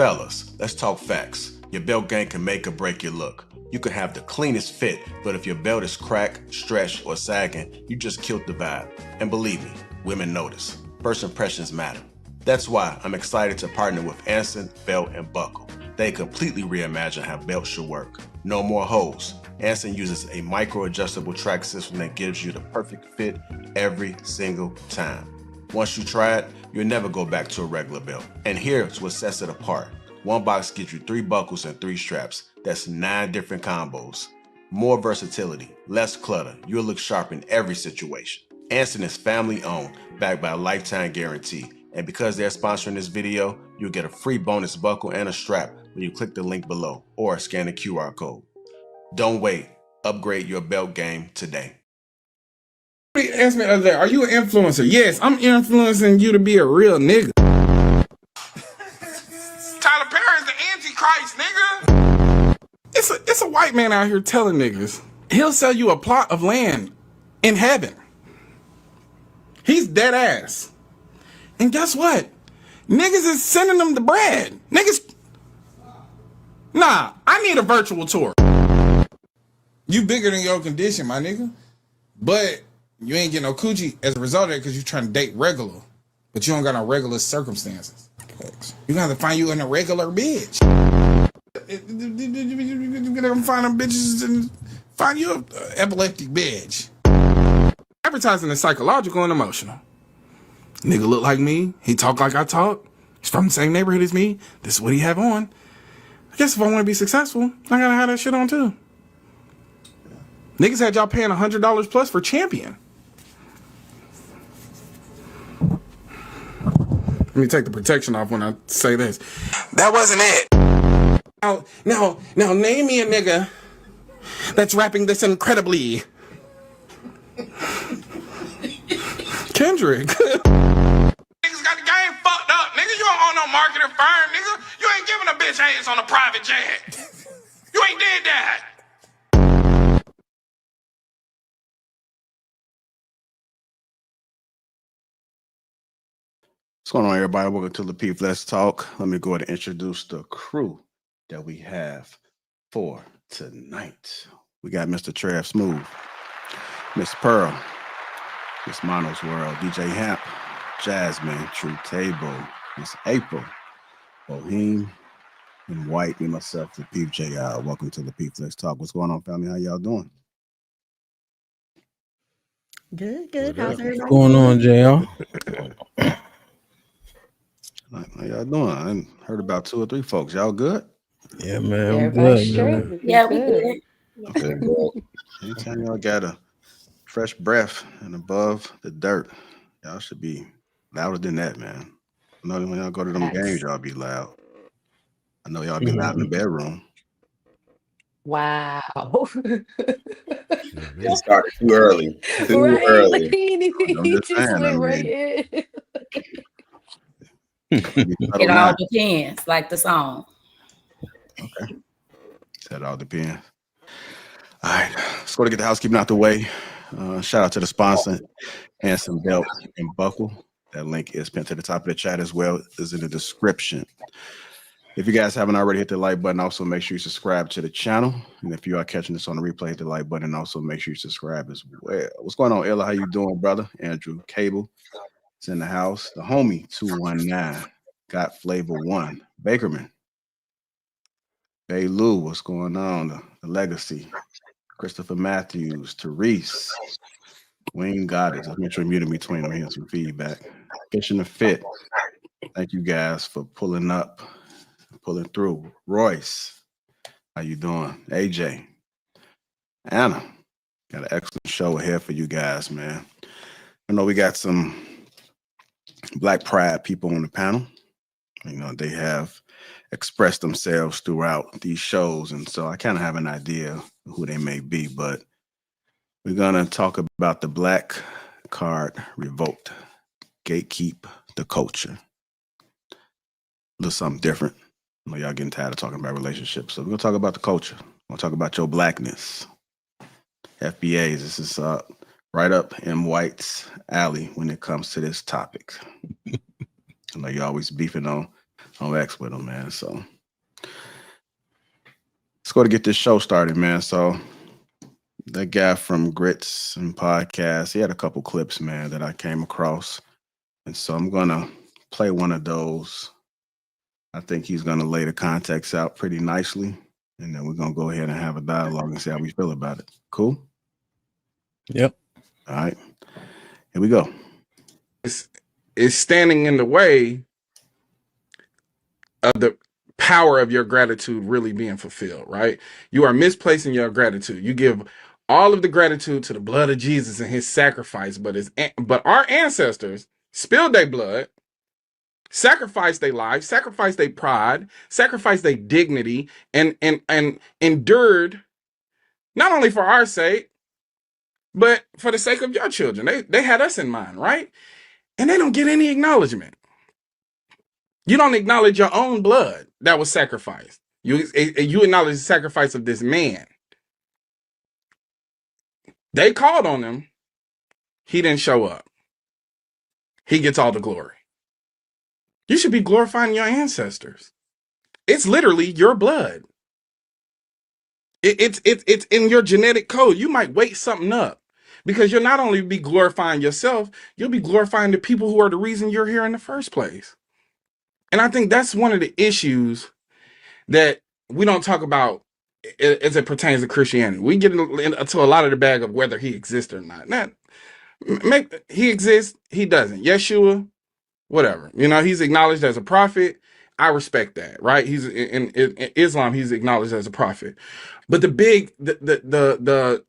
Fellas, let's talk facts. Your belt game can make or break your look. You can have the cleanest fit, but if your belt is cracked, stretched, or sagging, you just killed the vibe. And believe me, women notice. First impressions matter. That's why I'm excited to partner with Anson Belt and Buckle. They completely reimagine how belts should work. No more holes. Anson uses a micro-adjustable track system that gives you the perfect fit every single time. Once you try it, you'll never go back to a regular belt. And here's what sets it apart. One box gives you 3 buckles and 3 straps. That's 9 different combos. More versatility, less clutter. You'll look sharp in every situation. Anson is family owned, backed by a lifetime guarantee. And because they're sponsoring this video, you'll get a free bonus buckle and a strap when you click the link below or scan the QR code. Don't wait. Upgrade your belt game today. Somebody asked me the other day, are you an influencer? Yes, I'm influencing you to be a real nigga. Tyler Perry is the Antichrist, nigga. It's a white man out here telling niggas he'll sell you a plot of land in heaven. He's dead ass. And guess what? Niggas is sending them the bread. Niggas, nah, I need a virtual tour. You bigger than your condition, my nigga. But you ain't getting no coochie as a result of it because you're trying to date regular. But you don't got no regular circumstances. You gotta find you an irregular bitch. You're gonna find them bitches and find you an epileptic bitch. Advertising is psychological and emotional. Nigga look like me. He talk like I talk. He's from the same neighborhood as me. This is what he have on. I guess if I want to be successful, I gotta have that shit on too. Niggas had y'all paying $100 plus for Champion. Let me take the protection off when I say this. That wasn't it. Now name me a nigga that's rapping this incredibly. Kendrick. Niggas got the game fucked up, nigga. You don't own no marketing firm, nigga. You ain't giving a bitch ass on a private jet. You ain't did that. What's going on, everybody? Welcome to Lapeef Let's Talk. Let me go ahead and introduce the crew that we have for tonight. We got Mr. Trev Smooth, Miss Pearl, Miss Mono's World, DJ Hamp, Jasmine, True Table, Miss April, Boheme, and White, me, myself, Lapeef JR. Welcome to Lapeef Let's Talk. What's going on, family? How y'all doing? Good. How's everybody? What's going on, JR? How y'all doing? I heard about 2 or 3 folks. Y'all good? Yeah, man. I'm Everybody's good, straight. man. Yeah, we good. Okay. Anytime y'all got a fresh breath and above the dirt, y'all should be louder than that, man. I know when y'all go to them games, y'all be loud. I know y'all be loud in the bedroom. Wow. It started too early. Right. Like, I'm he just just saying, went I right mean, in. It all depends, like the song. Okay. That all depends. All right. Let's go to get the housekeeping out the way. Shout out to the sponsor, Anson Belt and Buckle. That link is pinned to the top of the chat as well as in the description. If you guys haven't already hit the like button, also make sure you subscribe to the channel. And if you are catching this on the replay, hit the like button and also make sure you subscribe as well. What's going on, Ella? How you doing, brother? Andrew Cable is in the house. The homie 219 got Flavor 1. Bakerman. Hey Lou, what's going on? The legacy. Christopher Matthews, Therese, Wayne Goddess. I make sure you muted me between them. Here's some feedback. Fishing the Fit. Thank you guys for pulling up, pulling through. Royce, how you doing? AJ, Anna, got an excellent show ahead for you guys, man. I know we got some Black Pride people on the panel. You know, they have expressed themselves throughout these shows, and so I kind of have an idea of who they may be, but we're going to talk about the Black Card Revoked, Gatekeep the Culture. A little something different. I know y'all getting tired of talking about relationships, so we're going to talk about the culture. We're going to talk about your blackness. FBAs, this is right up in White's alley when it comes to this topic. I know you're always beefing on on X with him, man. So let's go to get this show started, man. So that guy from Grits and Podcast, he had a couple clips, man, that I came across. And so I'm going to play one of those. I think he's going to lay the context out pretty nicely. And then we're going to go ahead and have a dialogue and see how we feel about it. Cool? Yep. All right. Here we go. It's standing in the way of the power of your gratitude really being fulfilled, right? You are misplacing your gratitude. You give all of the gratitude to the blood of Jesus and his sacrifice, but our ancestors spilled their blood, sacrificed their lives, sacrificed their pride, sacrificed their dignity, and endured not only for our sake, but for the sake of your children. They had us in mind, right? And they don't get any acknowledgement. You don't acknowledge your own blood that was sacrificed. You acknowledge the sacrifice of this man. They called on him. He didn't show up. He gets all the glory. You should be glorifying your ancestors. It's literally your blood. It's in your genetic code. You might wake something up because you'll not only be glorifying yourself, you'll be glorifying the people who are the reason you're here in the first place. And I think that's one of the issues that we don't talk about as it pertains to Christianity. We get into a lot of the bag of whether he exists or not. He exists, he doesn't. Yeshua, whatever. You know, he's acknowledged as a prophet. I respect that, right? He's in Islam, he's acknowledged as a prophet. But the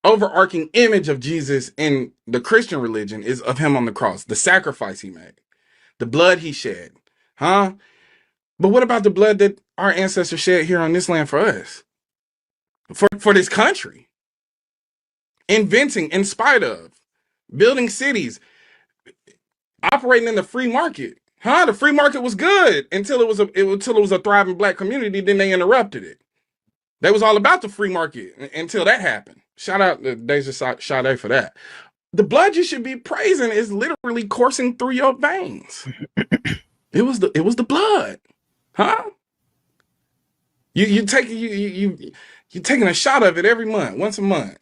overarching image of Jesus in the Christian religion is of him on the cross, the sacrifice he made, the blood he shed. Huh? But what about the blood that our ancestors shed here on this land for us? For this country? Inventing in spite of, building cities, operating in the free market. Huh? The free market was good until it was a thriving black community, then they interrupted it. They was all about the free market until that happened. Shout out to Deja Sade for that. The blood you should be praising is literally coursing through your veins. It was the blood. Huh? You're taking a shot of it every month, once a month.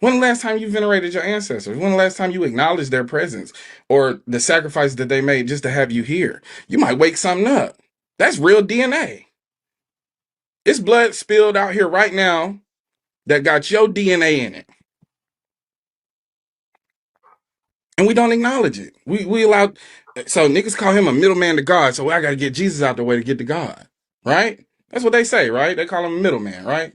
When the last time you venerated your ancestors? When the last time you acknowledged their presence or the sacrifice that they made just to have you here? You might wake something up. That's real DNA. It's blood spilled out here right now that got your DNA in it. And we don't acknowledge it. We allow, so niggas call him a middleman to God, so I got to get Jesus out the way to get to God, right? That's what they say, right? They call him a middleman, right?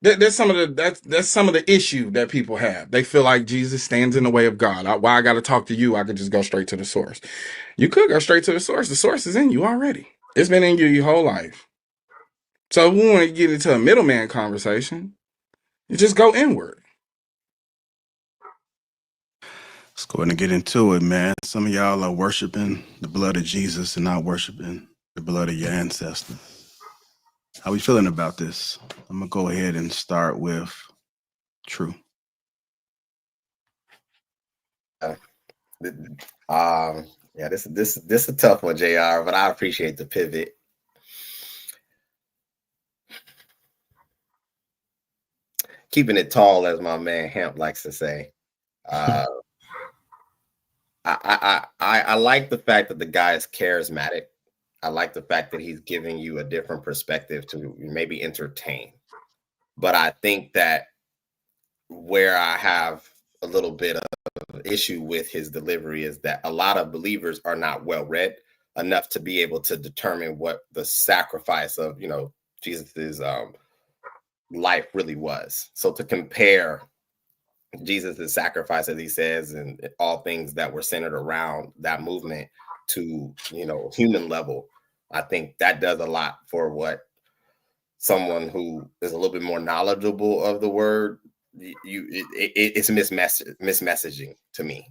That's some of the issue that people have. They feel like Jesus stands in the way of God. Why I got to talk to you? I could just go straight to the source. You could go straight to the source. The source is in you already. It's been in you your whole life. So if we want to get into a middleman conversation, you just go inward. Let's go ahead and get into it, man. Some of y'all are worshiping the blood of Jesus and not worshiping the blood of your ancestors. How we feeling about this? I'm gonna go ahead and start with True. Yeah, this is a tough one, JR, but I appreciate the pivot. Keeping it tall, as my man Hamp likes to say. I like the fact that the guy is charismatic. I like the fact that he's giving you a different perspective to maybe entertain. But I think that where I have a little bit of issue with his delivery is that a lot of believers are not well read enough to be able to determine what the sacrifice of, Jesus's life really was. So to compare Jesus' sacrifice, as he says, and all things that were centered around that movement to, human level, I think that does a lot for what someone who is a little bit more knowledgeable of the word, it's mismessaging to me.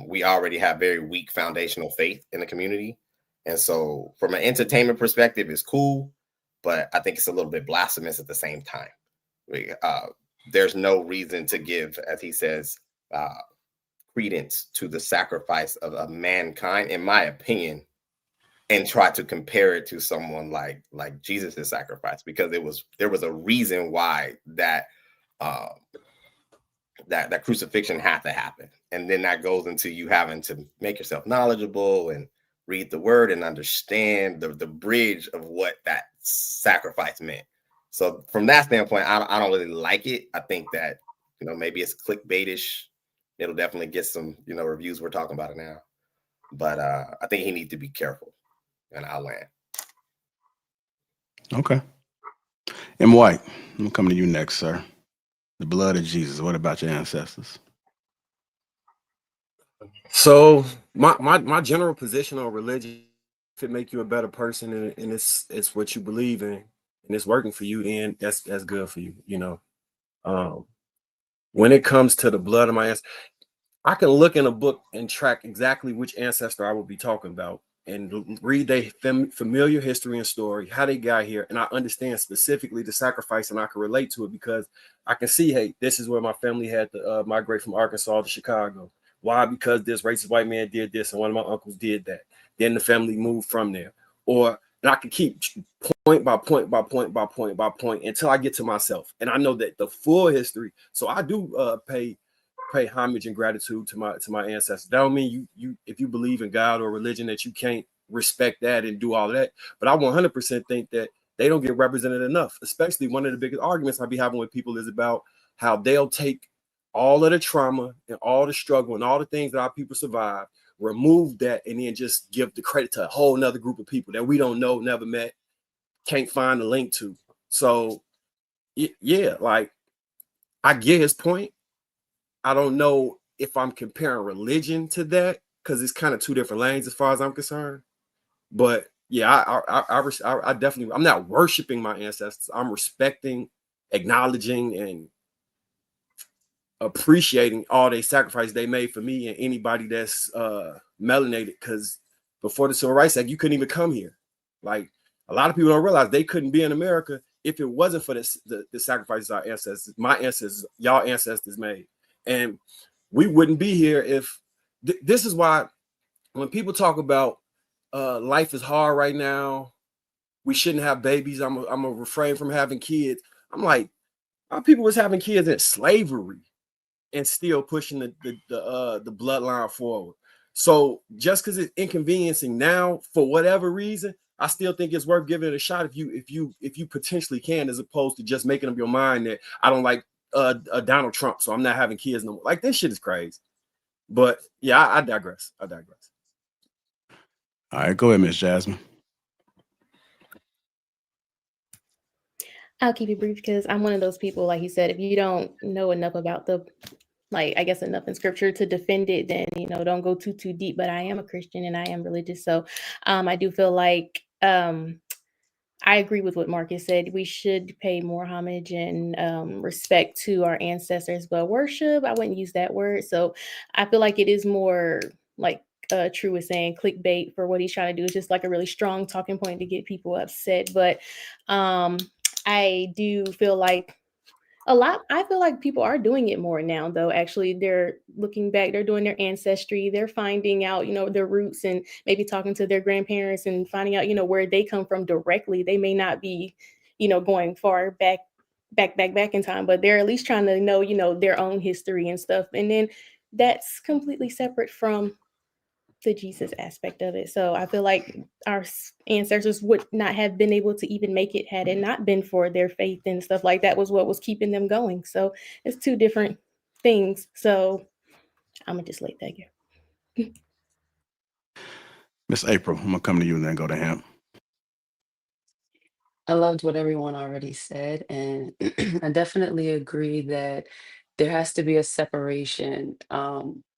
We already have very weak foundational faith in the community. And so from an entertainment perspective, it's cool, but I think it's a little bit blasphemous at the same time. There's no reason to give, as he says, credence to the sacrifice of mankind, in my opinion, and try to compare it to someone like Jesus' sacrifice, because there was a reason why that that crucifixion had to happen. And then that goes into you having to make yourself knowledgeable and read the word and understand the bridge of what that sacrifice meant. So from that standpoint, I don't really like it. I think that, maybe it's clickbaitish. It'll definitely get some, reviews. We're talking about it now. But I think he needs to be careful. And I'll land. Okay. M. White, I'm coming to you next, sir. The blood of Jesus. What about your ancestors? So my general position on religion, if it make you a better person and it's what you believe in and it's working for you, then that's good for you. When it comes to the blood of my ancestors, I can look in a book and track exactly which ancestor I will be talking about and read their familiar history and story, how they got here. And I understand specifically the sacrifice and I can relate to it because I can see, hey, this is where my family had to migrate from Arkansas to Chicago. Why? Because this racist white man did this and one of my uncles did that. Then the family moved from there. And I can keep point by point by point by point by point until I get to myself. And I know that the full history. So I do pay homage and gratitude to my ancestors. That don't mean you if you believe in God or religion that you can't respect that and do all of that. But I 100% think that they don't get represented enough. Especially one of the biggest arguments I be having with people is about how they'll take all of the trauma and all the struggle and all the things that our people survived, remove that, and then just give the credit to a whole nother group of people that we don't know, never met, can't find the link to. So yeah, like I get his point. I don't know if I'm comparing religion to that because it's kind of two different lanes as far as I'm concerned. But yeah, I definitely, I'm not worshiping my ancestors. I'm respecting, acknowledging, and appreciating all they sacrifices they made for me and anybody that's melanated. Because before the Civil Rights Act, you couldn't even come here. Like a lot of people don't realize they couldn't be in America if it wasn't for the sacrifices our ancestors, my ancestors, y'all ancestors made. And we wouldn't be here if this is why when people talk about life is hard right now, we shouldn't have babies. I'm a refrain from having kids. I'm like, our people was having kids in slavery and still pushing the bloodline forward. So just because it's inconveniencing now for whatever reason, I still think it's worth giving it a shot if you potentially can, as opposed to just making up your mind that I don't like Donald Trump, so I'm not having kids no more. Like this shit is crazy. But yeah, I digress. All right, go ahead, Miss Jasmine. I'll keep it brief because I'm one of those people, like you said, if you don't know enough about enough in scripture to defend it, then, don't go too deep. But I am a Christian and I am religious. So I do feel like I agree with what Marcus said. We should pay more homage and respect to our ancestors, but worship, I wouldn't use that word. So I feel like it is more like True was saying, clickbait for what he's trying to do. It's just like a really strong talking point to get people upset. But I do feel like I feel like people are doing it more now, though. Actually, they're looking back, they're doing their ancestry, they're finding out, their roots and maybe talking to their grandparents and finding out, where they come from directly. They may not be, going far back in time, but they're at least trying to know, their own history and stuff. And then that's completely separate from the Jesus aspect of it. So I feel like our ancestors would not have been able to even make it had it not been for their faith and stuff like that was what was keeping them going. So it's two different things. So I'm gonna just let that go. Miss April, I'm gonna come to you and then go to him. I loved what everyone already said, and I definitely agree that there has to be a separation.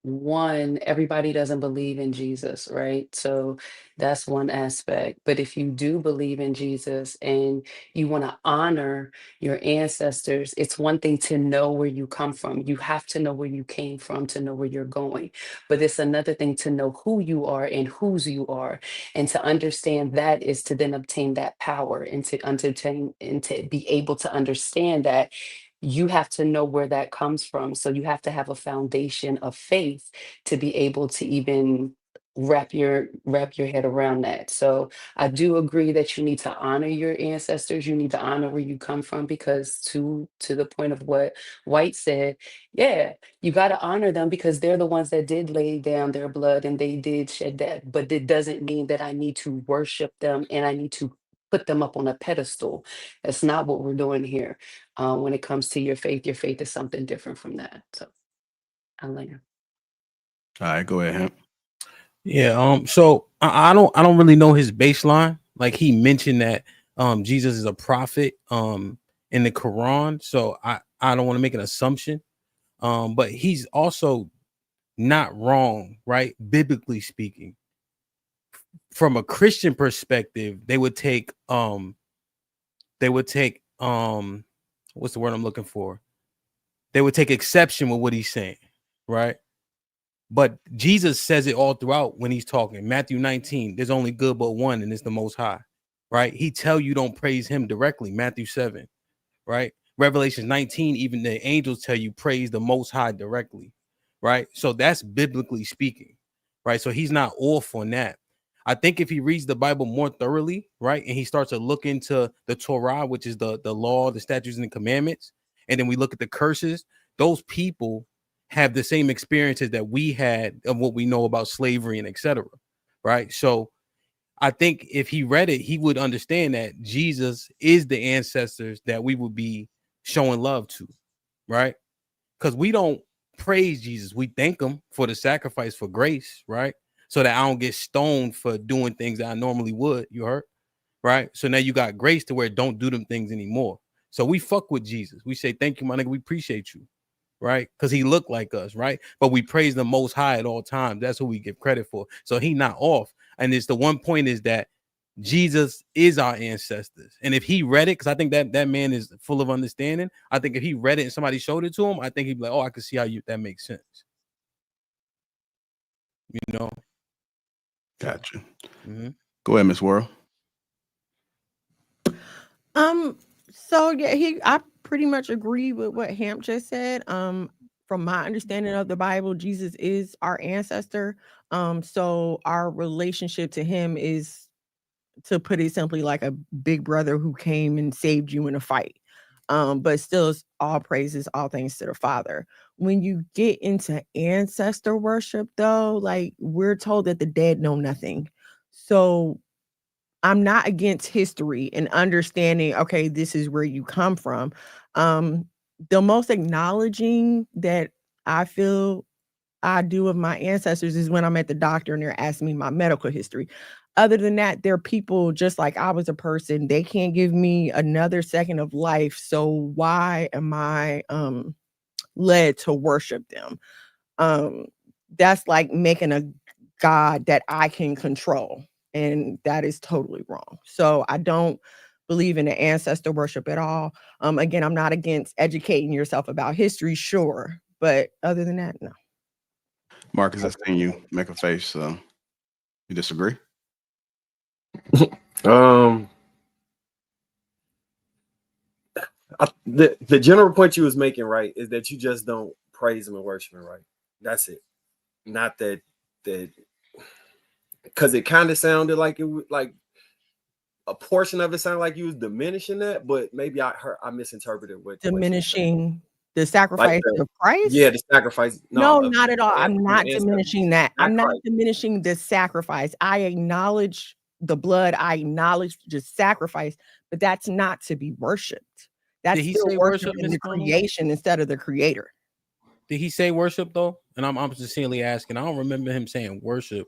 One, everybody doesn't believe in Jesus, right? So that's one aspect. But if you do believe in Jesus and you want to honor your ancestors, it's one thing to know where you come from. You have to know where you came from to know where you're going. But it's another thing to know who you are and whose you are. And to understand that is to then obtain that power and to entertain and to be able to understand that you have to know where that comes from. So you have to have a foundation of faith to be able to even wrap your head around that. So I do agree that you need to honor your ancestors. You need to honor where you come from, because to the point of what White said, yeah, you got to honor them because they're the ones that did lay down their blood and they did shed that. But it doesn't mean that I need to worship them and I need to put them up on a pedestal. That's not what we're doing here. When it comes to your faith is something different from that. So I'll learn. All right, go ahead, Hemp. Yeah. So I don't really know his baseline. Like he mentioned that Jesus is a prophet in the Quran. So I don't want to make an assumption. But he's also not wrong, right? Biblically speaking. From a Christian perspective, they would take what's the word I'm looking for? They would take exception with what he's saying, right? But Jesus says it all throughout when he's talking. Matthew 19, there's only good but one, and it's the Most High, right? He tell you don't praise him directly. Matthew 7, right? Revelation 19, even the angels tell you praise the Most High directly, right? So that's biblically speaking, right? So he's not off on that. I think if he reads the Bible more thoroughly, right, and he starts to look into the Torah, which is the law, the statutes, and the commandments, and then we look at the curses, those people have the same experiences that we had of what we know about slavery and etc. Right? So I think if he read it, he would understand that Jesus is the ancestors that we would be showing love to, right? Because we don't praise Jesus. We thank him for the sacrifice for grace, right? So that I don't get stoned for doing things that I normally would. You heard? Right? So now you got grace to where don't do them things anymore. So we fuck with Jesus. We say, thank you, my nigga. We appreciate you. Right? Because he looked like us, right? But we praise the Most High at all times. That's who we give credit for. So he not off. And it's the one point is that Jesus is our ancestors. And if he read it, because I think that man is full of understanding. I think if he read it and somebody showed it to him, I think he'd be like, oh, I can see how that makes sense. You know? Gotcha. Mm-hmm. Go ahead, Miss World. So yeah, I pretty much agree with what Hamp just said. From my understanding of the Bible, Jesus is our ancestor. So our relationship to him is, to put it simply, like a big brother who came and saved you in a fight. But still, all praises, all thanks to the Father. When you get into ancestor worship, though, like we're told that the dead know nothing. So I'm not against history and understanding, okay, this is where you come from. The most acknowledging that I feel I do of my ancestors is when I'm at the doctor and they're asking me my medical history. Other than that, they're people just like I was a person. They can't give me another second of life. So why am I led to worship them? That's like making a God that I can control. And that is totally wrong. So I don't believe in the ancestor worship at all. Again, I'm not against educating yourself about history, sure. But other than that, no. Marcus, I've seen you make a face. You disagree? The general point you was making, right, is that you just don't praise him and worship him, right? That's it. Not that because it kind of sounded like it was like a portion of it sounded like you was diminishing that, but maybe I misinterpreted what diminishing the sacrifice like of Christ. Yeah, the sacrifice. No, not at all. I'm not diminishing that. I'm not Christ. Diminishing the sacrifice. I acknowledge the blood. I acknowledge the sacrifice, but that's not to be worshipped. That's still worshiping the creation instead of the creator. Did he say worship though? And I'm sincerely asking. I don't remember him saying worship.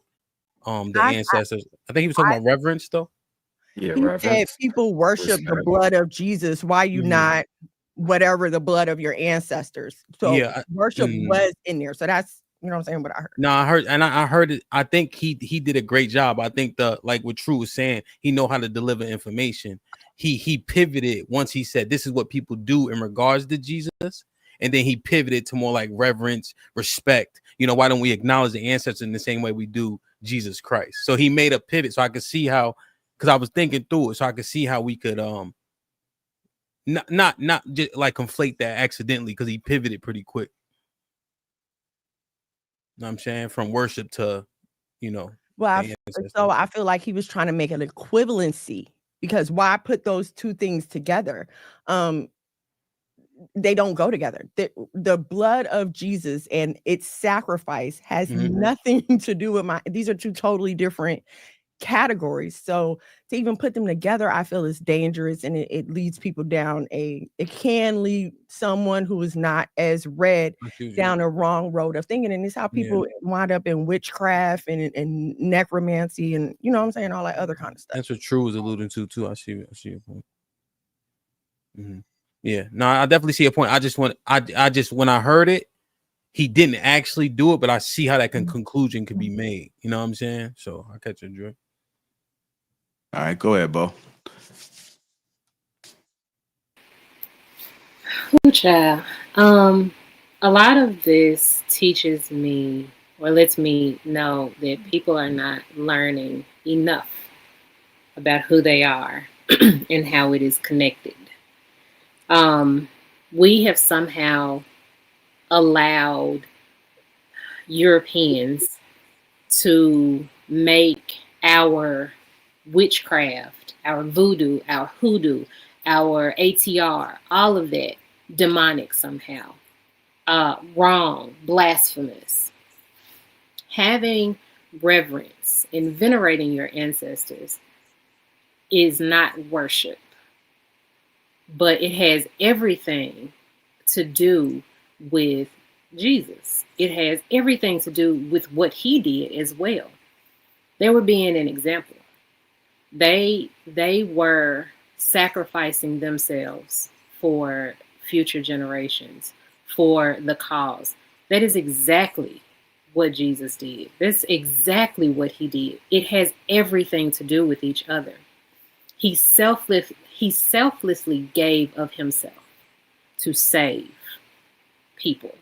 The ancestors. I think he was talking about reverence though. Yeah, he said people worship the blood of Jesus. Why you not whatever the blood of your ancestors? So yeah, worship was in there. So that's, you know what I'm saying, what I heard. No, I heard, and I heard it. I think he did a great job. I think like what True was saying, he know how to deliver information. He pivoted once he said this is what people do in regards to Jesus, and then he pivoted to more like reverence, respect. You know, why don't we acknowledge the ancestors in the same way we do Jesus Christ? So he made a pivot, so I could see how, because I was thinking through it, so I could see how we could not just like conflate that accidentally, because he pivoted pretty quick. You know what I'm saying, from worship to, you know, Well, They ancestors. so I feel like he was trying to make an equivalency, because why put those two things together? They don't go together. The blood of Jesus and its sacrifice has nothing to do with these are two totally different categories. So to even put them together, I feel is dangerous, and it leads people down it can lead someone who is not as read down a wrong road of thinking. And it's how people wind up in witchcraft and necromancy and, you know what I'm saying, all that other kind of stuff. That's what True was alluding to too. I see your point. Yeah, no, I definitely see a point. I just when I heard it, he didn't actually do it, but I see how that conclusion can be made. You know what I'm saying? So I catch your drift. All right, go ahead, Bo. Ooh, child. A lot of this teaches me, or lets me know, that people are not learning enough about who they are and how it is connected. We have somehow allowed Europeans to make our witchcraft, our voodoo, our hoodoo, our ATR, all of that demonic somehow, wrong, blasphemous. Having reverence and venerating your ancestors is not worship, but it has everything to do with Jesus. It has everything to do with what he did as well. They were being an example. They were sacrificing themselves for future generations, for the cause. That is exactly what Jesus did. That's exactly what he did. It has everything to do with each other. He selflessly gave of himself to save people.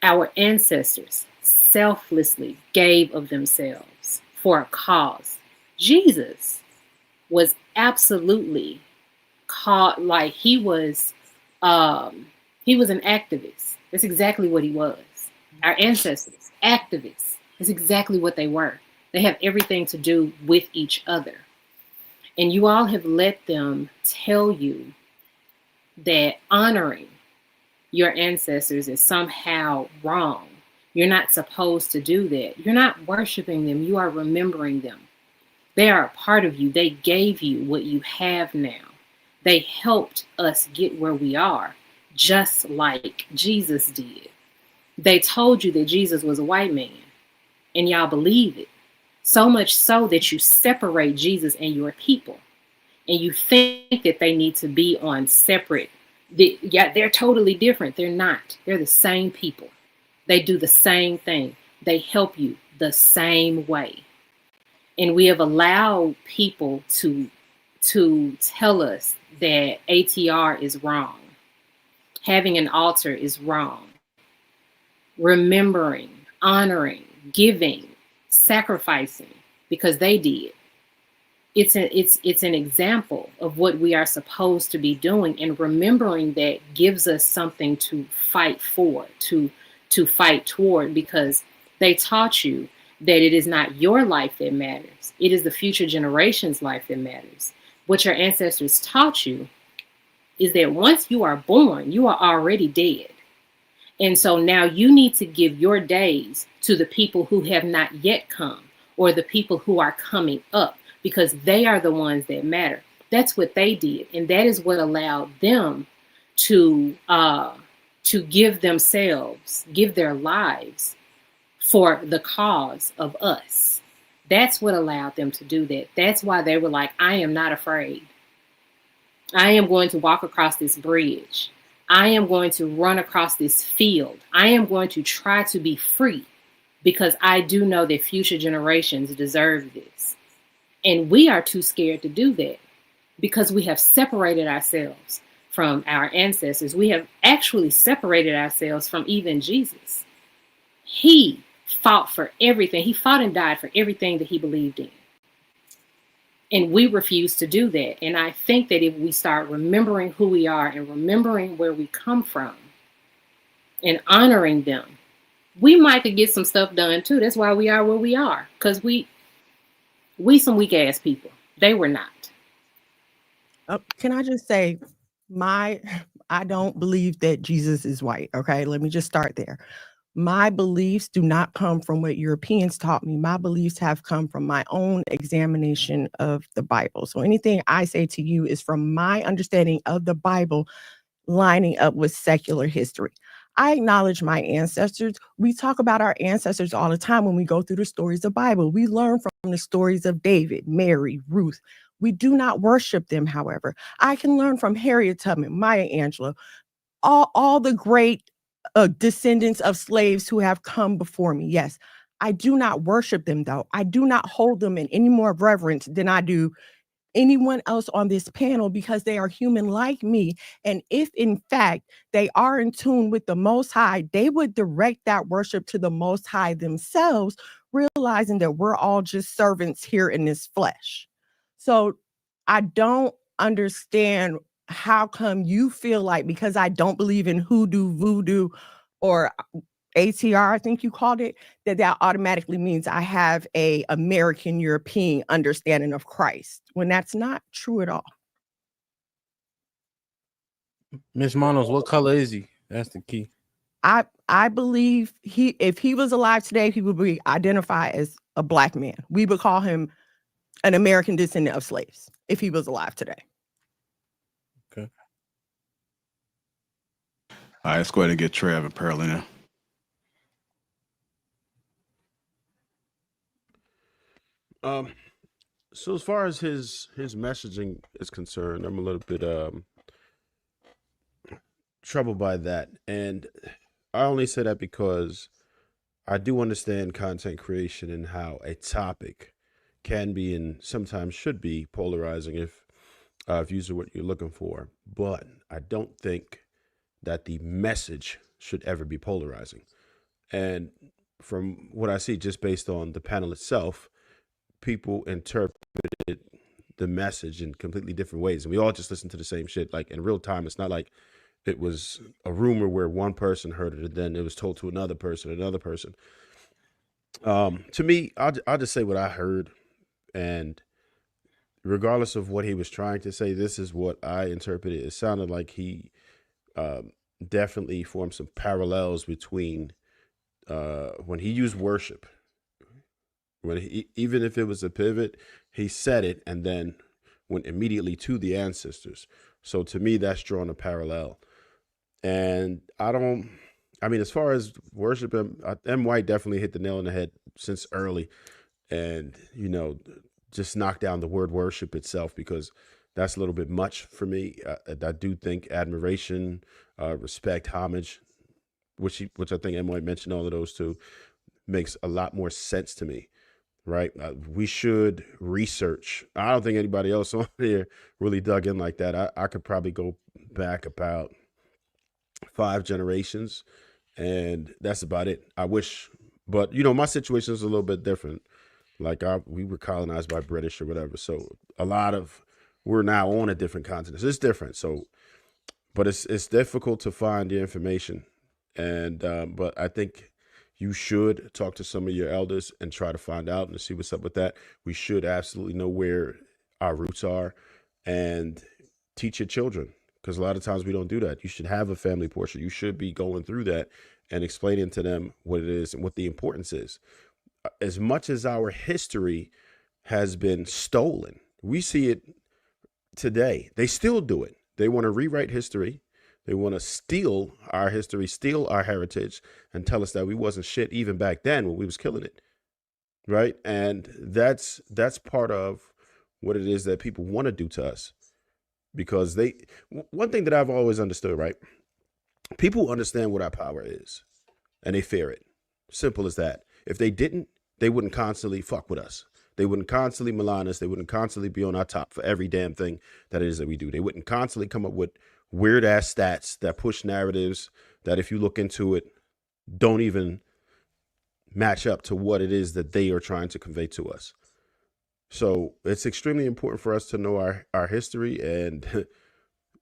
Our ancestors selflessly gave of themselves for a cause. Jesus was absolutely caught, like he was an activist. That's exactly what he was. Our ancestors, activists, that's exactly what they were. They have everything to do with each other. And you all have let them tell you that honoring your ancestors is somehow wrong. You're not supposed to do that. You're not worshiping them. You are remembering them. They are a part of you. They gave you what you have now. They helped us get where we are, just like Jesus did. They told you that Jesus was a white man, and y'all believe it. So much so that you separate Jesus and your people. And you think that they need to be on separate. They're totally different. They're not. They're the same people. They do the same thing. They help you the same way. And we have allowed people to tell us that ATR is wrong. Having an altar is wrong. Remembering, honoring, giving, sacrificing, because they did. It's an example of what we are supposed to be doing, and remembering that gives us something to fight for, to fight toward, because they taught you that it is not your life that matters. It is the future generation's life that matters. What your ancestors taught you is that once you are born, you are already dead. And so now you need to give your days to the people who have not yet come, or the people who are coming up, because they are the ones that matter. That's what they did. And that is what allowed them to give themselves, give their lives for the cause of us. That's what allowed them to do that. That's why they were like, I am not afraid. I am going to walk across this bridge. I am going to run across this field. I am going to try to be free, because I do know that future generations deserve this. And we are too scared to do that, because we have separated ourselves from our ancestors. We have actually separated ourselves from even Jesus. He fought for everything. He fought and died for everything that he believed in. And we refuse to do that. And I think that if we start remembering who we are and remembering where we come from and honoring them, we might could get some stuff done too. That's why we are where we are, because we some weak ass people. They were not. Can I just say, I don't believe that Jesus is white. Okay, let me just start there. My beliefs do not come from what Europeans taught me. My beliefs have come from my own examination of the Bible. So anything I say to you is from my understanding of the Bible lining up with secular history. I acknowledge my ancestors. We talk about our ancestors all the time when we go through the stories of the Bible. We learn from the stories of David, Mary, Ruth. We do not worship them, however. I can learn from Harriet Tubman, Maya Angelou, all the great descendants of slaves who have come before me. Yes, I do not worship them, though. I do not hold them in any more reverence than I do anyone else on this panel, because they are human like me. And if in fact they are in tune with the Most High, they would direct that worship to the Most High themselves, realizing that we're all just servants here in this flesh. So I don't understand how come you feel like, because I don't believe in hoodoo, voodoo, or ATR, I think you called it, that automatically means I have a American European understanding of Christ, when that's not true at all. Miss Manos, what color is he? That's the key. I believe if he was alive today, he would be identified as a black man. We would call him an American descendant of slaves if he was alive today. Okay. All right, let's go ahead and get Trev and Pearl in there. So as far as his messaging is concerned, I'm a little bit troubled by that, and I only say that because I do understand content creation and how a topic can be and sometimes should be polarizing if views are what you're looking for, but I don't think that the message should ever be polarizing. And from what I see, just based on the panel itself, people interpreted the message in completely different ways, and we all just listen to the same shit like in real time. It's not like it was a rumor where one person heard it and then it was told to another person. To me, I'll just say what I heard, and regardless of what he was trying to say, this is what I interpreted. It sounded like he definitely formed some parallels between when he used worship. Even if it was a pivot, he said it and then went immediately to the ancestors. So to me, that's drawing a parallel. And as far as worship, M. White definitely hit the nail on the head since early, and just knocked down the word worship itself, because that's a little bit much for me. I do think admiration, respect, homage, which I think M. White mentioned, all of those two, makes a lot more sense to me. Right. We should research. I don't think anybody else on here really dug in like that. I could probably go back about 5 generations, and that's about it. I wish, but my situation is a little bit different. Like we were colonized by British or whatever. So we're now on a different continent. It's different. So, but it's difficult to find the information. And, but I think you should talk to some of your elders and try to find out and see what's up with that. We should absolutely know where our roots are and teach your children, because a lot of times we don't do that. You should have a family portrait. You should be going through that and explaining to them what it is and what the importance is. As much as our history has been stolen, we see it today. They still do it. They want to rewrite history. They want to steal our history, steal our heritage, and tell us that we wasn't shit even back then when we was killing it, right? And that's part of what it is that people want to do to us, because one thing that I've always understood, right? People understand what our power is, and they fear it. Simple as that. If they didn't, they wouldn't constantly fuck with us. They wouldn't constantly malign us. They wouldn't constantly be on our top for every damn thing that it is that we do. They wouldn't constantly come up with weird ass stats that push narratives that, if you look into it, don't even match up to what it is that they are trying to convey to us. So it's extremely important for us to know our history, and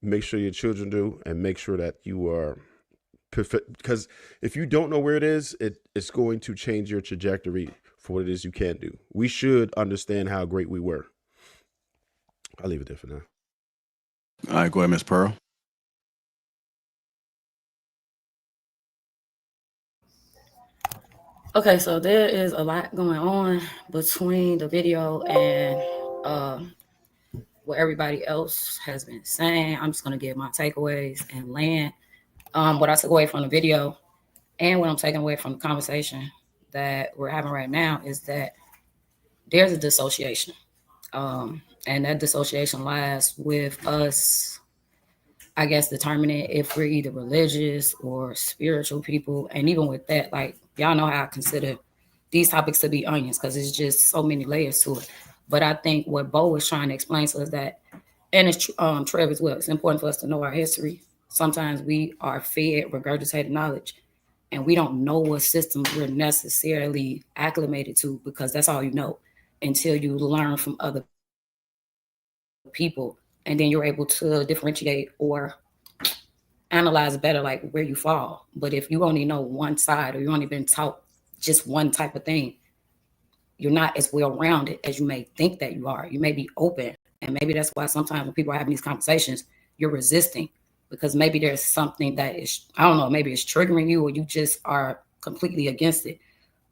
make sure your children do, and make sure that you are because if you don't know where it is, it's going to change your trajectory for what it is you can do. We should understand how great we were. I'll leave it there for now. All right, go ahead, Miss Pearl. Okay, so there is a lot going on between the video and what everybody else has been saying. I'm just gonna give my takeaways and land what I took away from the video and what I'm taking away from the conversation that we're having right now is that there's a dissociation. And that dissociation lies with us, I guess, determining if we're either religious or spiritual people. And even with that, like, y'all know how I consider these topics to be onions because it's just so many layers to it. But I think what Bo was trying to explain to us that, and it's Trev as well, it's important for us to know our history. Sometimes we are fed regurgitated knowledge and we don't know what systems we're necessarily acclimated to because that's all you know until you learn from other people, and then you're able to differentiate or analyze better like where you fall. But if you only know one side or you only been taught just one type of thing, you're not as well rounded as you may think that you are. You may be open, and maybe that's why sometimes when people are having these conversations, you're resisting because maybe there's something that is, I don't know, maybe it's triggering you or you just are completely against it.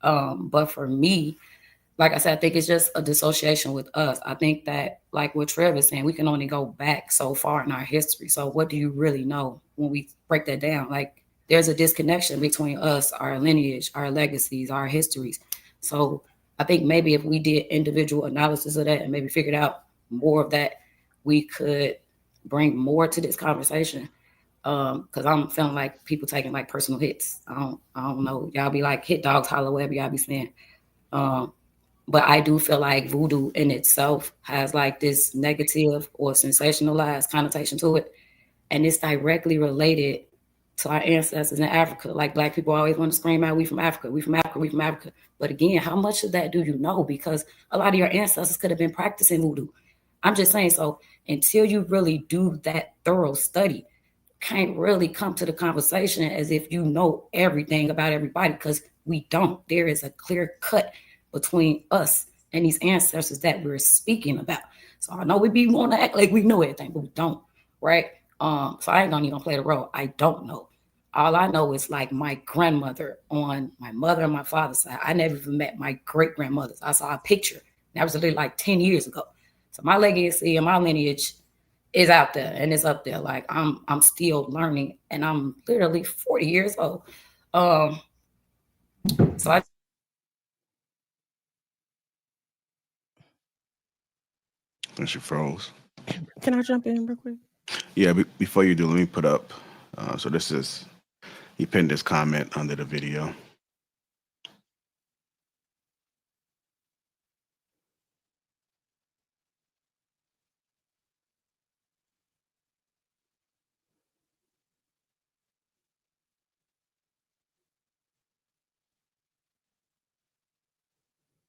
But for me, like I said, I think it's just a dissociation with us. I think that, like what Trev is saying, we can only go back so far in our history. So what do you really know when we break that down? Like there's a disconnection between us, our lineage, our legacies, our histories. So I think maybe if we did individual analysis of that and maybe figured out more of that, we could bring more to this conversation. Because I'm feeling like people taking like personal hits. I don't know. Y'all be like hit dogs, holler, whatever y'all be saying. But I do feel like voodoo in itself has like this negative or sensationalized connotation to it. And it's directly related to our ancestors in Africa. Like Black people always want to scream out, we from Africa, we from Africa, we from Africa. But again, how much of that do you know? Because a lot of your ancestors could have been practicing voodoo. I'm just saying, so until you really do that thorough study, can't really come to the conversation as if you know everything about everybody, because we don't. There is a clear cut between us and these ancestors that we're speaking about. So I know we be want to act like we know everything, but we don't, right? So I ain't gonna even play the role. I don't know. All I know is like my grandmother on my mother and my father's side. I never even met my great grandmothers. I saw a picture. That was literally like 10 years ago. So my legacy and my lineage is out there and it's up there. Like I'm still learning, and I'm literally 40 years old. So I She froze. Can I jump in real quick? Yeah, before you do, let me put up. So this is, he pinned this comment under the video.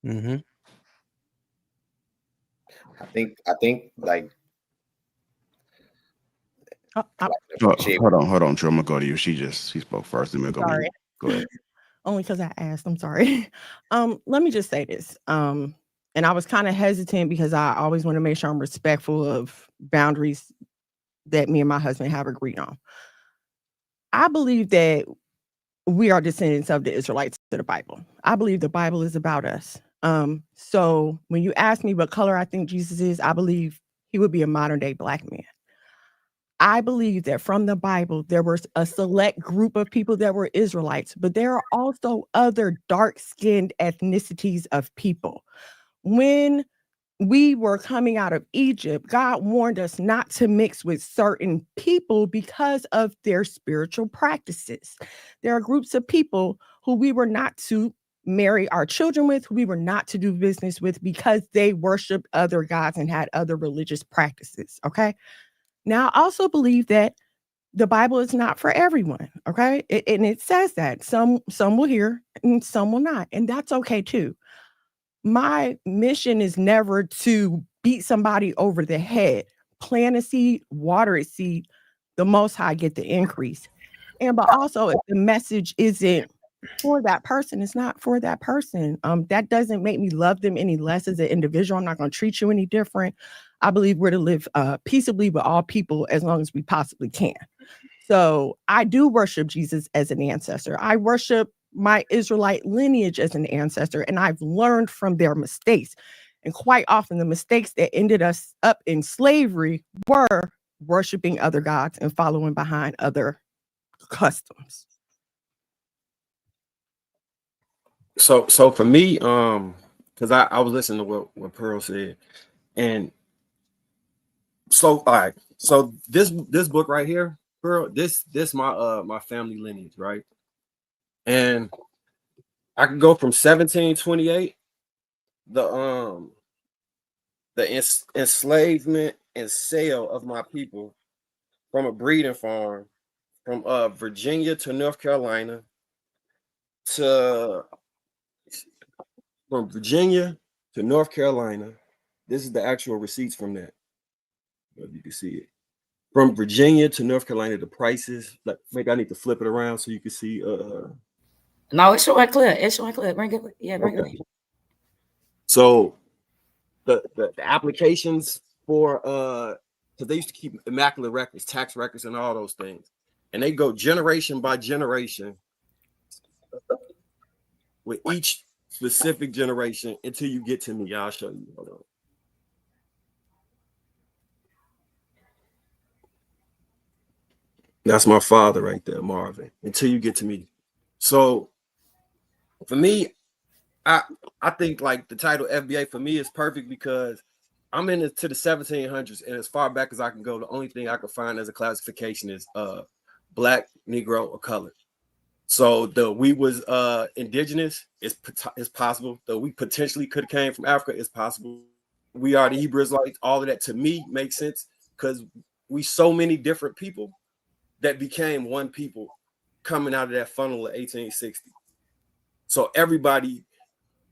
Mm-hmm. I think like Hold on, Drew. I'm gonna go to you. She spoke first. Then we'll go to you. Go ahead. Only because I asked. I'm sorry. Let me just say this. And I was kind of hesitant because I always want to make sure I'm respectful of boundaries that me and my husband have agreed on. I believe that we are descendants of the Israelites to the Bible. I believe the Bible is about us. So when you ask me what color I think Jesus is, I believe he would be a modern day Black man. I believe that from the Bible, there was a select group of people that were Israelites, but there are also other dark-skinned ethnicities of people. When we were coming out of Egypt, God warned us not to mix with certain people because of their spiritual practices. There are groups of people who we were not to marry our children with, who we were not to do business with because they worshiped other gods and had other religious practices, okay? Now, I also believe that the Bible is not for everyone, okay? And it says that. Some will hear and some will not, and that's okay too. My mission is never to beat somebody over the head. Plant a seed, water a seed, the Most High get the increase. But also if the message isn't for that person, it's not for that person. That doesn't make me love them any less as an individual. I'm not going to treat you any different. I believe we're to live peaceably with all people as long as we possibly can. So I do worship Jesus as an ancestor. I worship my Israelite lineage as an ancestor, and I've learned from their mistakes. And quite often the mistakes that ended us up in slavery were worshiping other gods and following behind other customs. So for me, because I was listening to what Pearl said, and so all right, so this book right here, Pearl, this my family lineage, right? And I could go from 1728, the enslavement and sale of my people from a breeding farm from Virginia to North Carolina, to from Virginia to North Carolina. This is the actual receipts from that. If you can see it. From Virginia to North Carolina, the prices, like maybe I need to flip it around so you can see. No, it's showing clear. It's showing clear. Bring it. Yeah, bring it. So the applications for because they used to keep immaculate records, tax records, and all those things, and they go generation by generation with each specific generation until you get to me. I'll show you. Hold on. That's my father right there, Marvin. Until you get to me. So for me, I think like the title FBA for me is perfect because I'm into the 1700s, and as far back as I can go, the only thing I can find as a classification is Black, Negro, or colored. So we was indigenous, it's possible. Though we potentially could have came from Africa, it's possible. We are the Hebrews, like all of that to me makes sense because we so many different people that became one people coming out of that funnel of 1860. So everybody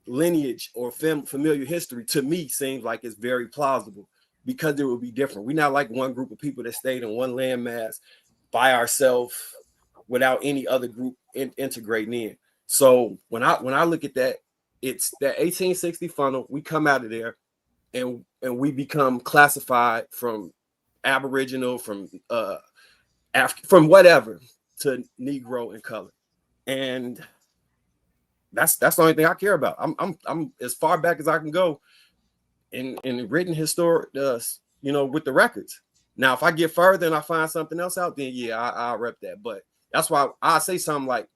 lineage or familiar history to me seems like it's very plausible because it would be different. We're not like one group of people that stayed in one landmass by ourselves without any other group integrating in. So when I look at that, it's that 1860 funnel. We come out of there and we become classified from Aboriginal, from from whatever to Negro and color, and that's the only thing I care about. I'm as far back as I can go in written historic, with the records. Now, if I get further and I find something else out, then yeah, I'll rep that. But that's why I say something like,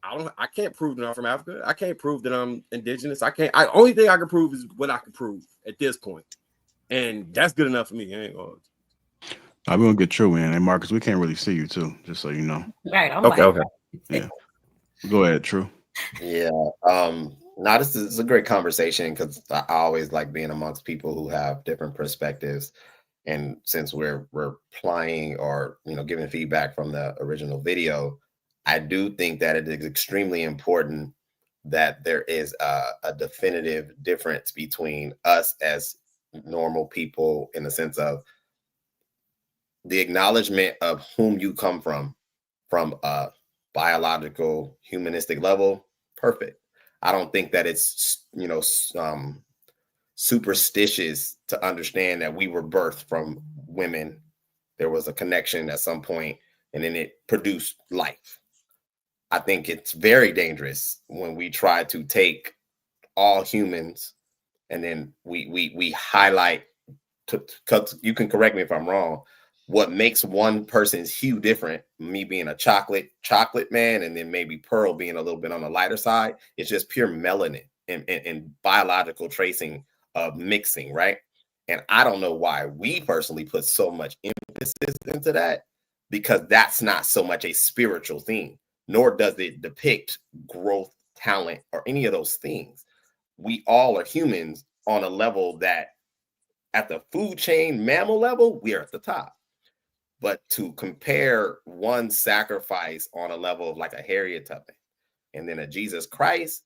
I can't prove that I'm from Africa. I can't prove that I'm indigenous. Only thing I can prove is what I can prove at this point, and that's good enough for me. I ain't gonna. I'm gonna get True in, and Marcus, we can't really see you too, just so you know. Right. Okay. Yeah. Go ahead, True. Yeah. Now this is a great conversation because I always like being amongst people who have different perspectives. And since we're playing or giving feedback from the original video, I do think that it is extremely important that there is a definitive difference between us as normal people in the sense of the acknowledgement of whom you come from a biological, humanistic level. Perfect. I don't think that it's, superstitious to understand that we were birthed from women. There was a connection at some point, and then it produced life. I think it's very dangerous when we try to take all humans and then we highlight, because you can correct me if I'm wrong, what makes one person's hue different, me being a chocolate man, and then maybe Pearl being a little bit on the lighter side, it's just pure melanin and biological tracing of mixing, right? And I don't know why we personally put so much emphasis into that, because that's not so much a spiritual thing, nor does it depict growth, talent, or any of those things. We all are humans on a level that at the food chain mammal level, we are at the top. But to compare one sacrifice on a level of like a Harriet Tubman and then a Jesus Christ,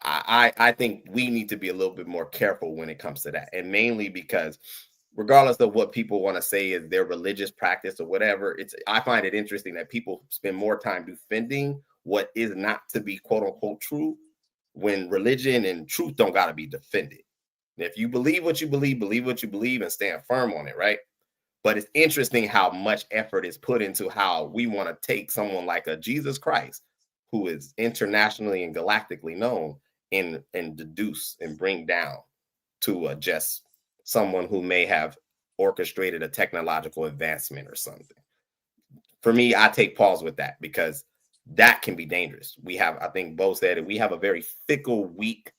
I think we need to be a little bit more careful when it comes to that. And mainly because regardless of what people want to say is their religious practice or whatever, I find it interesting that people spend more time defending what is not to be quote unquote true, when religion and truth don't got to be defended. If you believe what you believe what you believe, and stand firm on it, right? But it's interesting how much effort is put into how we want to take someone like a Jesus Christ, who is internationally and galactically known, and deduce and bring down to just someone who may have orchestrated a technological advancement or something. For me, I take pause with that, because that can be dangerous. We have, I think Bo said it, we have a very fickle, weak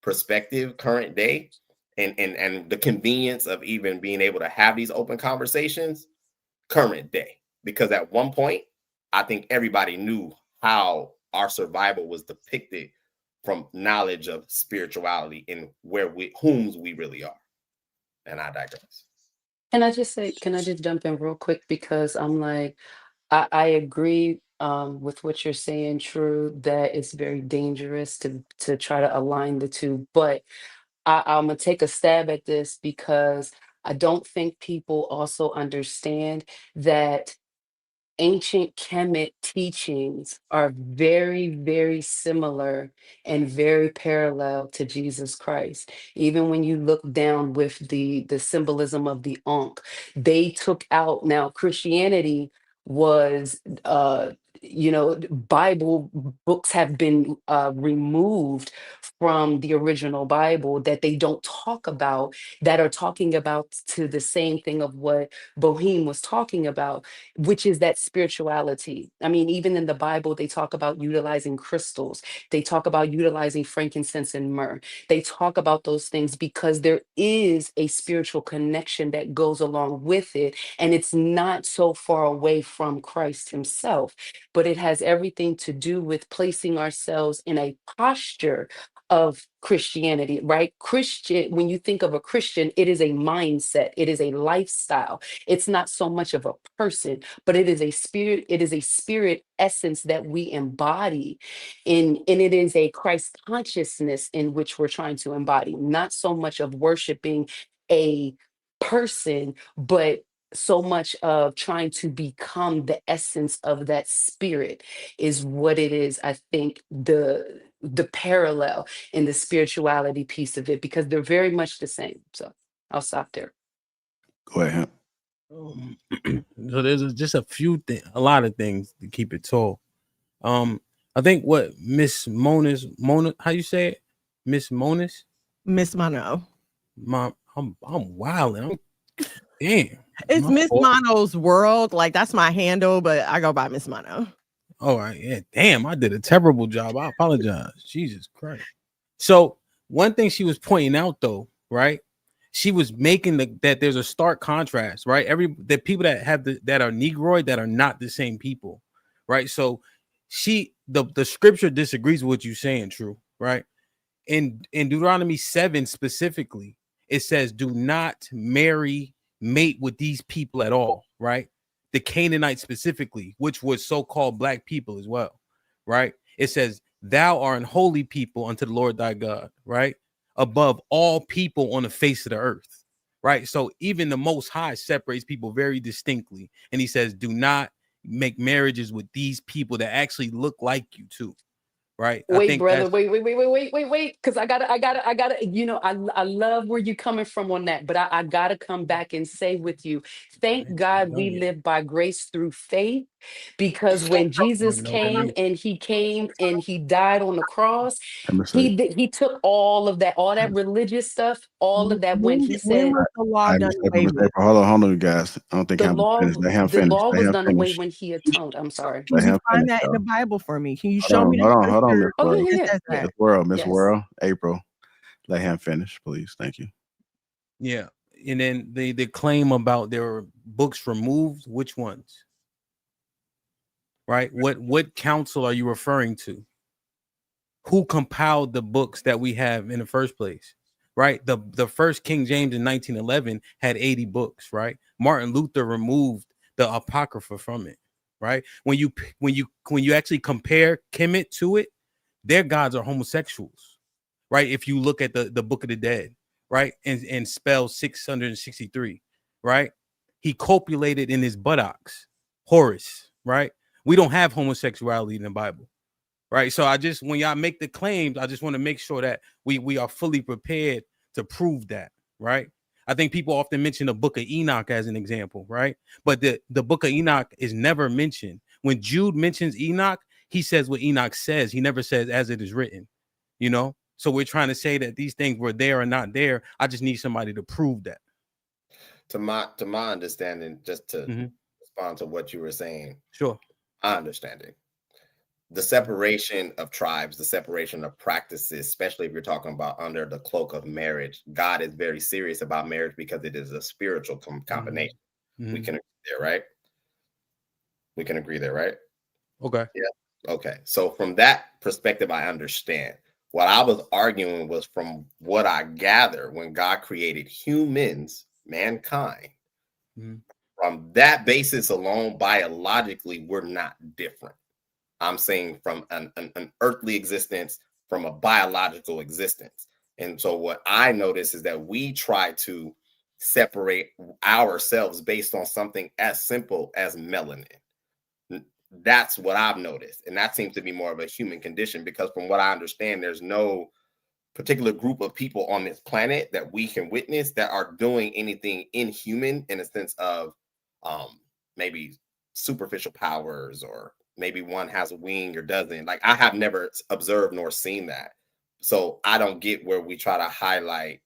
perspective current day, and the convenience of even being able to have these open conversations current day. Because at one point, I think everybody knew how our survival was depicted from knowledge of spirituality and whom we really are. And I digress. Can I just jump in real quick? Because I'm like, I agree with what you're saying, True, that it's very dangerous to try to align the two. But I'm gonna take a stab at this, because I don't think people also understand that ancient Kemet teachings are very, very similar and very parallel to Jesus Christ. Even when you look down with the symbolism of the Ankh, they took out, now Christianity was Bible books have been removed from the original Bible that they don't talk about, that are talking about to the same thing of what Bohem was talking about, which is that spirituality. I mean, even in the Bible, they talk about utilizing crystals. They talk about utilizing frankincense and myrrh. They talk about those things because there is a spiritual connection that goes along with it. And it's not so far away from Christ himself, but it has everything to do with placing ourselves in a posture of Christianity, right? Christian, when you think of a Christian, it is a mindset, it is a lifestyle. It's not so much of a person, but it is a spirit essence that we embody and it is a Christ consciousness in which we're trying to embody, not so much of worshiping a person, but so much of trying to become the essence of that spirit is what it is. I think the parallel in the spirituality piece of it, because they're very much the same. So I'll stop there. Go ahead. So there's just a lot of things to keep it tall. I think what Miss Mona, how you say it? Miss Monis? Miss Mono. I'm wilding. Damn. It's Miss Mono's World. Like, that's my handle, but I go by Miss Mono. All right. Yeah. Damn, I did a terrible job. I apologize. Jesus Christ. So one thing she was pointing out, though, right? She was making that there's a stark contrast, right? The people that have that are Negroid, that are not the same people, right? So the scripture disagrees with what you're saying, True, right? In Deuteronomy 7 specifically, it says, do not mate with these people at all, right? The Canaanites specifically, which was so-called black people as well, right? It says, thou art an holy people unto the Lord thy God, right? Above all people on the face of the earth, right? So even the Most High separates people very distinctly. And he says, do not make marriages with these people that actually look like you too. Right. Wait, brother. Wait. Because I gotta. I love where you're coming from on that, but I gotta come back and say with you, thank God we live by grace through faith, because when Jesus came and he died on the cross, he took all that religious stuff, all of that when he said, when was the law done away with? Hold on, you guys. I don't think the I'm law finished. Let him finish. was Let him done finish. away when he atoned. I'm sorry. Can you find that in the Bible for me? Can you show me Hold on, Miss Oh, World. yeah. Miss World, Miss World, April. Let him finish, please. Thank you. Yeah. And then they claim about there were books removed. Which ones? Right? What council are you referring to? Who compiled the books that we have in the first place? Right? The first King James in 1911 had 80 books, right? Martin Luther removed the Apocrypha from it, right? When you actually compare Kemet to it, their gods are homosexuals, right? If you look at the Book of the Dead, right? And spells 663, right? He copulated in his buttocks, Horus, right? We don't have homosexuality in the Bible, right? So I just, when y'all make the claims, I just want to make sure that we are fully prepared to prove that, right? I think people often mention the book of Enoch as an example, right? But the book of Enoch is never mentioned. When Jude mentions Enoch, he says what Enoch says. He never says as it is written, you know? So we're trying to say that these things were there or not there. I just need somebody to prove that. To my understanding, just to respond to what you were saying. Sure. I understand it. The separation of tribes, the separation of practices, especially if you're talking about under the cloak of marriage, God is very serious about marriage because it is a spiritual combination. We can agree there, right? We can agree there, right? Okay. Yeah. Okay. So from that perspective, I understand. What I was arguing was from what I gather when God created humans, mankind, from that basis alone, biologically, we're not different. I'm saying from an earthly existence, from a biological existence. And so what I notice is that we try to separate ourselves based on something as simple as melanin. That's what I've noticed. And that seems to be more of a human condition, because from what I understand, there's no particular group of people on this planet that we can witness that are doing anything inhuman in a sense of maybe superficial powers, or maybe one has a wing or doesn't. Like, I have never observed nor seen that. So I don't get where we try to highlight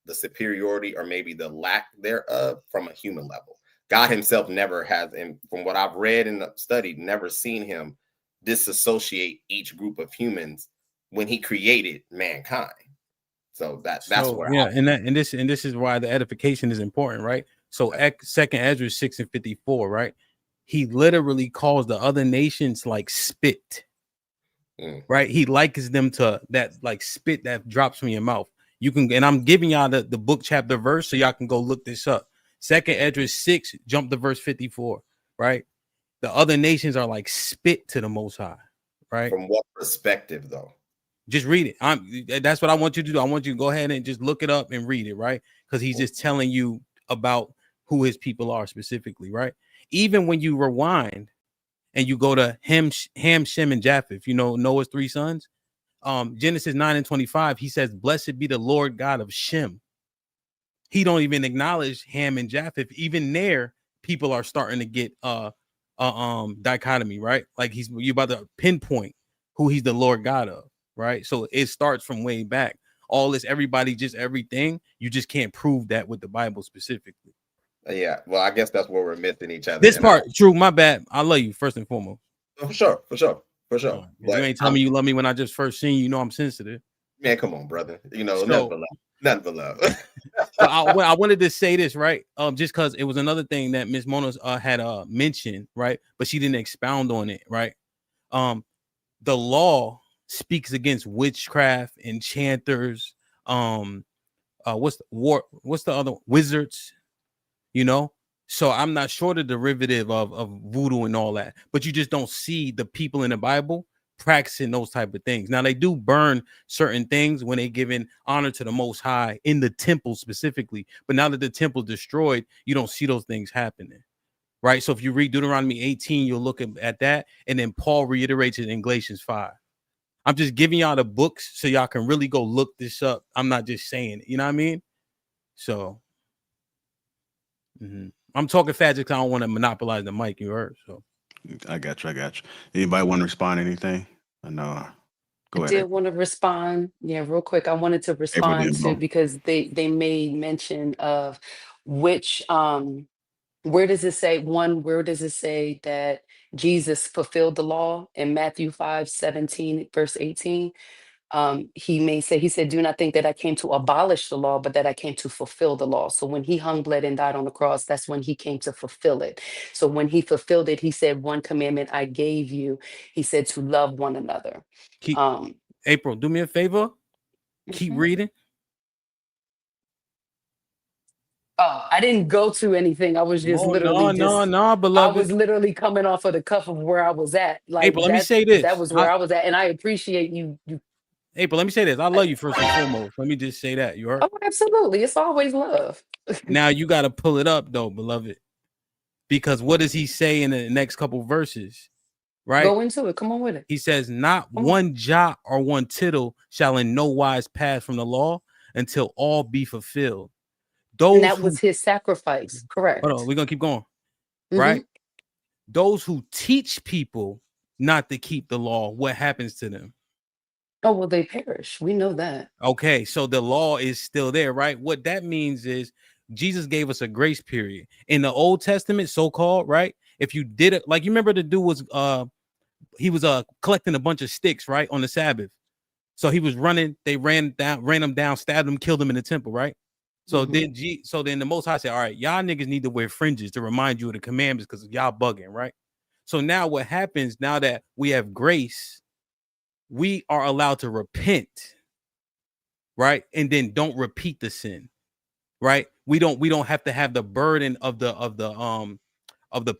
the superiority or maybe the lack thereof from a human level. God himself never has, and from what I've read and studied, never seen him disassociate each group of humans when he created mankind. So that's where this is why the edification is important, right? So Second Ezra 6:54, right? He literally calls the other nations like spit, right? He likens them to that, like spit that drops from your mouth. You can, and I'm giving y'all the book, chapter, verse, so y'all can go look this up. Second Ezra 6, jump to verse 54, right? The other nations are like spit to the Most High, right? From what perspective, though? Just read it. That's what I want you to do. I want you to go ahead and just look it up and read it, right? Because he's just telling you about who his people are specifically, right? Even when you rewind and you go to Ham, Shem, and Japheth, you know, Noah's three sons. Genesis 9:25, he says, "Blessed be the Lord God of Shem." He don't even acknowledge Ham and Japheth. Even there, people are starting to get dichotomy, right? Like you about to pinpoint who he's the Lord God of, right? So it starts from way back. All this, everybody, just everything. You just can't prove that with the Bible specifically. Yeah, well, I guess that's where we're missing each other. This part, true. My bad. I love you first and foremost. For sure. But you ain't telling me you love me when I just first seen you. You know I'm sensitive. Man, come on, brother. You know, nothing but love. So I wanted to say this, right? Just because it was another thing that Miss Mona had mentioned, right? But she didn't expound on it, right? The law speaks against witchcraft, enchanters, what's the other, wizards, you know? So I'm not sure the derivative of voodoo and all that, but you just don't see the people in the Bible practicing those type of things. Now they do burn certain things when they giving honor to the Most High in the temple specifically, but now that the temple destroyed, you don't see those things happening, right? So if you read Deuteronomy 18, you'll look at that, and then Paul reiterates it in Galatians 5. I'm just giving y'all the books so y'all can really go look this up. I'm not just saying it, you know what I mean? So I'm talking fast because I don't want to monopolize the mic. You heard? So I got you. Anybody want to respond to anything? I know. Go ahead. I did want to respond. Yeah, real quick. I wanted to respond to, because they made mention of which where does it say that Jesus fulfilled the law in Matthew 5:17, verse 18? He said, "Do not think that I came to abolish the law, but that I came to fulfill the law." So when he hung, bled, and died on the cross, that's when he came to fulfill it. So when he fulfilled it, he said, "One commandment I gave you," he said, "to love one another." April, do me a favor. Keep reading. Oh, I didn't go to anything. I was just beloved. I was literally coming off of the cuff of where I was at. Like, April, let me say this. That was where I was at, and I appreciate you April, let me say this. I love you first and foremost. Let me just say that. You heard? Oh, absolutely. It's always love. Now you got to pull it up, though, beloved. Because what does he say in the next couple verses? Right? Go into it. Come on with it. He says, not Come on. one jot or one tittle shall in no wise pass from the law until all be fulfilled. And that was his sacrifice. Correct. Hold on, we're going to keep going. Mhm. Right? Those who teach people not to keep the law, what happens to them? Oh, well, they perish. We know that. Okay, so the law is still there, right? What that means is Jesus gave us a grace period. In the Old Testament, so-called, right? If you did it, like you remember the dude was he was collecting a bunch of sticks, right, on the Sabbath. So he was running, they ran him down, stabbed him, killed him in the temple, right? So then the Most High said, all right, y'all niggas need to wear fringes to remind you of the commandments because y'all bugging, right? So now what happens now that we have grace, we are allowed to repent, right? And then don't repeat the sin, right? We don't have to have the burden of the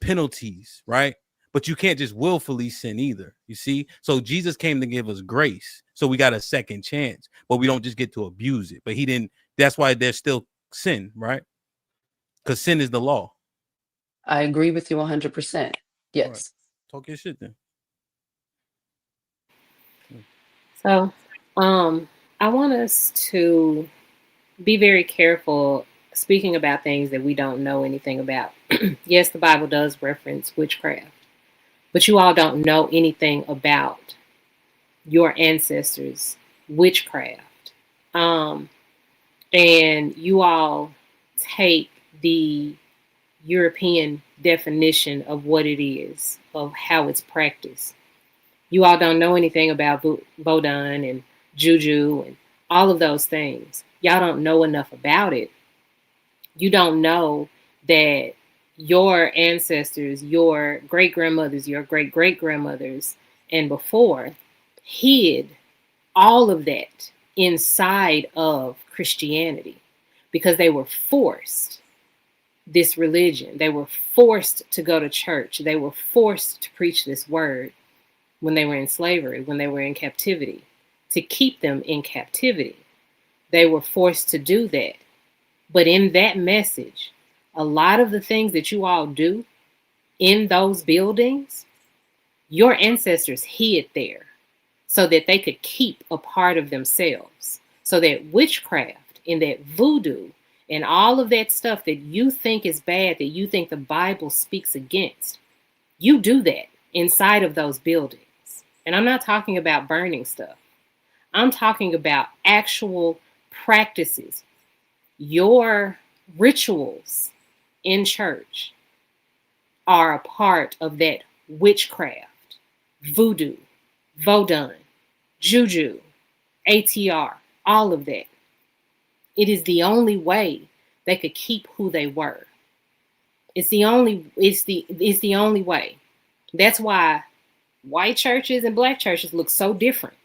penalties, right? But you can't just willfully sin either, you see? So Jesus came to give us grace. So we got a second chance, but we don't just get to abuse it. But he didn't, that's why there's still sin, right? Because sin is the law. I agree with you 100%. Yes. Right. Talk your shit then. So, I want us to be very careful speaking about things that we don't know anything about. Yes, the Bible does reference witchcraft, but you all don't know anything about your ancestors' witchcraft. And you all take the European definition of what it is, of how it's practiced. You all don't know anything about Vodun and Juju and all of those things. Y'all don't know enough about it. You don't know that your ancestors, your great-grandmothers, your great-great-grandmothers, and before hid all of that inside of Christianity because they were forced this religion. They were forced to go to church. They were forced to preach this word when they were in slavery, when they were in captivity, to keep them in captivity. They were forced to do that. But in that message, a lot of the things that you all do in those buildings, your ancestors hid there so that they could keep a part of themselves. So that witchcraft and that voodoo and all of that stuff that you think is bad, that you think the Bible speaks against, you do that inside of those buildings. And I'm not talking about burning stuff. I'm talking about actual practices. Your rituals in church are a part of that witchcraft, voodoo, vodun, juju, ATR, all of that. It is the only way they could keep who they were. It's the only way. That's why white churches and black churches look so different.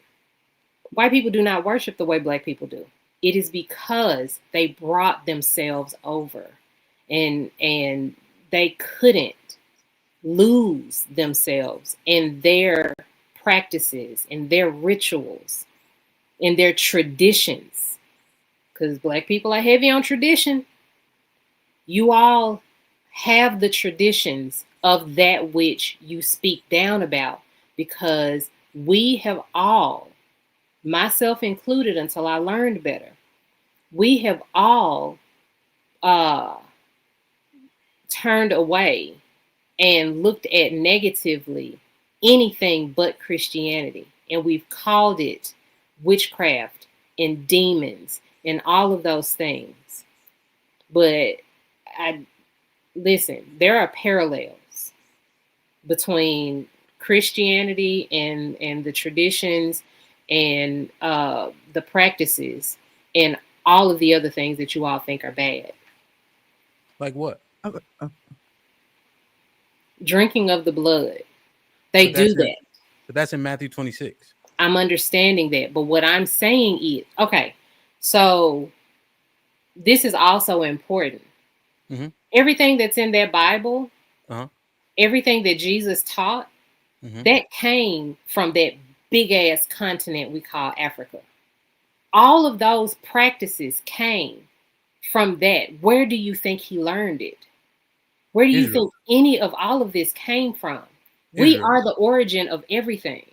White people do not worship the way black people do. It is because they brought themselves over and they couldn't lose themselves in their practices, in their rituals, in their traditions. Because black people are heavy on tradition. You all have the traditions of that which you speak down about, because we have all, myself included until I learned better, we have all turned away and looked at negatively anything but Christianity. And we've called it witchcraft and demons and all of those things. But listen, there are parallels between Christianity and the traditions and the practices and all of the other things that you all think are bad. Like what? Drinking of the blood. They do that. But that's in Matthew 26. I'm understanding that. But what I'm saying is, okay, so this is also important. Mm-hmm. Everything that's in that Bible, Uh-huh. everything that Jesus taught, Mm-hmm. that came from that big ass continent we call Africa. All of those practices came from that. Where do you think he learned it? Where do you Israel. think any of all of this came from? We Israel. are the origin of everything.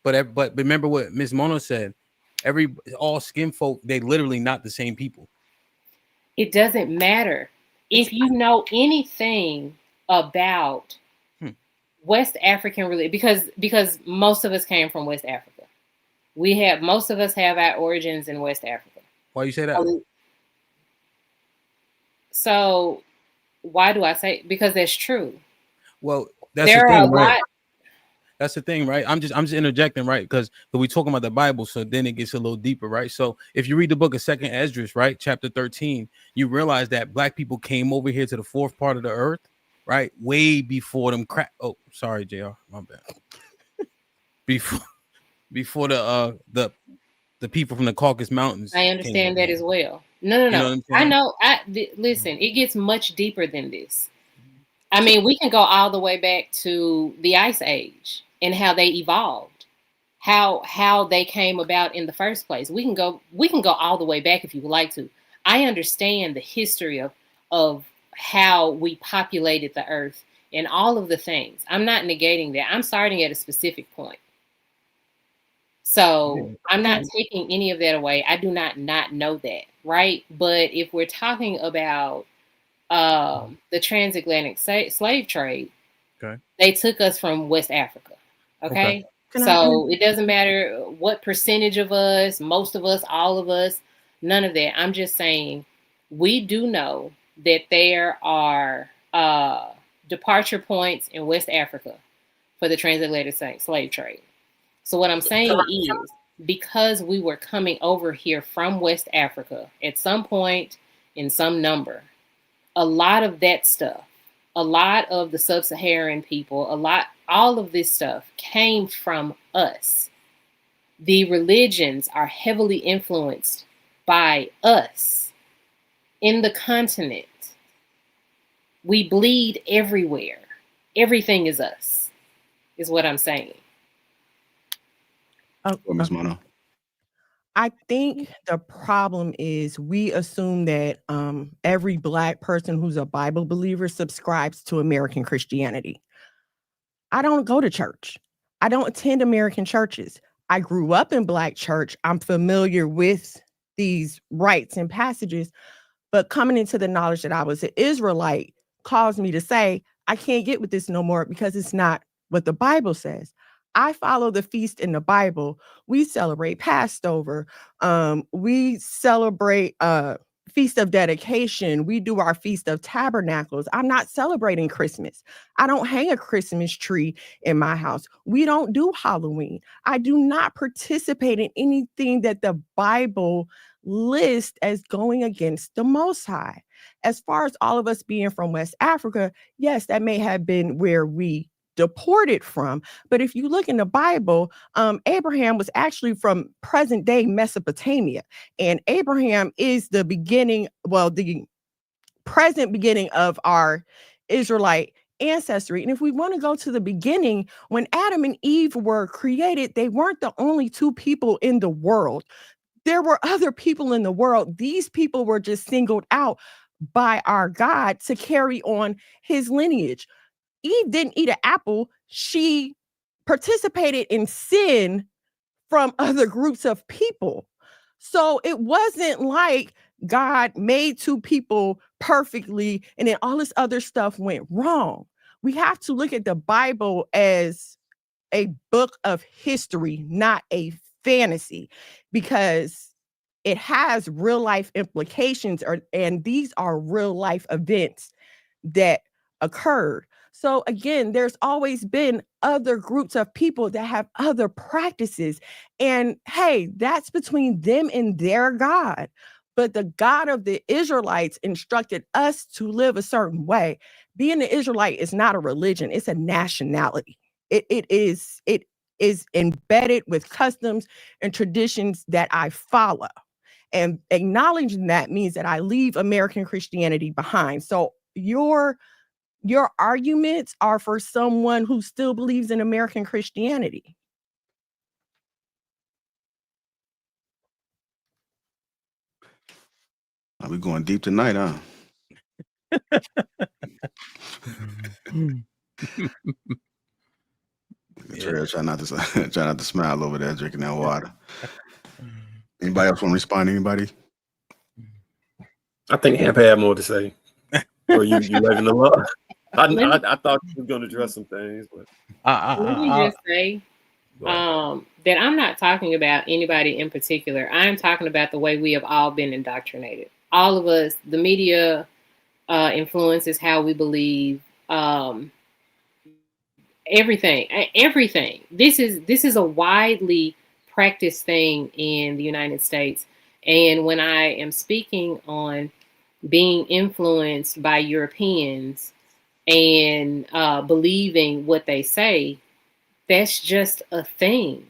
But remember what Miss Mono said. All skin folk, they literally not the same people. It doesn't matter. If you know anything about West African religion, because most of us came from West Africa. Most of us have our origins in West Africa. Why you say that? So why do I say? Because that's true. Well, that's there the are thing, a right? lot. That's the thing, right? I'm just interjecting, right? Because we talking about the Bible, so then it gets a little deeper, right? So if you read the book of 2nd Esdras, right, chapter 13, you realize that black people came over here to the fourth part of the earth, right? Way before them crack. Oh, sorry, JR, my bad. before the people from the Caucasus Mountains. I understand that as well. No. You know what I'm saying? I know. Listen, it gets much deeper than this. I mean, we can go all the way back to the Ice Age and how they evolved, how they came about in the first place. We can go all the way back if you would like to. I understand the history of how we populated the earth and all of the things. I'm not negating that. I'm starting at a specific point. So I'm not taking any of that away. I do not know that, right? But if we're talking about the transatlantic slave trade, okay, they took us from West Africa. Okay. So it doesn't matter what percentage of us, most of us, all of us, none of that. I'm just saying we do know that there are departure points in West Africa for the transatlantic slave trade. So what I'm saying is, because we were coming over here from West Africa at some point in some number, a lot of that stuff, a lot of the sub-Saharan people, all of this stuff came from us. The religions are heavily influenced by us in the continent. We bleed everywhere. Everything is us, is what I'm saying. Ms. Mono. I think the problem is we assume that every Black person who's a Bible believer subscribes to American Christianity. I don't go to church. I don't attend American churches. I grew up in Black church. I'm familiar with these rites and passages, but coming into the knowledge that I was an Israelite caused me to say, I can't get with this no more because it's not what the Bible says. I follow the feast in the Bible. We celebrate Passover. We celebrate Feast of Dedication. We do our Feast of Tabernacles. I'm not celebrating Christmas. I don't hang a Christmas tree in my house. We don't do Halloween. I do not participate in anything that the Bible lists as going against the Most High. As far as all of us being from West Africa, yes, that may have been where we deported from. But if you look in the Bible, Abraham was actually from present day Mesopotamia. And Abraham is the present beginning of our Israelite ancestry. And if we want to go to the beginning, when Adam and Eve were created, they weren't the only two people in the world. There were other people in the world. These people were just singled out by our God to carry on his lineage. Eve didn't eat an apple. She participated in sin from other groups of people. So it wasn't like God made two people perfectly and then all this other stuff went wrong. We have to look at the Bible as a book of history, not a fantasy, because it has real life implications, and these are real life events that occurred. So again, there's always been other groups of people that have other practices. And hey, that's between them and their God. But the God of the Israelites instructed us to live a certain way. Being an Israelite is not a religion, it's a nationality. It is embedded with customs and traditions that I follow. And acknowledging that means that I leave American Christianity behind. So your arguments are for someone who still believes in American Christianity. We going deep tonight, huh? Yeah. Try not to smile over there drinking that water. Anybody else want to respond? Anybody? I think Hamp had more to say. Or you letting them up. I thought you was gonna address some things, but let me just say that I'm not talking about anybody in particular. I'm talking about the way we have all been indoctrinated. All of us, the media influences how we believe. Everything. This is a widely practiced thing in the United States. And when I am speaking on being influenced by Europeans and believing what they say, that's just a thing.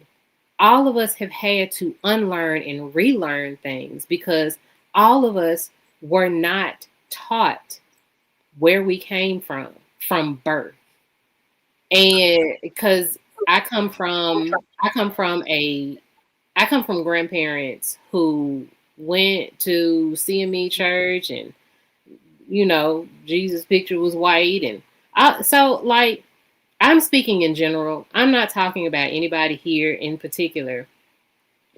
All of us have had to unlearn and relearn things because all of us were not taught where we came from birth. And because I come from grandparents who went to CME church, and Jesus' picture was white, and I'm speaking in general. I'm not talking about anybody here in particular,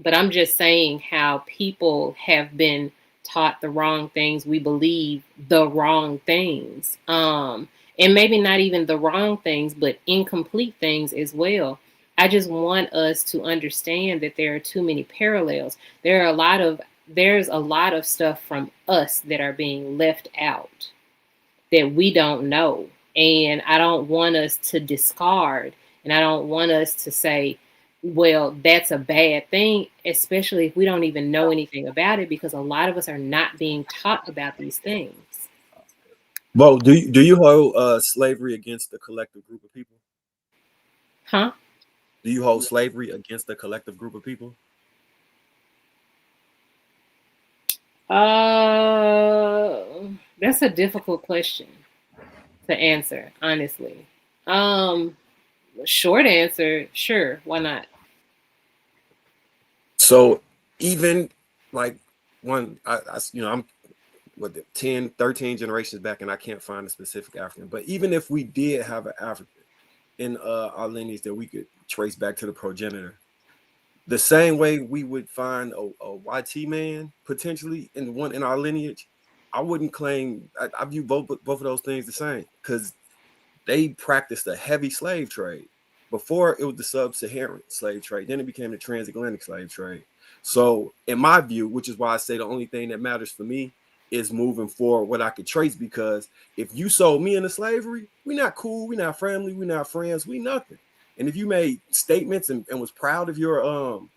but I'm just saying how people have been taught the wrong things. We believe the wrong things. And maybe not even the wrong things, but incomplete things as well. I just want us to understand that there are too many parallels. There's a lot of stuff from us that are being left out that we don't know. And I don't want us to discard, and I don't want us to say, well, that's a bad thing, especially if we don't even know anything about it, because a lot of us are not being taught about these things. Bo, do you hold slavery against the collective group of people? Huh? Do you hold slavery against the collective group of people? That's a difficult question to answer, honestly. Short answer, sure, why not? So even like I'm 10, 13 generations back, and I can't find a specific African. But even if we did have an African in our lineage that we could trace back to the progenitor, the same way we would find a YT man potentially in our lineage, I wouldn't claim I view both of those things the same, because they practiced a heavy slave trade. Before it was the sub-Saharan slave trade, then it became the transatlantic slave trade. So in my view, which is why I say the only thing that matters for me is moving forward what I could trace, because if you sold me into slavery, we're not cool, we're not family, we're not friends, we nothing. And if you made statements and was proud of your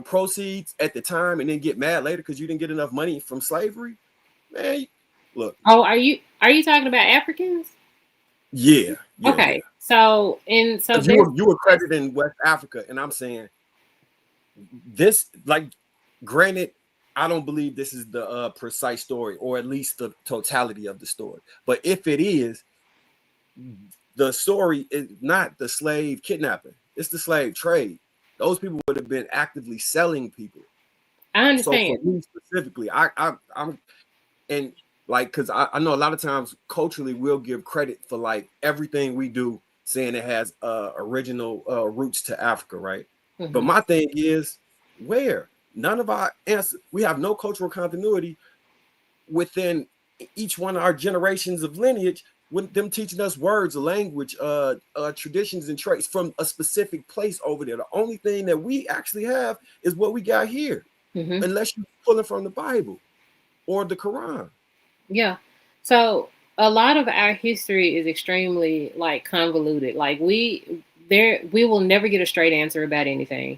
proceeds at the time and then get mad later because you didn't get enough money from slavery, man, look. Oh, are you talking about Africans? Yeah. Okay. Yeah. So you were credited in West Africa, and I'm saying this, like, granted, I don't believe this is the precise story, or at least the totality of the story. But if it is, the story is not the slave kidnapping; it's the slave trade. Those people would have been actively selling people. I understand. So for me specifically, I'm and like, because I know a lot of times culturally we'll give credit for like everything we do, saying it has original roots to Africa, right? Mm-hmm. But my thing is, where none of our answers, we have no cultural continuity within each one of our generations of lineage, with them teaching us words, language, traditions, and traits from a specific place over there. The only thing that we actually have is what we got here, mm-hmm. unless you pull it from the Bible or the Quran. Yeah. So a lot of our history is extremely like convoluted. Like we will never get a straight answer about anything.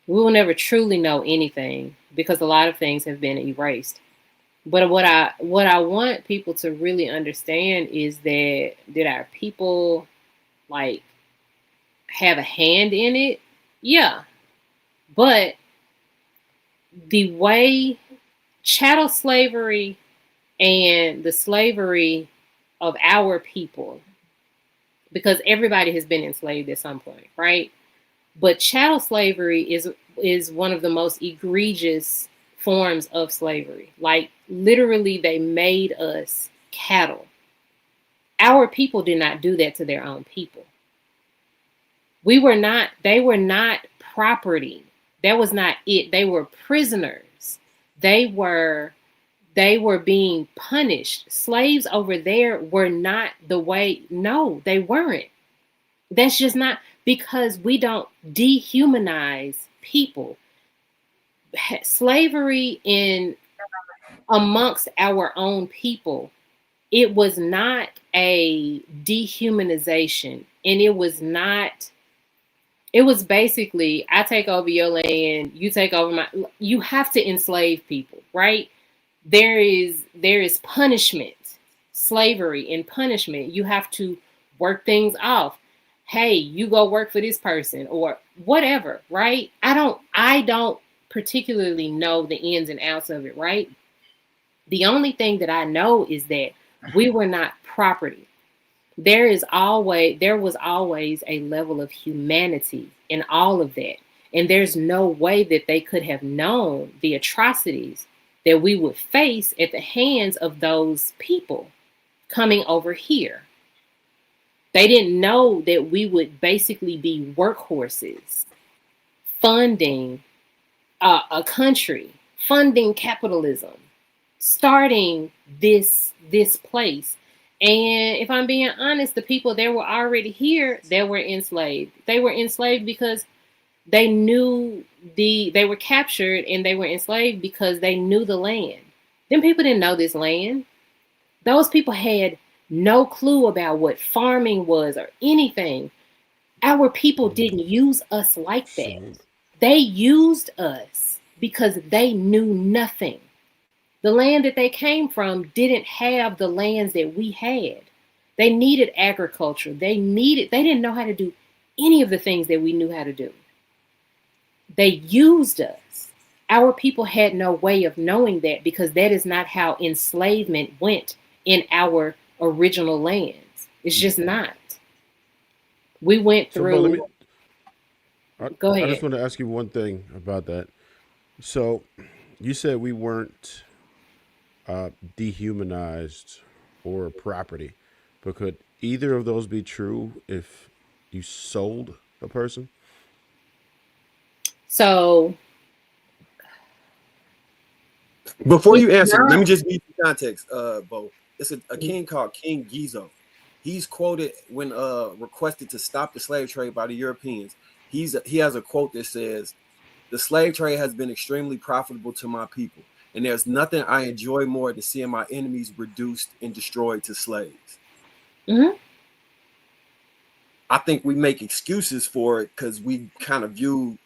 We will never truly know anything because a lot of things have been erased. But what I want people to really understand is that did our people like have a hand in it? Yeah. But the way chattel slavery and the slavery of our people, because everybody has been enslaved at some point, right? But chattel slavery is one of the most egregious forms of slavery. Like literally they made us cattle. Our people did not do that to their own people. They were not property. That was not it. They were prisoners. They were being punished. Slaves over there were not the way. No, they weren't. That's just not, because we don't dehumanize people. Slavery in amongst our own people, it was not a dehumanization, and it was basically, I take over your land, you take over my. You have to enslave people, right? There is punishment, slavery and punishment. You have to work things off. Hey, you go work for this person or whatever, right? I don't particularly know the ins and outs of it, right? The only thing that I know is that we were not property. There was always a level of humanity in all of that. And there's no way that they could have known the atrocities that we would face at the hands of those people coming over here. They didn't know that we would basically be workhorses, funding a country, funding capitalism, starting this place. And if I'm being honest, the people that were already here, they were enslaved. They were enslaved because they knew they were captured, and they were enslaved because they knew the land. Them people didn't know this land. Those people had no clue about what farming was or anything. Our people didn't use us like that. They used us because they knew nothing. The land that they came from didn't have the lands that we had. They needed agriculture. They didn't know how to do any of the things that we knew how to do. They used us. Our people had no way of knowing that, because that is not how enslavement went in our original lands. It's just not. We went through. Go ahead. I just want to ask you one thing about that. So you said we weren't dehumanized or property, but could either of those be true if you sold a person? So before you answer, let me just give you context, Bo. It's a king called King Gizo. He's quoted when requested to stop the slave trade by the Europeans. He has a quote that says, "The slave trade has been extremely profitable to my people, and there's nothing I enjoy more than seeing my enemies reduced and destroyed to slaves." Mm-hmm. I think we make excuses for it because we kind of view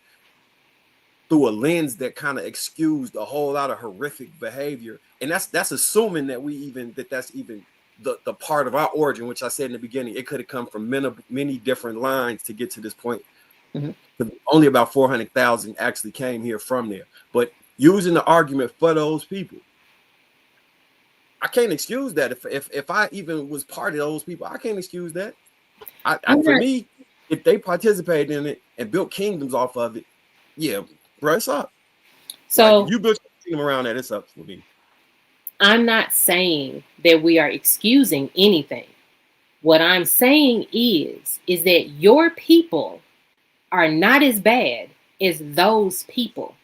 through a lens that kind of excused a whole lot of horrific behavior, and that's assuming that that's even the part of our origin, which I said in the beginning, it could have come from many different lines to get to this point. Mm-hmm. Only about 400,000 actually came here from there. But using the argument for those people, I can't excuse that. If I even was part of those people, I can't excuse that. For me, if they participated in it and built kingdoms off of it, yeah, bro, it's up. So like, you built a kingdom around that, it's up for me. I'm not saying that we are excusing anything. What I'm saying is that your people are not as bad as those people,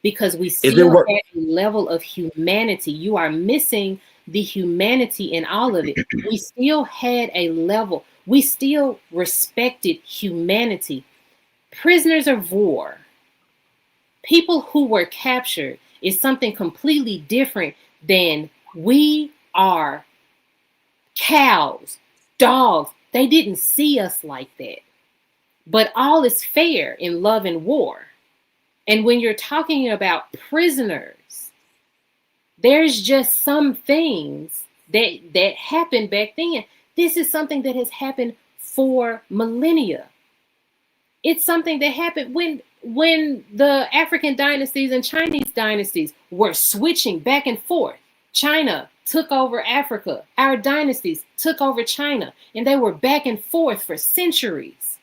because we still have a level of humanity. You are missing the humanity in all of it. We still had a level. We still respected humanity. Prisoners of war, people who were captured, is something completely different than we are cows, dogs. They didn't see us like that. But all is fair in love and war. And when you're talking about prisoners, there's just some things that happened back then. This is something that has happened for millennia. It's something that happened when the African dynasties and Chinese dynasties were switching back and forth. China took over Africa. Our dynasties took over China, and they were back and forth for centuries.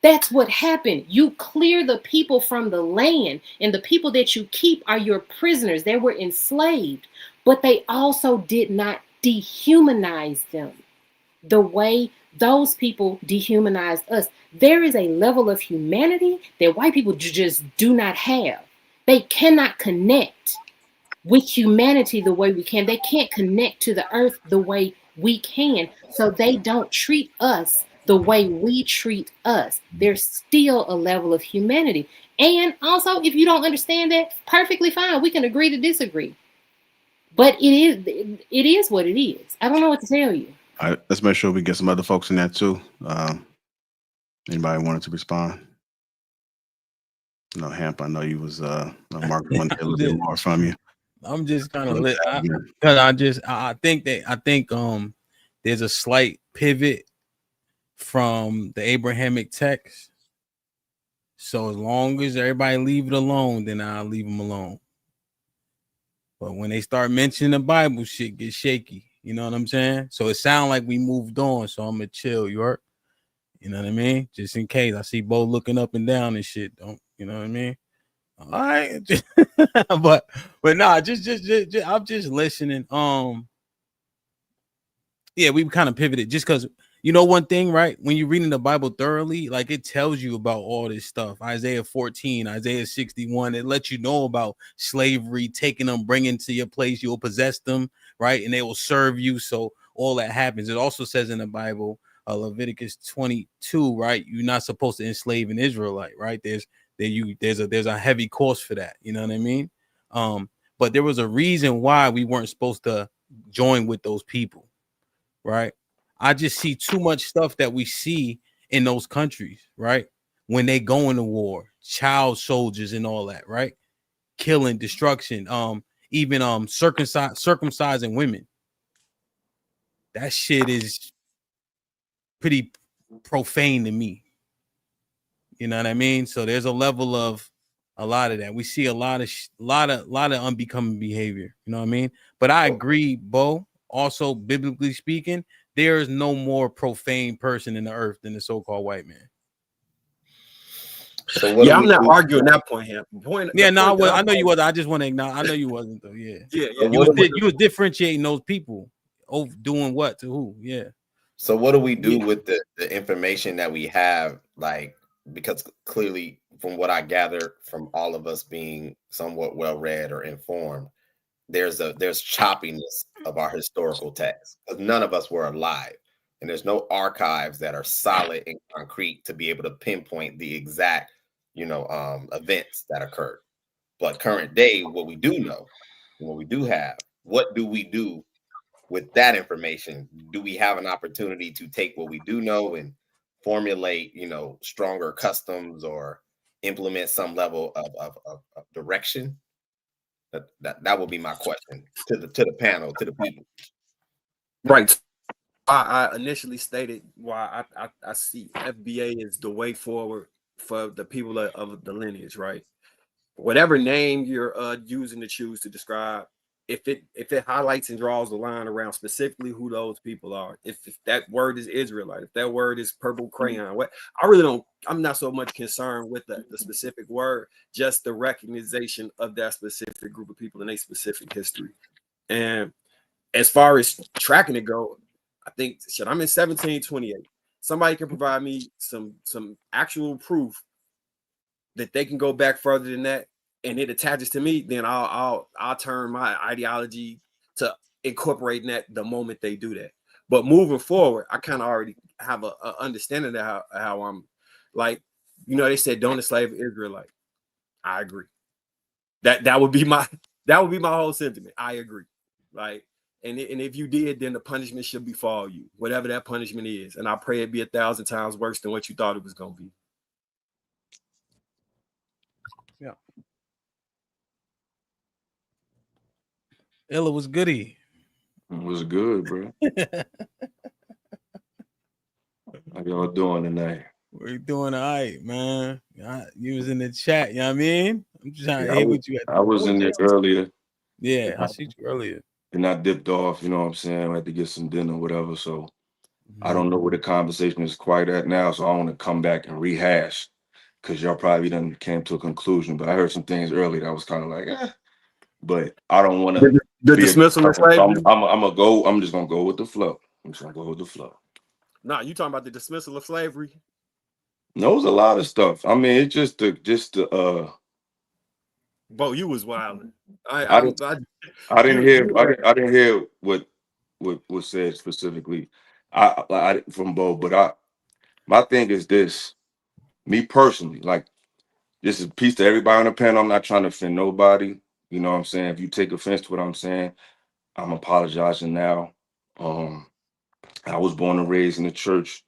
That's what happened. You clear the people from the land, and the people that you keep are your prisoners. They were enslaved, but they also did not dehumanize them the way those people dehumanized us. There is a level of humanity that white people just do not have. They cannot connect with humanity the way we can. They can't connect to the earth the way we can. So they don't treat us the way we treat us. There's still a level of humanity. And also, if you don't understand that, perfectly fine. We can agree to disagree. But it is what it is. I don't know what to tell you. All right, let's make sure we get some other folks in that too. Anybody wanted to respond? No, Hamp, I know you was Mark wanted to get a little bit more from you. I'm just kind of lit because I think there's a slight pivot from the Abrahamic text. So as long as everybody leave it alone, then I'll leave them alone. But when they start mentioning the Bible, shit gets shaky. You know what I'm saying? So it sounds like we moved on. So I'm gonna chill, you heard? You know what I mean? Just in case I see Bo looking up and down and shit. Don't you know what I mean? All right. but nah, just I'm just listening. Yeah, we kind of pivoted just because you know one thing, right? When you're reading the Bible thoroughly, like it tells you about all this stuff. Isaiah 14, Isaiah 61, it lets you know about slavery, taking them, bringing to your place, you'll possess them, right? And they will serve you. So all that happens. It also says in the Bible, Leviticus 22, right? You're not supposed to enslave an Israelite, right? There's a heavy cost for that. You know what I mean? But there was a reason why we weren't supposed to join with those people, right? I just see too much stuff that we see in those countries, right? When they go into war, child soldiers and all that, right? Killing, destruction, even circumcising women. That shit is pretty profane to me. You know what I mean? So there's a level of a lot of that. We see a lot of unbecoming behavior. You know what I mean? But I agree, Bo. Also, biblically speaking, there is no more profane person in the earth than the so-called white man. So Yeah, I'm not arguing that point here. I know you wasn't. I just want to acknowledge. I know you wasn't though. Yeah. You was differentiating those people. Doing what to who? Yeah. So what do we do with the information that we have? Like, because clearly, from what I gather from all of us being somewhat well read or informed, there's choppiness of our historical text because none of us were alive, and there's no archives that are solid and concrete to be able to pinpoint the exact, events that occurred. But current day, what we do know, what we do have, what do we do with that information? Do we have an opportunity to take what we do know and formulate, stronger customs or implement some level of direction? That will be my question to the panel, to the people. Right. I initially stated why I see FBA is the way forward for the people of the lineage, right? Whatever name you're using to choose to describe, if it highlights and draws the line around specifically who those people are, if that word is Israelite, if that word is purple crayon, I'm not so much concerned with the specific word, just the recognition of that specific group of people in a specific history. And as far as tracking it go, I think I'm in 1728. Somebody can provide me some actual proof that they can go back further than that, and it attaches to me, then I'll turn my ideology to incorporating that the moment they do that. But moving forward, I kind of already have a understanding of how I'm like, they said don't enslave Israelite. I agree. That would be my whole sentiment. I agree. Like, and if you did, then the punishment should befall you, whatever that punishment is. And I pray it be 1,000 times worse than what you thought it was gonna be. Yeah. Illa was goody. It was good, bro. How y'all doing tonight? We're doing all right, man. You was in the chat, you know what I mean? I'm just trying to hit with you. I was in there earlier. Yeah, I see you earlier. And I dipped off, you know what I'm saying? I had to get some dinner, whatever. So I don't know where the conversation is quite at now, so I want to come back and rehash because y'all probably done came to a conclusion. But I heard some things earlier that was kind of like, but I don't want to The be a dismissal of so slavery. I'm just gonna go with the flow. I'm just gonna go with the flow. Nah, you talking about the dismissal of slavery? Knows a lot of stuff. I mean, it's just Bo, you was wild. I didn't You I didn't hear what was said specifically. I from Bo, but my thing is this. Me personally, like this is a piece to everybody on the panel. I'm not trying to offend nobody. You know what I'm saying? If you take offense to what I'm saying, I'm apologizing now. I was born and raised in the church.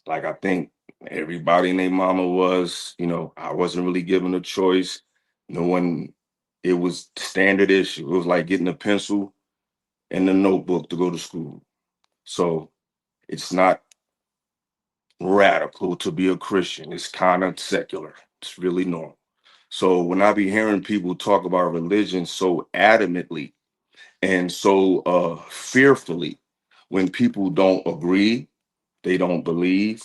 Like I think everybody and their mama was, I wasn't really given a choice. No one, it was standard issue. It was like getting a pencil and a notebook to go to school. So it's not radical to be a Christian. It's kind of secular. It's really normal. So when I be hearing people talk about religion so adamantly and so fearfully, when people don't agree, they don't believe,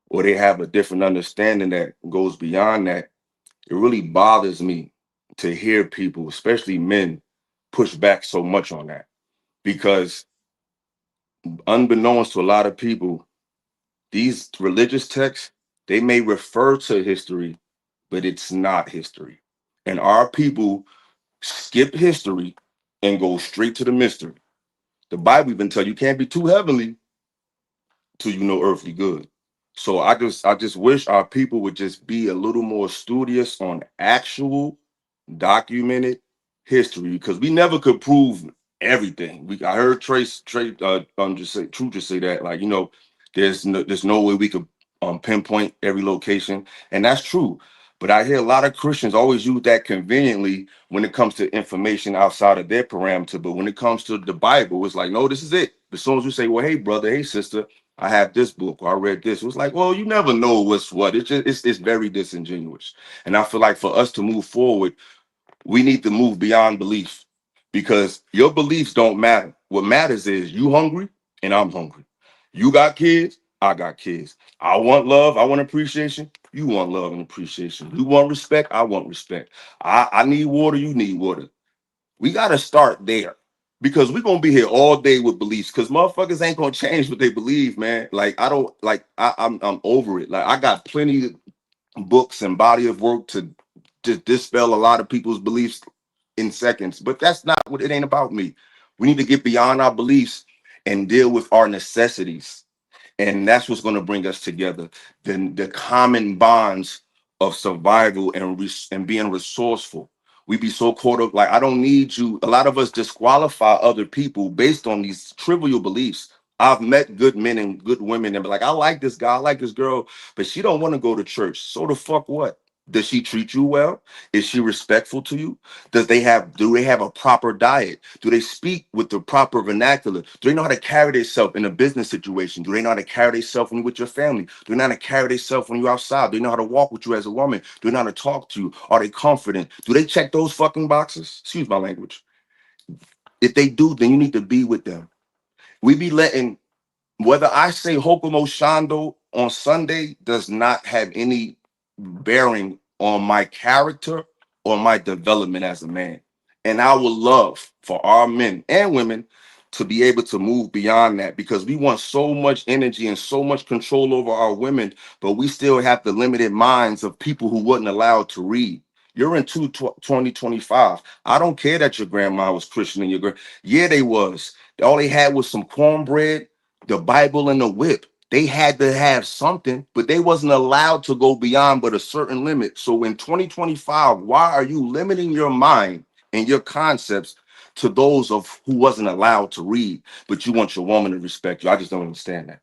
or they have a different understanding that goes beyond that, it really bothers me to hear people, especially men, push back so much on that. Because unbeknownst to a lot of people, these religious texts, they may refer to history, but it's not history. And our people skip history and go straight to the mystery. The Bible even tell you can't be too heavenly till you know earthly good. So I just wish our people would just be a little more studious on actual documented history, because we never could prove everything. I heard Trey just say True just say that, like, there's no way we could pinpoint every location, and that's true. But I hear a lot of Christians always use that conveniently when it comes to information outside of their parameter. But when it comes to the Bible, it's like, no, this is it. As soon as you say, well, hey, brother, hey, sister, I have this book or I read this, it was like, well, you never know what's what. It's very disingenuous. And I feel like for us to move forward, we need to move beyond belief, because your beliefs don't matter. What matters is you hungry and I'm hungry. You got kids, I got kids. I want love, I want appreciation. You want love and appreciation. You want respect, I want respect. I need water, you need water. We got to start there, because we're going to be here all day with beliefs, because motherfuckers ain't going to change what they believe, man. Like, I don't, like, I'm over it. Like, I got plenty of books and body of work to just dispel a lot of people's beliefs in seconds, but that's not what, it ain't about me. We need to get beyond our beliefs and deal with our necessities, and that's what's going to bring us together. Then the common bonds of survival and being resourceful. We be so caught up, like, I don't need you. A lot of us disqualify other people based on these trivial beliefs. I've met good men and good women and be like, I like this guy, I like this girl, but she don't want to go to church. So the fuck what? Does she treat you well? Is she respectful to you? Do they have a proper diet? Do they speak with the proper vernacular? Do they know how to carry themselves in a business situation? Do they know how to carry themselves when you're with your family? Do they know how to carry themselves when you're outside? Do they know how to walk with you as a woman? Do they know how to talk to you? Are they confident? Do they check those fucking boxes? Excuse my language. If they do, then you need to be with them. We be letting, whether I say Hokomo Shando on Sunday does not have any bearing on my character or my development as a man. And I would love for our men and women to be able to move beyond that, because we want so much energy and so much control over our women, but we still have the limited minds of people who wasn't allowed to read. You're in 2025. I don't care that your grandma was Christian and yeah, they was. All they had was some cornbread, the Bible, and the whip. They had to have something, but they wasn't allowed to go beyond but a certain limit. So in 2025, why are you limiting your mind and your concepts to those of who wasn't allowed to read, but you want your woman to respect you? I just don't understand that.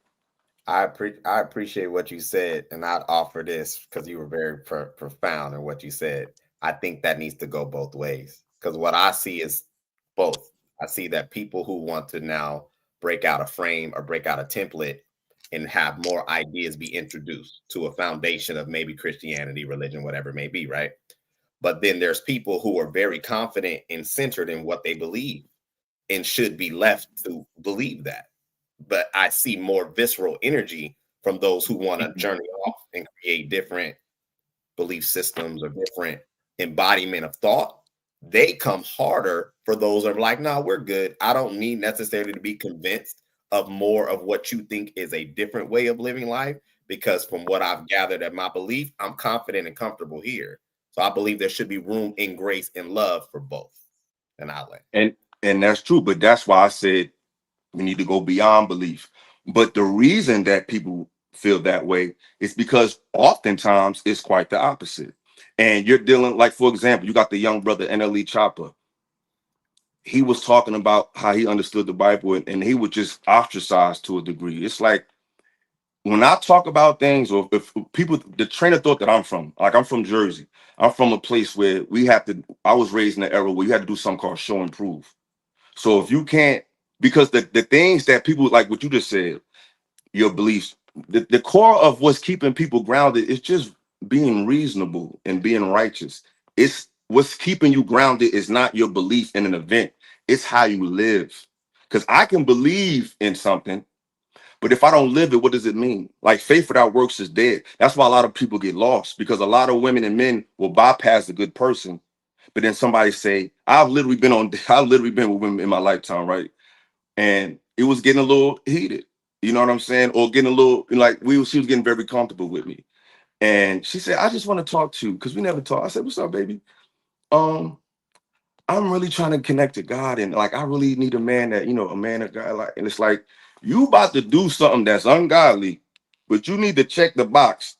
I appreciate what you said, and I'd offer this because you were very profound in what you said. I think that needs to go both ways, because what I see is both. I see that people who want to now break out a frame or break out a template and have more ideas be introduced to a foundation of maybe Christianity, religion, whatever it may be, right? But then there's people who are very confident and centered in what they believe and should be left to believe that. but I see more visceral energy from those who want to journey off and create different belief systems or different embodiment of thought. They come harder for those that are like, no, we're good. I don't need necessarily to be convinced of more of what you think is a different way of living life, because from what I've gathered at my belief, I'm confident and comfortable here. So I believe there should be room in grace and love for both. And I'll let. And that's true, but that's why I said we need to go beyond belief. But the reason that people feel that way is because oftentimes it's quite the opposite. And you're dealing, like, for example, you got the young brother NLE Chopper. He was talking about how he understood the Bible, and he was just ostracized to a degree. It's like when I talk about things, or if people, the train of thought that I'm from, like I'm from Jersey, I'm from a place where we have to, I was raised in an era where you had to do something called show and prove. So if you can't, because the things that people, like what you just said, your beliefs, the core of what's keeping people grounded is just being reasonable and being righteous. It's what's keeping you grounded is not your belief in an event, it's how you live. Because I can believe in something, but if I don't live it, what does it mean? Like, faith without works is dead. That's why a lot of people get lost, because a lot of women and men will bypass the good person. But then somebody say, I've literally been with women in my lifetime, right? And it was getting a little heated, you know what I'm saying? Or getting a little, like, she was getting very comfortable with me. And she said, I just want to talk to you, because we never talk. I said, what's up, baby? I'm really trying to connect to God, and like I really need a man that, a man of God. Like, and it's like, you about to do something that's ungodly, but you need to check the box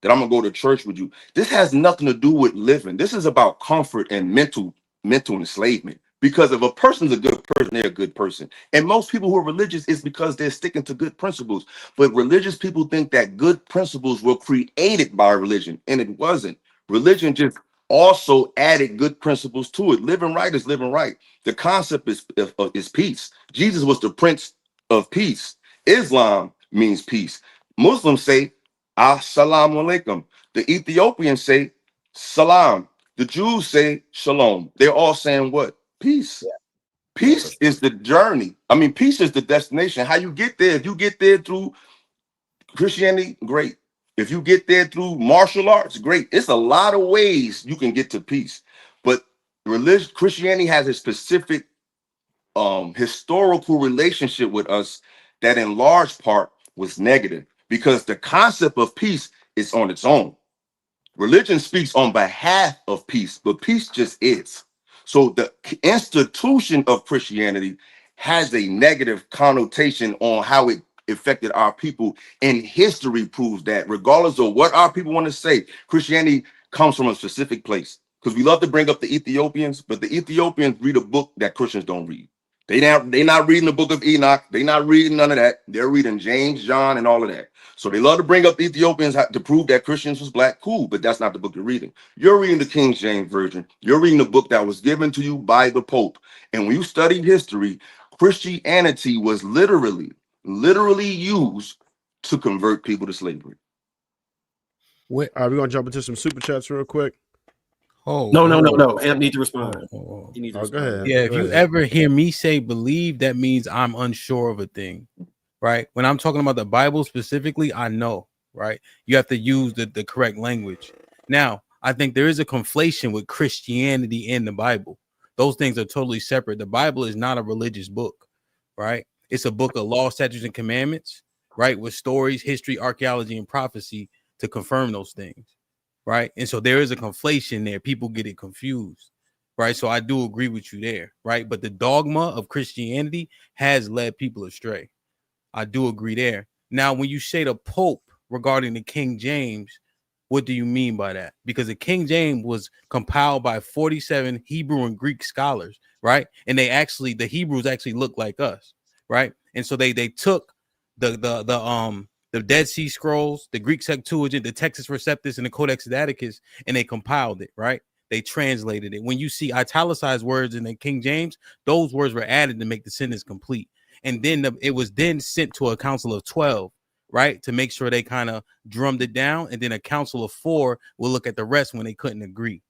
that I'm gonna go to church with you. This has nothing to do with living. This is about comfort and mental enslavement. Because if a person's a good person, they're a good person. And most people who are religious is because they're sticking to good principles. But religious people think that good principles were created by religion, and it wasn't. Religion just also added good principles to it. Living right is living right. The concept is peace. Jesus was the Prince of Peace. Islam means peace. Muslims say Assalamu alaikum. The Ethiopians say salam. The Jews say shalom. They're all saying what? Peace. Yeah. Peace is the journey. I mean, peace is the destination. How you get there? If you get there through Christianity, great. If you get there through martial arts, great. It's a lot of ways you can get to peace. But Christianity has a specific historical relationship with us that in large part was negative, because the concept of peace is on its own. Religion speaks on behalf of peace, but peace just is. So the institution of Christianity has a negative connotation on how it affected our people, and history proves that regardless of what our people want to say, Christianity comes from a specific place. Because we love to bring up the Ethiopians, but the Ethiopians read a book that Christians don't read. They not reading the book of Enoch. They're not reading none of that. They're reading James, John, and all of that. So they love to bring up the Ethiopians to prove that Christians was black. Cool, but that's not the book you're reading. You're reading the King James Version. You're reading the book that was given to you by the Pope. And when you study history, Christianity was literally used to convert people to slavery. Wait, are we gonna jump into some super chats real quick? No. Amp need to respond. He needs to respond. Go ahead. Yeah, if you ever hear me say believe, that means I'm unsure of a thing, right? When I'm talking about the Bible specifically, I know, right? You have to use the correct language. Now, I think there is a conflation with Christianity and the Bible. Those things are totally separate. The Bible is not a religious book, right? It's a book of law, statutes, and commandments, right? With stories, history, archaeology, and prophecy to confirm those things, right? And so there is a conflation there. People get it confused, right? So I do agree with you there, right? But the dogma of Christianity has led people astray. I do agree there. Now, when you say the Pope regarding the King James, what do you mean by that? Because the King James was compiled by 47 Hebrew and Greek scholars, right? And the Hebrews actually look like us, right? And so they took the Dead Sea Scrolls, the Greek Septuagint, the Textus Receptus, and the Codex Atticus, and they compiled it, right? They translated it. When you see italicized words in the King James, those words were added to make the sentence complete. And then it was then sent to a council of 12, right, to make sure they kind of drummed it down. And then a council of 4 will look at the rest when they couldn't agree.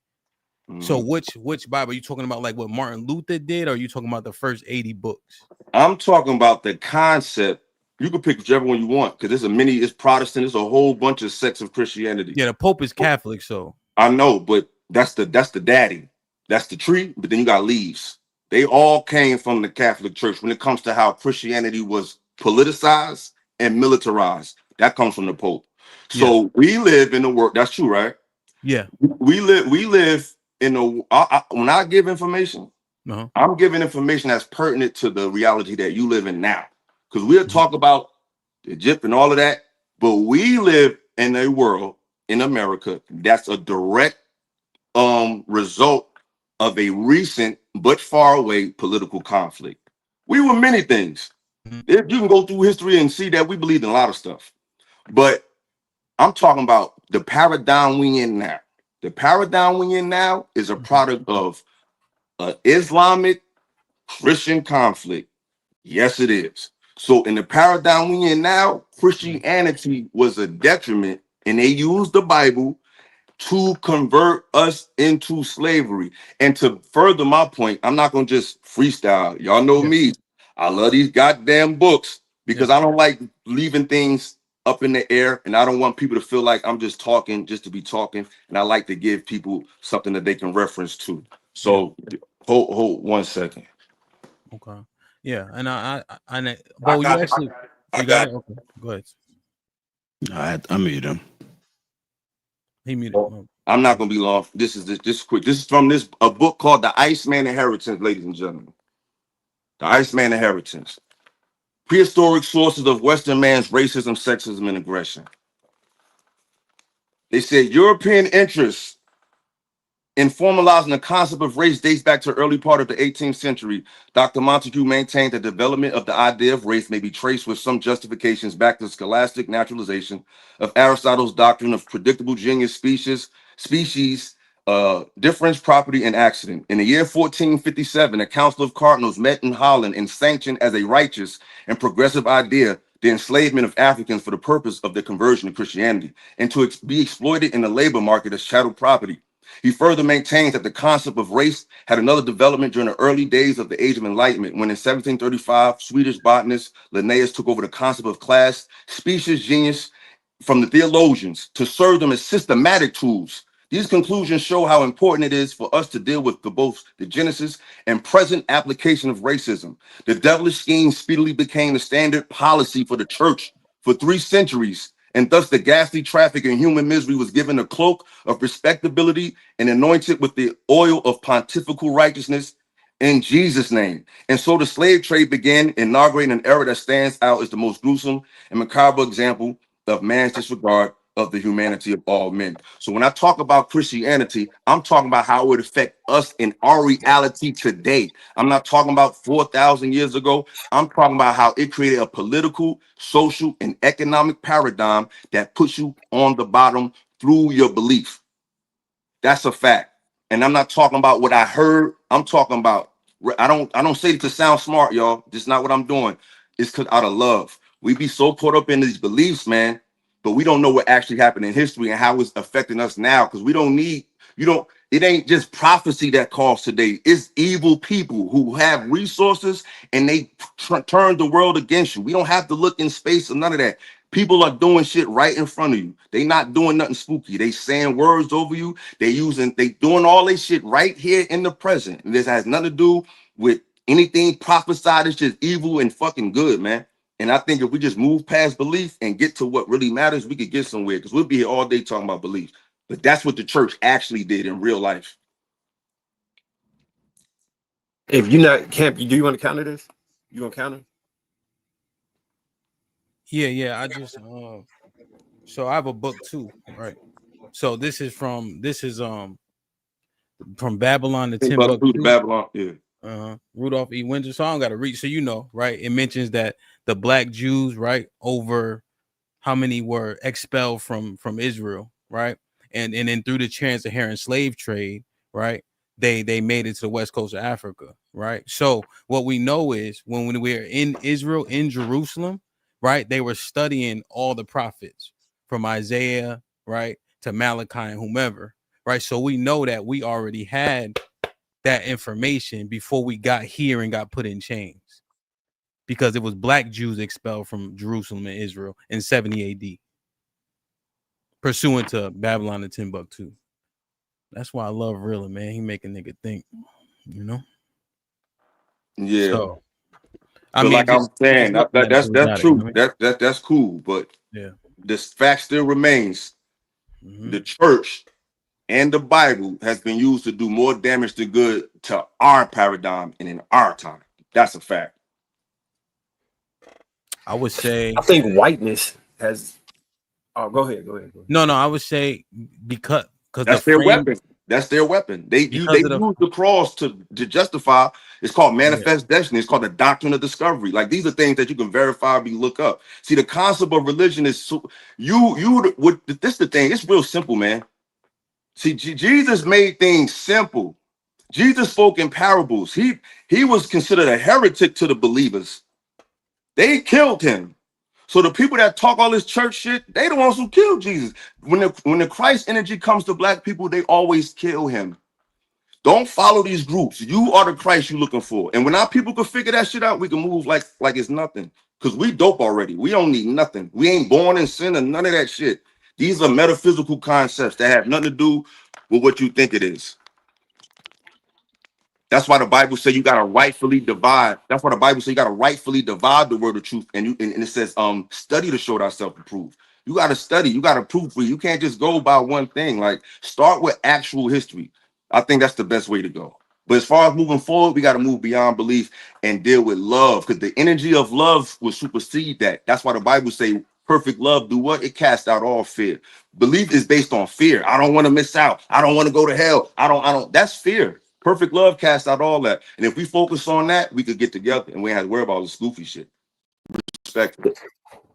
So which Bible are you talking about? Like what Martin Luther did, or are you talking about the first 80 books? I'm talking about the concept. You can pick whichever one you want because there's it's Protestant, there's a whole bunch of sects of Christianity. Yeah, the Pope is Catholic, so I know, but that's the daddy. That's the tree, but then you got leaves. They all came from the Catholic Church when it comes to how Christianity was politicized and militarized. That comes from the Pope. So we live in the world. That's true, right? Yeah. We live in the when I give information, I'm giving information that's pertinent to the reality that you live in now. Because we'll talk about Egypt and all of that, but we live in a world in America that's a direct result of a recent but far away political conflict. We were many things. You can go through history and see that we believed in a lot of stuff. But I'm talking about the paradigm we in now. The paradigm we in now is a product of an Islamic Christian conflict. Yes, it is. So in the paradigm we in now, Christianity was a detriment, and they used the Bible to convert us into slavery. And to further my point, I'm not gonna just freestyle. Y'all know me. I love these goddamn books because I don't like leaving things up in the air, and I don't want people to feel like I'm just talking just to be talking. And I like to give people something that they can reference to. So hold 1 second. Okay. Yeah, and Bo, you actually you got it? Okay, go ahead. I muted him. He muted. I'm not gonna be long. This is quick. This is from a book called The Iceman Inheritance, ladies and gentlemen. The Iceman Inheritance. Prehistoric sources of Western man's racism, sexism, and aggression. They said European interests in formalizing the concept of race dates back to the early part of the 18th century. Dr. Montague maintained the development of the idea of race may be traced with some justifications back to scholastic naturalization of Aristotle's doctrine of predictable genius species, difference, property, and accident. In the year 1457, a council of cardinals met in Holland and sanctioned as a righteous and progressive idea the enslavement of Africans for the purpose of their conversion to Christianity and to be exploited in the labor market as chattel property. He further maintains that the concept of race had another development during the early days of the Age of Enlightenment, when in 1735, Swedish botanist Linnaeus took over the concept of class, species, genius from the theologians to serve them as systematic tools. These conclusions show how important it is for us to deal with both the genesis and present application of racism. The devilish scheme speedily became the standard policy for the church for 3 centuries, and thus the ghastly traffic in human misery was given a cloak of respectability and anointed with the oil of pontifical righteousness in Jesus' name. And so the slave trade began, inaugurating an era that stands out as the most gruesome and macabre example of man's disregard of the humanity of all men. So when I talk about Christianity, I'm talking about how it would affect us in our reality today. I'm not talking about 4,000 years ago. I'm talking about how it created a political, social, and economic paradigm that puts you on the bottom through your belief. That's a fact. And I'm not talking about what I heard. I'm talking about, I don't say it to sound smart, y'all. This is not what I'm doing. It's because out of love. We be so caught up in these beliefs, man, but we don't know what actually happened in history and how it's affecting us now. Because it ain't just prophecy that calls today. It's evil people who have resources and they turn the world against you. We don't have to look in space or none of that. People are doing shit right in front of you. They not doing nothing spooky. They saying words over you. They doing all this shit right here in the present. And this has nothing to do with anything prophesied. It's just evil and fucking good, man. And I think if we just move past belief and get to what really matters, we could get somewhere. Because we'll be here all day talking about belief. But that's what the church actually did in real life. If you not camp, do you want to counter this? You want to counter? Yeah. I just so I have a book too, right? So this is from Babylon to Timbuktu. Babylon, yeah. Rudolph E. Windsor. So I don't got to read. So right? It mentions that the black Jews, right, over how many were expelled from Israel, right, and then through the trans-Saharan slave trade, right, they made it to the west coast of Africa, right. So what we know is when we were in Israel, in Jerusalem, right, they were studying all the prophets from Isaiah, right, to Malachi and whomever. right? So we know that we already had that information before we got here and got put in chains, because it was black Jews expelled from Jerusalem and Israel in 70 AD, pursuant to Babylon and Timbuktu. That's why I love Rilla, man. He make a nigga think, you know? Yeah. So, I But mean, like I'm saying, that's true. You know what I mean? That's cool. But Yeah. this fact still remains: the church and the Bible has been used to do more damage than good to our paradigm and in our time. That's a fact. I would say, I think whiteness has. Oh, go ahead. No, I would say because That's their weapon. That's their weapon. They use the cross to justify. It's called manifest destiny. It's called the doctrine of discovery. Like, these are things that you can verifiably look up. See, the concept of religion is this is the thing. It's real simple, man. See, Jesus made things simple. Jesus spoke in parables. He was considered a heretic to the believers. They killed him. So the people that talk all this church shit, they the ones who killed Jesus. When the Christ energy comes to black people, they always kill him. Don't follow these groups. You are the Christ you're looking for. And when our people can figure that shit out, we can move like it's nothing. Because we dope already. We don't need nothing. We ain't born in sin and none of that shit. These are metaphysical concepts that have nothing to do with what you think it is. That's why the Bible says you gotta rightfully divide. That's why the Bible says you gotta rightfully divide the word of truth. And it says, study to show thyself approved. You gotta study, you gotta prove for you. You can't just go by one thing. Like, start with actual history. I think that's the best way to go. But as far as moving forward, we gotta move beyond belief and deal with love, because the energy of love will supersede that. That's why the Bible say perfect love do what? It casts out all fear. Belief is based on fear. I don't want to miss out. I don't want to go to hell. I don't. That's fear. Perfect love casts out all that. And if we focus on that, we could get together and we have to worry about all this goofy shit. Respect.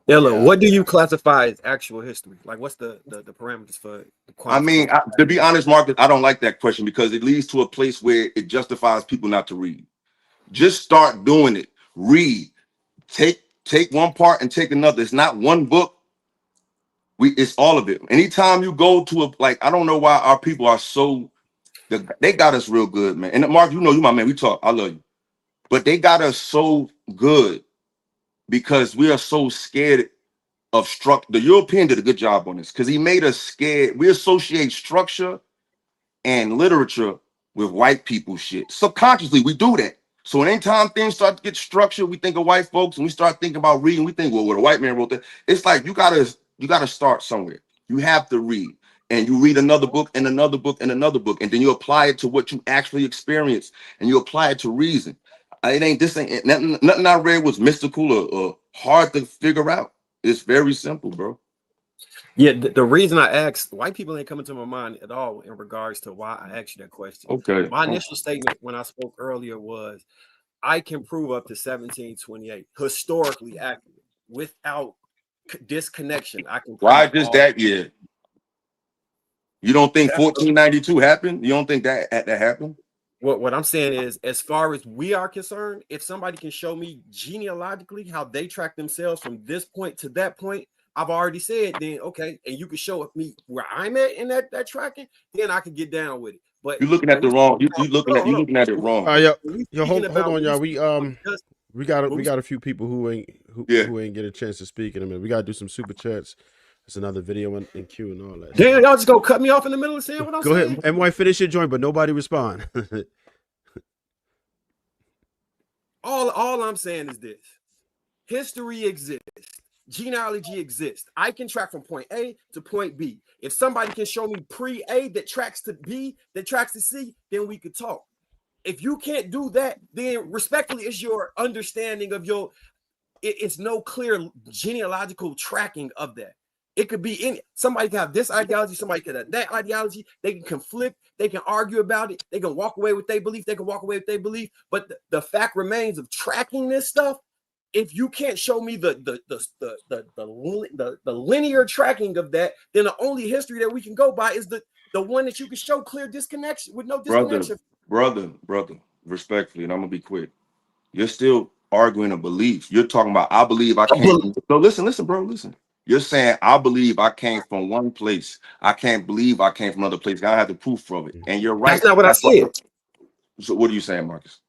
Ella, what do you classify as actual history? Like, what's the parameters for the I mean, to be honest, Marcus, I don't like that question because it leads to a place where it justifies people not to read. Just start doing it. Read. Take one part and take another. It's not one book. It's all of it. Anytime you go to I don't know why our people are so. They got us real good, man. And Mark, you know, you my man. We talk. I love you, but they got us so good because we are so scared of structure. The European did a good job on this because he made us scared. We associate structure and literature with white people shit. Subconsciously, we do that. So anytime things start to get structured, we think of white folks, and we start thinking about reading. We think, well, what a white man wrote that. It's like you gotta start somewhere. You have to read. And you read another book and another book and another book, and then you apply it to what you actually experience, and you apply it to reason. This ain't nothing I read was mystical or hard to figure out. It's very simple, bro. Yeah, the reason I asked, white people ain't coming to my mind at all in regards to why I asked you that question. Okay. My initial statement when I spoke earlier was, I can prove up to 1728 historically accurate without disconnection. I can. Why just that year? You don't think 1492 happened? You don't think that happened? What I'm saying is, as far as we are concerned, if somebody can show me genealogically how they track themselves from this point to that point, I've already said, then okay, and you can show me where I'm at in that tracking, then I can get down with it. But you're looking at the wrong. You looking at it wrong. Yo, hold on, y'all. We got a few people who ain't get a chance to speak in a minute. We got to do some super chats. It's another video in queue and all that. Damn, y'all just gonna cut me off in the middle of saying what I'm saying? Go ahead, MY, finish your joint, but nobody respond. All I'm saying is this: history exists, genealogy exists. I can track from point A to point B. If somebody can show me pre-A that tracks to B, that tracks to C, then we could talk. If you can't do that, then respectfully, it's your understanding of it's no clear genealogical tracking of that. It could be somebody can have this ideology, somebody can have that ideology. They can conflict, they can argue about it, they can walk away with their belief, they can walk away with their belief. But the fact remains of tracking this stuff. If you can't show me the linear tracking of that, then the only history that we can go by is the one that you can show clear disconnection with no disconnection. Brother, respectfully, and I'm gonna be quick. You're still arguing a belief. You're talking about I believe I can't. So listen, bro, listen. You're saying I believe I came from one place. I can't believe I came from another place. I have the proof of it. And you're right. That's not what I That's what. said. So what are you saying, Marcus?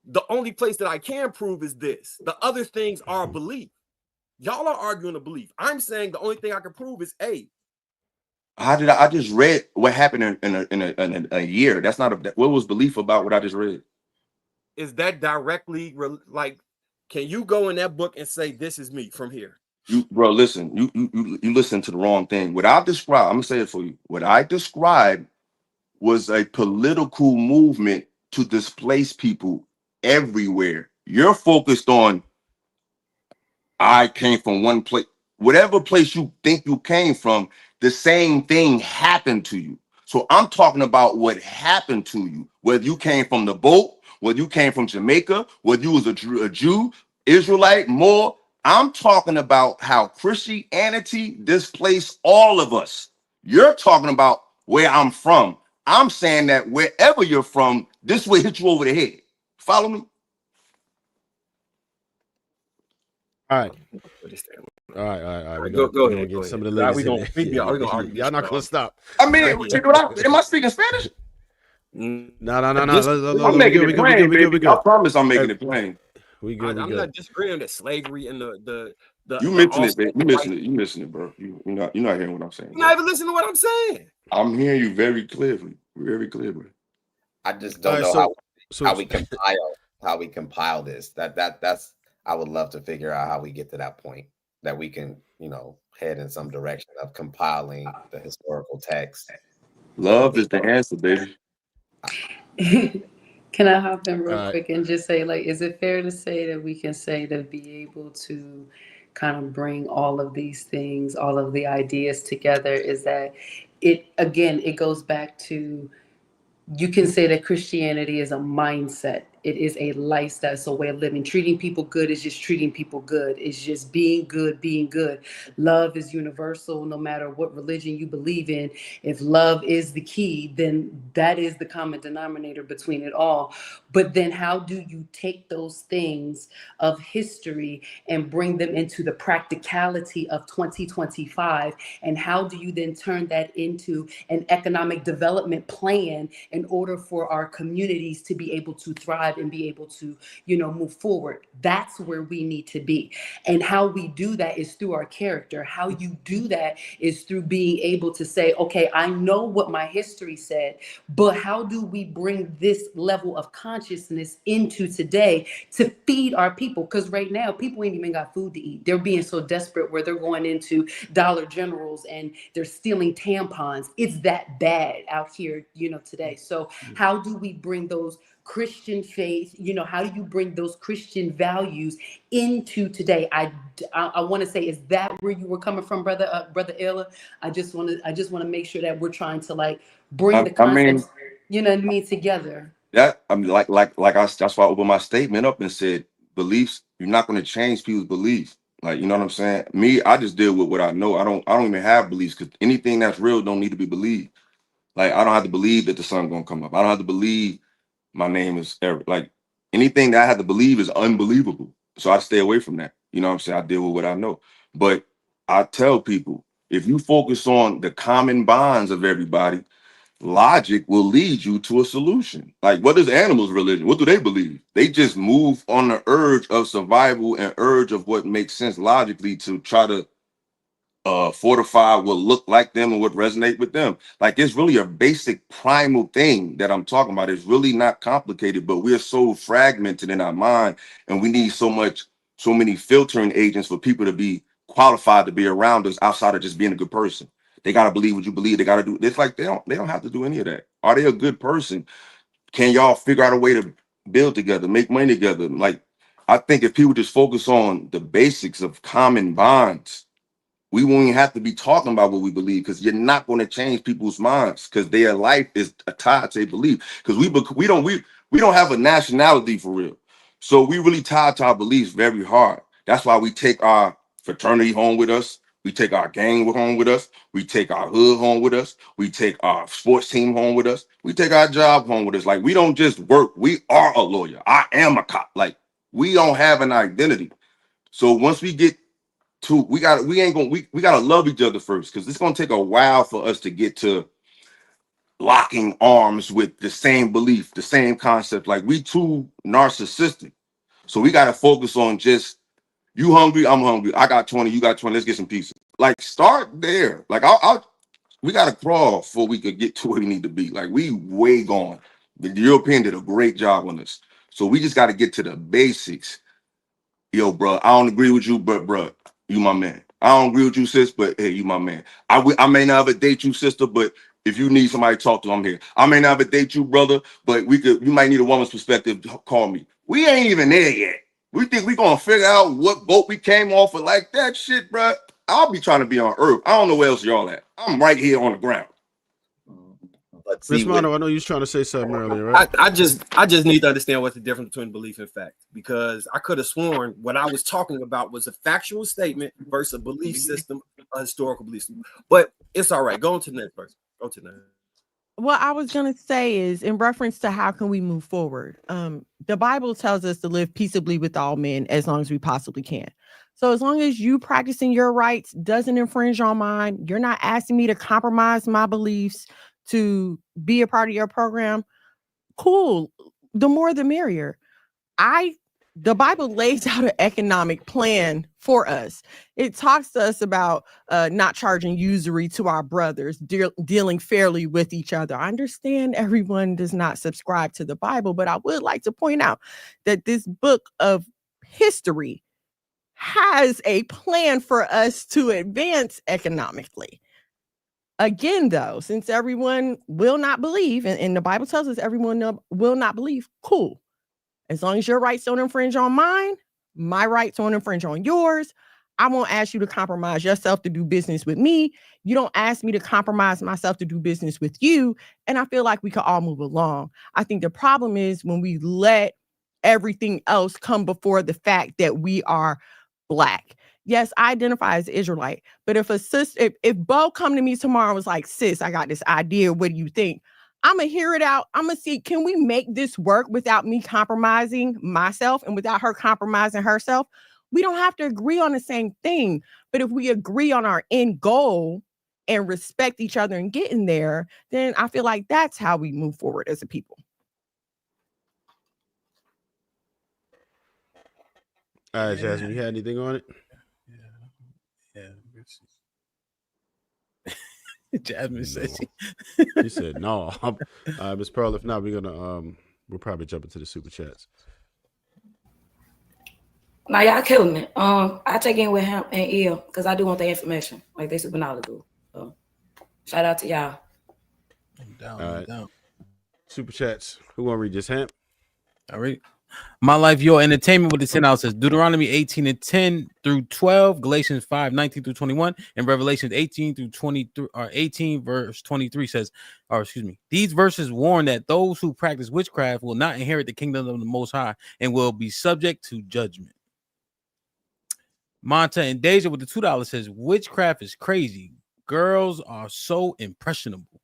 The only place that I can prove is this. The other things are belief. Y'all are arguing a belief. I'm saying the only thing I can prove is A. How did I just read what happened in a year? That's not what was belief about what I just read. Is that directly like? Can you go in that book and say this is me from here? You, bro, listen. You listen to the wrong thing. What I described, I'm gonna say it for you. What I described was a political movement to displace people everywhere. You're focused on I came from one place. Whatever place you think you came from, the same thing happened to you. So I'm talking about what happened to you. Whether you came from the boat, whether you came from Jamaica, whether you was a Jew, Israelite, more. I'm talking about how Christianity displaced all of us. You're talking about where I'm from. I'm saying that wherever you're from, this will hit you over the head. Follow me? All right. All right. We're Go gonna ahead. get some of the ladies in there. We gonna argue. Y'all not gonna stop. I mean, am I speaking Spanish? No. I'm making it plain, baby. I promise I'm making it plain. We good. I'm not disagreeing that slavery and the you mentioned it, baby. You missing it, bro. You're not hearing what I'm saying. You're not even listening to what I'm saying. I'm hearing you very clearly. I just don't know how we compile this. That's I would love to figure out how we get to that point that we can, head in some direction of compiling the historical text. Love is the answer, baby. Can I hop in real quick and just say, like, is it fair to say that we can say to be able to kind of bring all of these things, all of the ideas together, is that it goes back to, you can say that Christianity is a mindset. It is a lifestyle. It's a way of living. Treating people good is just treating people good. It's just being good, being good. Love is universal, no matter what religion you believe in. If love is the key, then that is the common denominator between it all. But then how do you take those things of history and bring them into the practicality of 2025? And how do you then turn that into an economic development plan in order for our communities to be able to thrive and be able to, move forward? That's where we need to be. And how we do that is through our character. How you do that is through being able to say, okay, I know what my history said, but how do we bring this level of consciousness into today to feed our people? Because right now, people ain't even got food to eat. They're being so desperate where they're going into Dollar Generals and they're stealing tampons. It's that bad out here, today. So how do we bring those Christian faith, how do you bring those Christian values into today? I want to say, is that where you were coming from, brother Ella? I just want to make sure that we're trying to bring the concepts, together. That like that's why I opened my statement up and said beliefs. You're not going to change people's beliefs. Like, you know what I'm saying? Me, I just deal with what I know. I don't even have beliefs, because anything that's real don't need to be believed. Like, I don't have to believe that the sun's gonna come up. I don't have to believe my name is Eric. Like, anything that I have to believe is unbelievable. So I stay away from that. You know what I'm saying? I deal with what I know. But I tell people, if you focus on the common bonds of everybody, logic will lead you to a solution. Like, what is animals' religion? What do they believe? They just move on the urge of survival and urge of what makes sense logically to try to fortify what look like them and what resonate with them. Like, it's really a basic primal thing that I'm talking about. It's really not complicated, but we're so fragmented in our mind, and we need so many filtering agents for people to be qualified to be around us outside of just being a good person. They got to believe what you believe. They got to do. It's like they don't have to do any of that. Are they a good person? Can y'all figure out a way to build together, make money together? Like, I think if people just focus on the basics of common bonds, we won't even have to be talking about what we believe, because you're not going to change people's minds, because their life is tied to their belief. Because we don't have a nationality for real, so we really tied to our beliefs very hard. That's why we take our fraternity home with us. We take our gang home with us. We take our hood home with us. We take our sports team home with us. We take our job home with us. Like, we don't just work. We are a lawyer. I am a cop. Like, we don't have an identity. So once we get we gotta love each other first, because it's gonna take a while for us to get to locking arms with the same belief, the same concept. Like, we too narcissistic. So we gotta focus on just, you hungry, I'm hungry. I got 20, you got 20, let's get some pizza. Like, start there. Like, we gotta crawl before we could get to where we need to be. Like, we way gone. The European did a great job on this. So we just gotta get to the basics. Yo, bro, I don't agree with you, but bro, you my man. I don't agree with you, sis, but hey, you my man. I may not ever date you, sister, but if you need somebody to talk to, I'm here. I may not ever date you, brother, but you might need a woman's perspective. Call me. We ain't even there yet. We think we gonna figure out what boat we came off of, like that shit, bro. I'll be trying to be on Earth. I don't know where else y'all at. I'm right here on the ground. But Miss see, Mono, I know you was trying to say something earlier, right? I just need to understand what's the difference between belief and fact, because I could have sworn what I was talking about was a factual statement versus a belief system, a historical belief system. But it's all right. Go on to the next person. Go to the next. What I was going to say is, in reference to how can we move forward, the Bible tells us to live peaceably with all men as long as we possibly can. So as long as you practicing your rights doesn't infringe on mine, you're not asking me to compromise my beliefs to be a part of your program, cool. The more the merrier. The Bible lays out an economic plan for us. It talks to us about not charging usury to our brothers, dealing fairly with each other. I understand everyone does not subscribe to the Bible, but I would like to point out that this book of history has a plan for us to advance economically. Again, though, since everyone will not believe, and the Bible tells us everyone will not believe, cool. As long as your rights don't infringe on mine, my rights don't infringe on yours. I won't ask you to compromise yourself to do business with me. You don't ask me to compromise myself to do business with you. And I feel like we could all move along. I think the problem is when we let everything else come before the fact that we are Black. Yes, I identify as Israelite, but if if Bo come to me tomorrow and was like, sis, I got this idea, what do you think? I'm gonna hear it out. I'm gonna see, can we make this work without me compromising myself and without her compromising herself? We don't have to agree on the same thing, but if we agree on our end goal and respect each other and getting there, then I feel like that's how we move forward as a people. All right, Jasmine, you had anything on it? Yeah. Jasmine says she said no. Miss Pearl, if not, we're gonna we'll probably jump into the super chats. Now y'all killing it. I check in with him and Eel because I do want the information. Like they super knowledgeable. So shout out to y'all. All right. Super chats. Who wanna read this, Hamp? All right. My life, your entertainment with the 10 out says Deuteronomy 18:10 through 12, Galatians 5:19 through 21, and Revelations 18 through 23 or 18 verse 23 says, these verses warn that those who practice witchcraft will not inherit the kingdom of the Most High and will be subject to judgment. Monta and Deja with the $2 says witchcraft is crazy. Girls are so impressionable.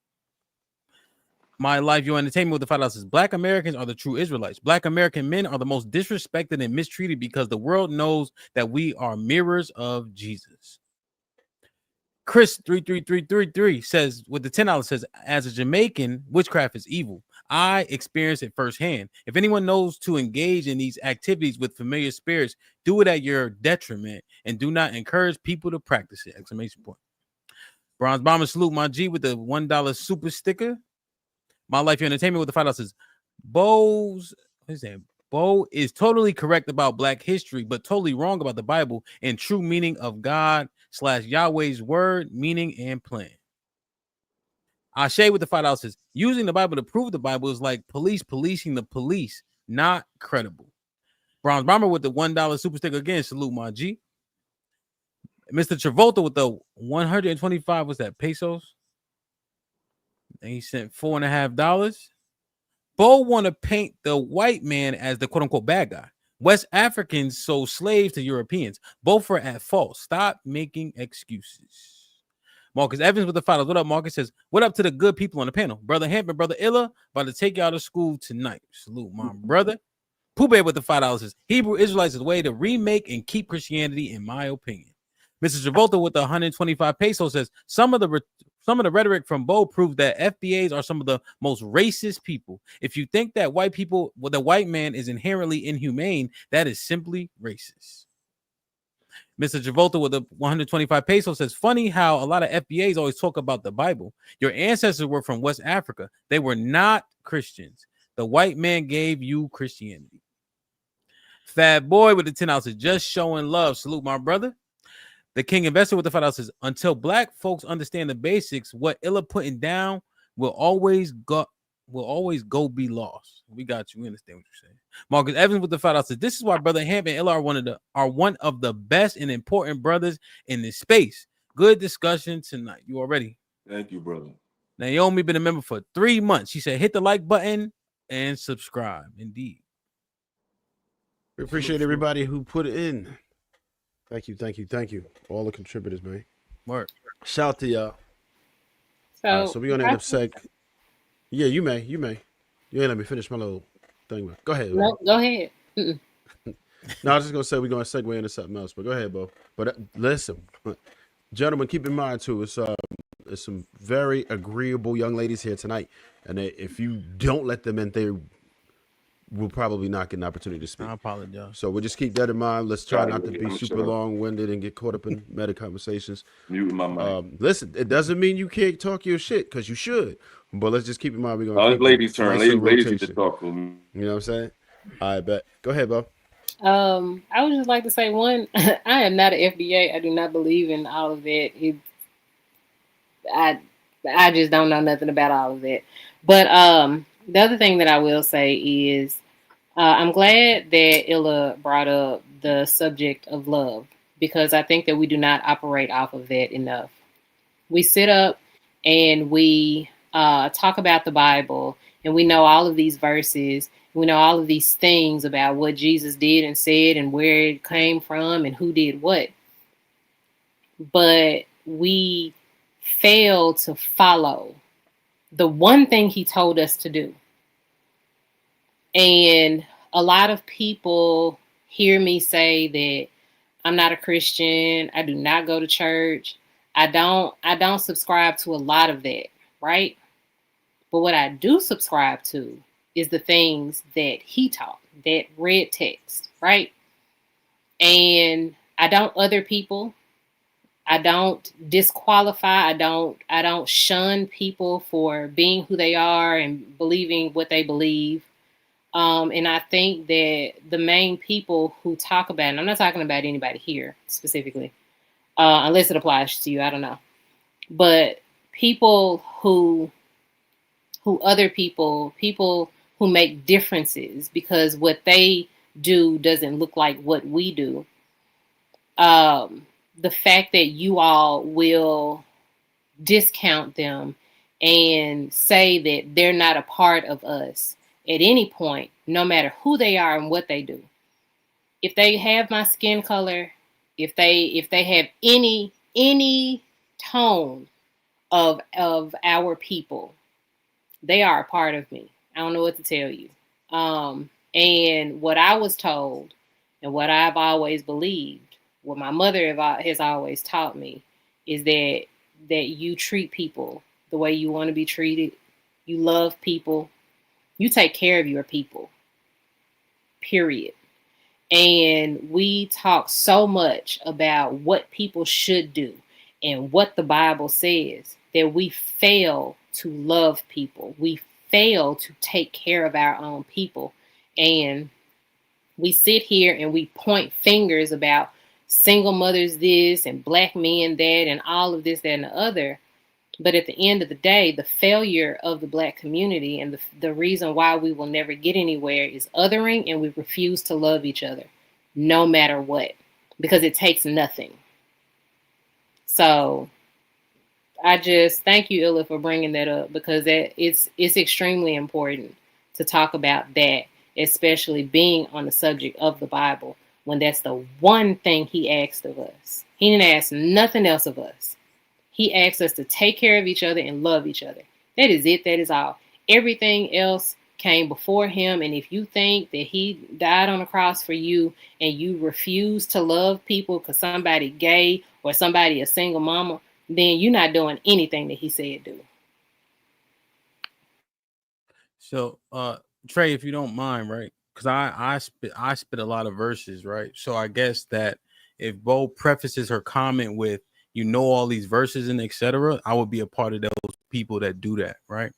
My life, your entertainment with the $5 says Black Americans are the true Israelites. Black American men are the most disrespected and mistreated because the world knows that we are mirrors of Jesus. Chris 33333 says with the $10 says, as a Jamaican, witchcraft is evil. I experienced it firsthand. If anyone knows to engage in these activities with familiar spirits, do it at your detriment and do not encourage people to practice it. Exclamation point. Bronze Bomber salute my G with the $1 super sticker. My life, your entertainment with the $5 says Bo is totally correct about Black history, but totally wrong about the Bible and true meaning of God/Yahweh's word, meaning, and plan. Ashe with the $5 says using the Bible to prove the Bible is like police policing the police, not credible. Bronze Bomber with the $1 super sticker again. Salute my G. Mr. Travolta with the 125. What's that? Pesos. And he sent $4.50. Bo want to paint the white man as the quote unquote bad guy. West Africans sold slaves to Europeans. Both are at fault. Stop making excuses. Marcus Evans with the $5. What up, Marcus? Says, what up to the good people on the panel? Brother Hemp and Brother Illa about to take you out of school tonight. Salute, my brother. Pooh Bear with the $5 says, Hebrew Israelites is the way to remake and keep Christianity, in my opinion. Mrs. Travolta with the 125 pesos says some of the rhetoric from Bo proved that FBAs are some of the most racist people. If you think that the white man is inherently inhumane, that is simply racist. Mr. Travolta with the 125 pesos says, funny how a lot of FBAs always talk about the Bible. Your ancestors were from West Africa. They were not Christians. The white man gave you Christianity. Fat Boy with the 10 ounces, just showing love. Salute, my brother. The King Investor with the 5 ounces, until black folks understand the basics, what Illa putting down will always go be lost. We got you. We understand what you're saying. Marcus Evans with the 5 ounces. This is why Brother Hamp and Illa are one of the best and important brothers in this space. Good discussion tonight. You all ready? Thank you, brother. Naomi been a member for 3 months. She said, hit the like button and subscribe. Indeed. We appreciate everybody who put it in. Thank you. All the contributors, man. Mark. Shout out to y'all. So, we're gonna end up Yeah, you may. You ain't let me finish my little thing. Go ahead. No, go ahead. No, I was just gonna say we're gonna segue into something else, but go ahead, Bo. But listen, gentlemen, keep in mind too, it's some very agreeable young ladies here tonight, and if you don't let them in, they will probably not get an opportunity to speak. I apologize. So we'll just keep that in mind. Let's try not to be super long-winded and get caught up in meta conversations. Mute my mic. Listen, it doesn't mean you can't talk your shit, because you should. But let's just keep in mind we're gonna. It's ladies' turn. Nice Ladies need to talk for me. You know what I'm saying? I bet. Go ahead, Bo. I would just like to say, one, I am not an FBA. I do not believe in all of that. I just don't know nothing about all of that. But the other thing that I will say is I'm glad that Illa brought up the subject of love, because I think that we do not operate off of that enough. We sit up and we talk about the Bible, and we know all of these verses. We know all of these things about what Jesus did and said and where it came from and who did what. But we fail to follow the one thing he told us to do. And a lot of people hear me say that I'm not a Christian. I do not go to church. I don't subscribe to a lot of that, right? But what I do subscribe to is the things that he taught, that red text, right? And I don't other people. I don't disqualify. I don't shun people for being who they are and believing what they believe. And I think that the main people who talk about, and I'm not talking about anybody here specifically, unless it applies to you, I don't know. But people who other people who make differences because what they do doesn't look like what we do. The fact that you all will discount them and say that they're not a part of us at any point, no matter who they are and what they do. If they have my skin color, if they have any tone of our people, they are a part of me. I don't know what to tell you. And what I was told and what I've always believed, what my mother has always taught me, is that you treat people the way you want to be treated. You love people. You take care of your people, period. And we talk so much about what people should do and what the Bible says that we fail to love people. We fail to take care of our own people. And we sit here and we point fingers about single mothers this and black men that and all of this, that, and the other. But at the end of the day, the failure of the black community and the reason why we will never get anywhere is othering, and we refuse to love each other no matter what, because it takes nothing. So I just thank you, Illa, for bringing that up, because it's extremely important to talk about that, especially being on the subject of the Bible, when that's the one thing he asked of us. He didn't ask nothing else of us. He asked us to take care of each other and love each other. That is it. That is all. Everything else came before him, and if you think that he died on the cross for you and you refuse to love people because somebody gay or somebody a single mama, then you're not doing anything that he said do. So, Trey, if you don't mind, right? Because I spit a lot of verses, right? So I guess that if Bo prefaces her comment with "you know all these verses" and etc., I would be a part of those people that do that, right?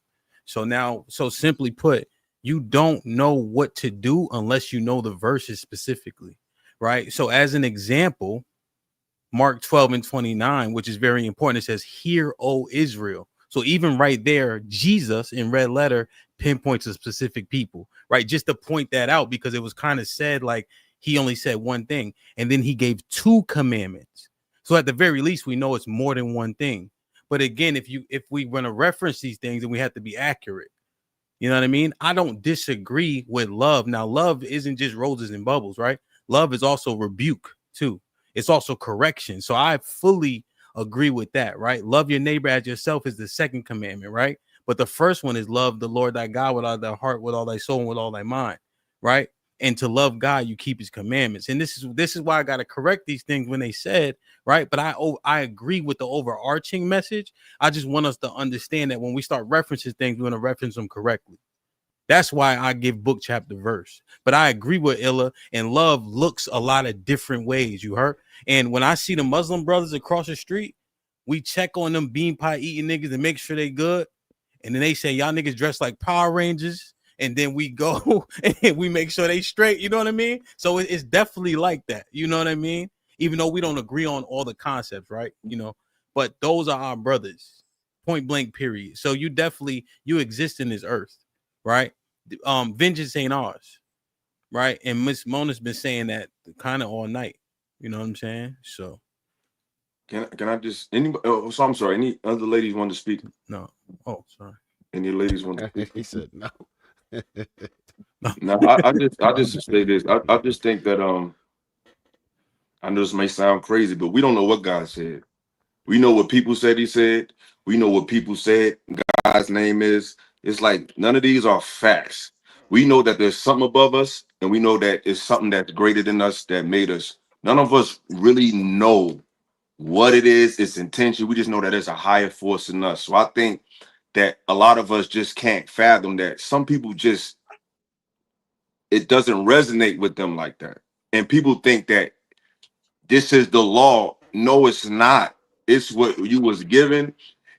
So now, so simply put, you don't know what to do unless you know the verses specifically, right? So as an example, Mark 12:29, which is very important, it says, "Hear, O Israel." So even right there, Jesus in red letter pinpoints a specific people, right? Just to point that out, because it was kind of said like he only said one thing, and then he gave two commandments. So at the very least, we know it's more than one thing. But again, if we want to reference these things, then we have to be accurate. You know what I mean? I don't disagree with love. Now, love isn't just roses and bubbles, right? Love is also rebuke too. It's also correction. So I fully agree with that, right? Love your neighbor as yourself is the second commandment, right? But the first one is love the Lord thy God with all thy heart, with all thy soul, and with all thy mind, right? And to love God, you keep his commandments. And this is why I got to correct these things when they said, right? But I agree with the overarching message. I just want us to understand that when we start referencing things, we want to reference them correctly. That's why I give book, chapter, verse. But I agree with Illa, and love looks a lot of different ways, you heard? And when I see the Muslim brothers across the street, we check on them bean pie eating niggas and make sure they good. And then they say, y'all niggas dress like Power Rangers. And then we go and we make sure they straight. You know what I mean? So it's definitely like that. You know what I mean? Even though we don't agree on all the concepts, right? You know, but those are our brothers, point blank, period. So you exist in this earth, right? Vengeance ain't ours, right? And Miss Mona's been saying that kind of all night. You know what I'm saying? So Can I just anybody? Oh, so I'm sorry. Any other ladies want to speak? no. Oh, sorry. Any ladies want to speak? He said no. No, I just say this. I just think that I know this may sound crazy, but we don't know what God said. We know what people said he said. We know what people said God's name is. It's like none of these are facts. We know that there's something above us, and we know that it's something that's greater than us that made us. None of us really know what it is, its intention. We just know that there's a higher force in us. So I think that a lot of us just can't fathom that. Some people just, it doesn't resonate with them like that. And people think that this is the law. No, it's not. It's what you was given,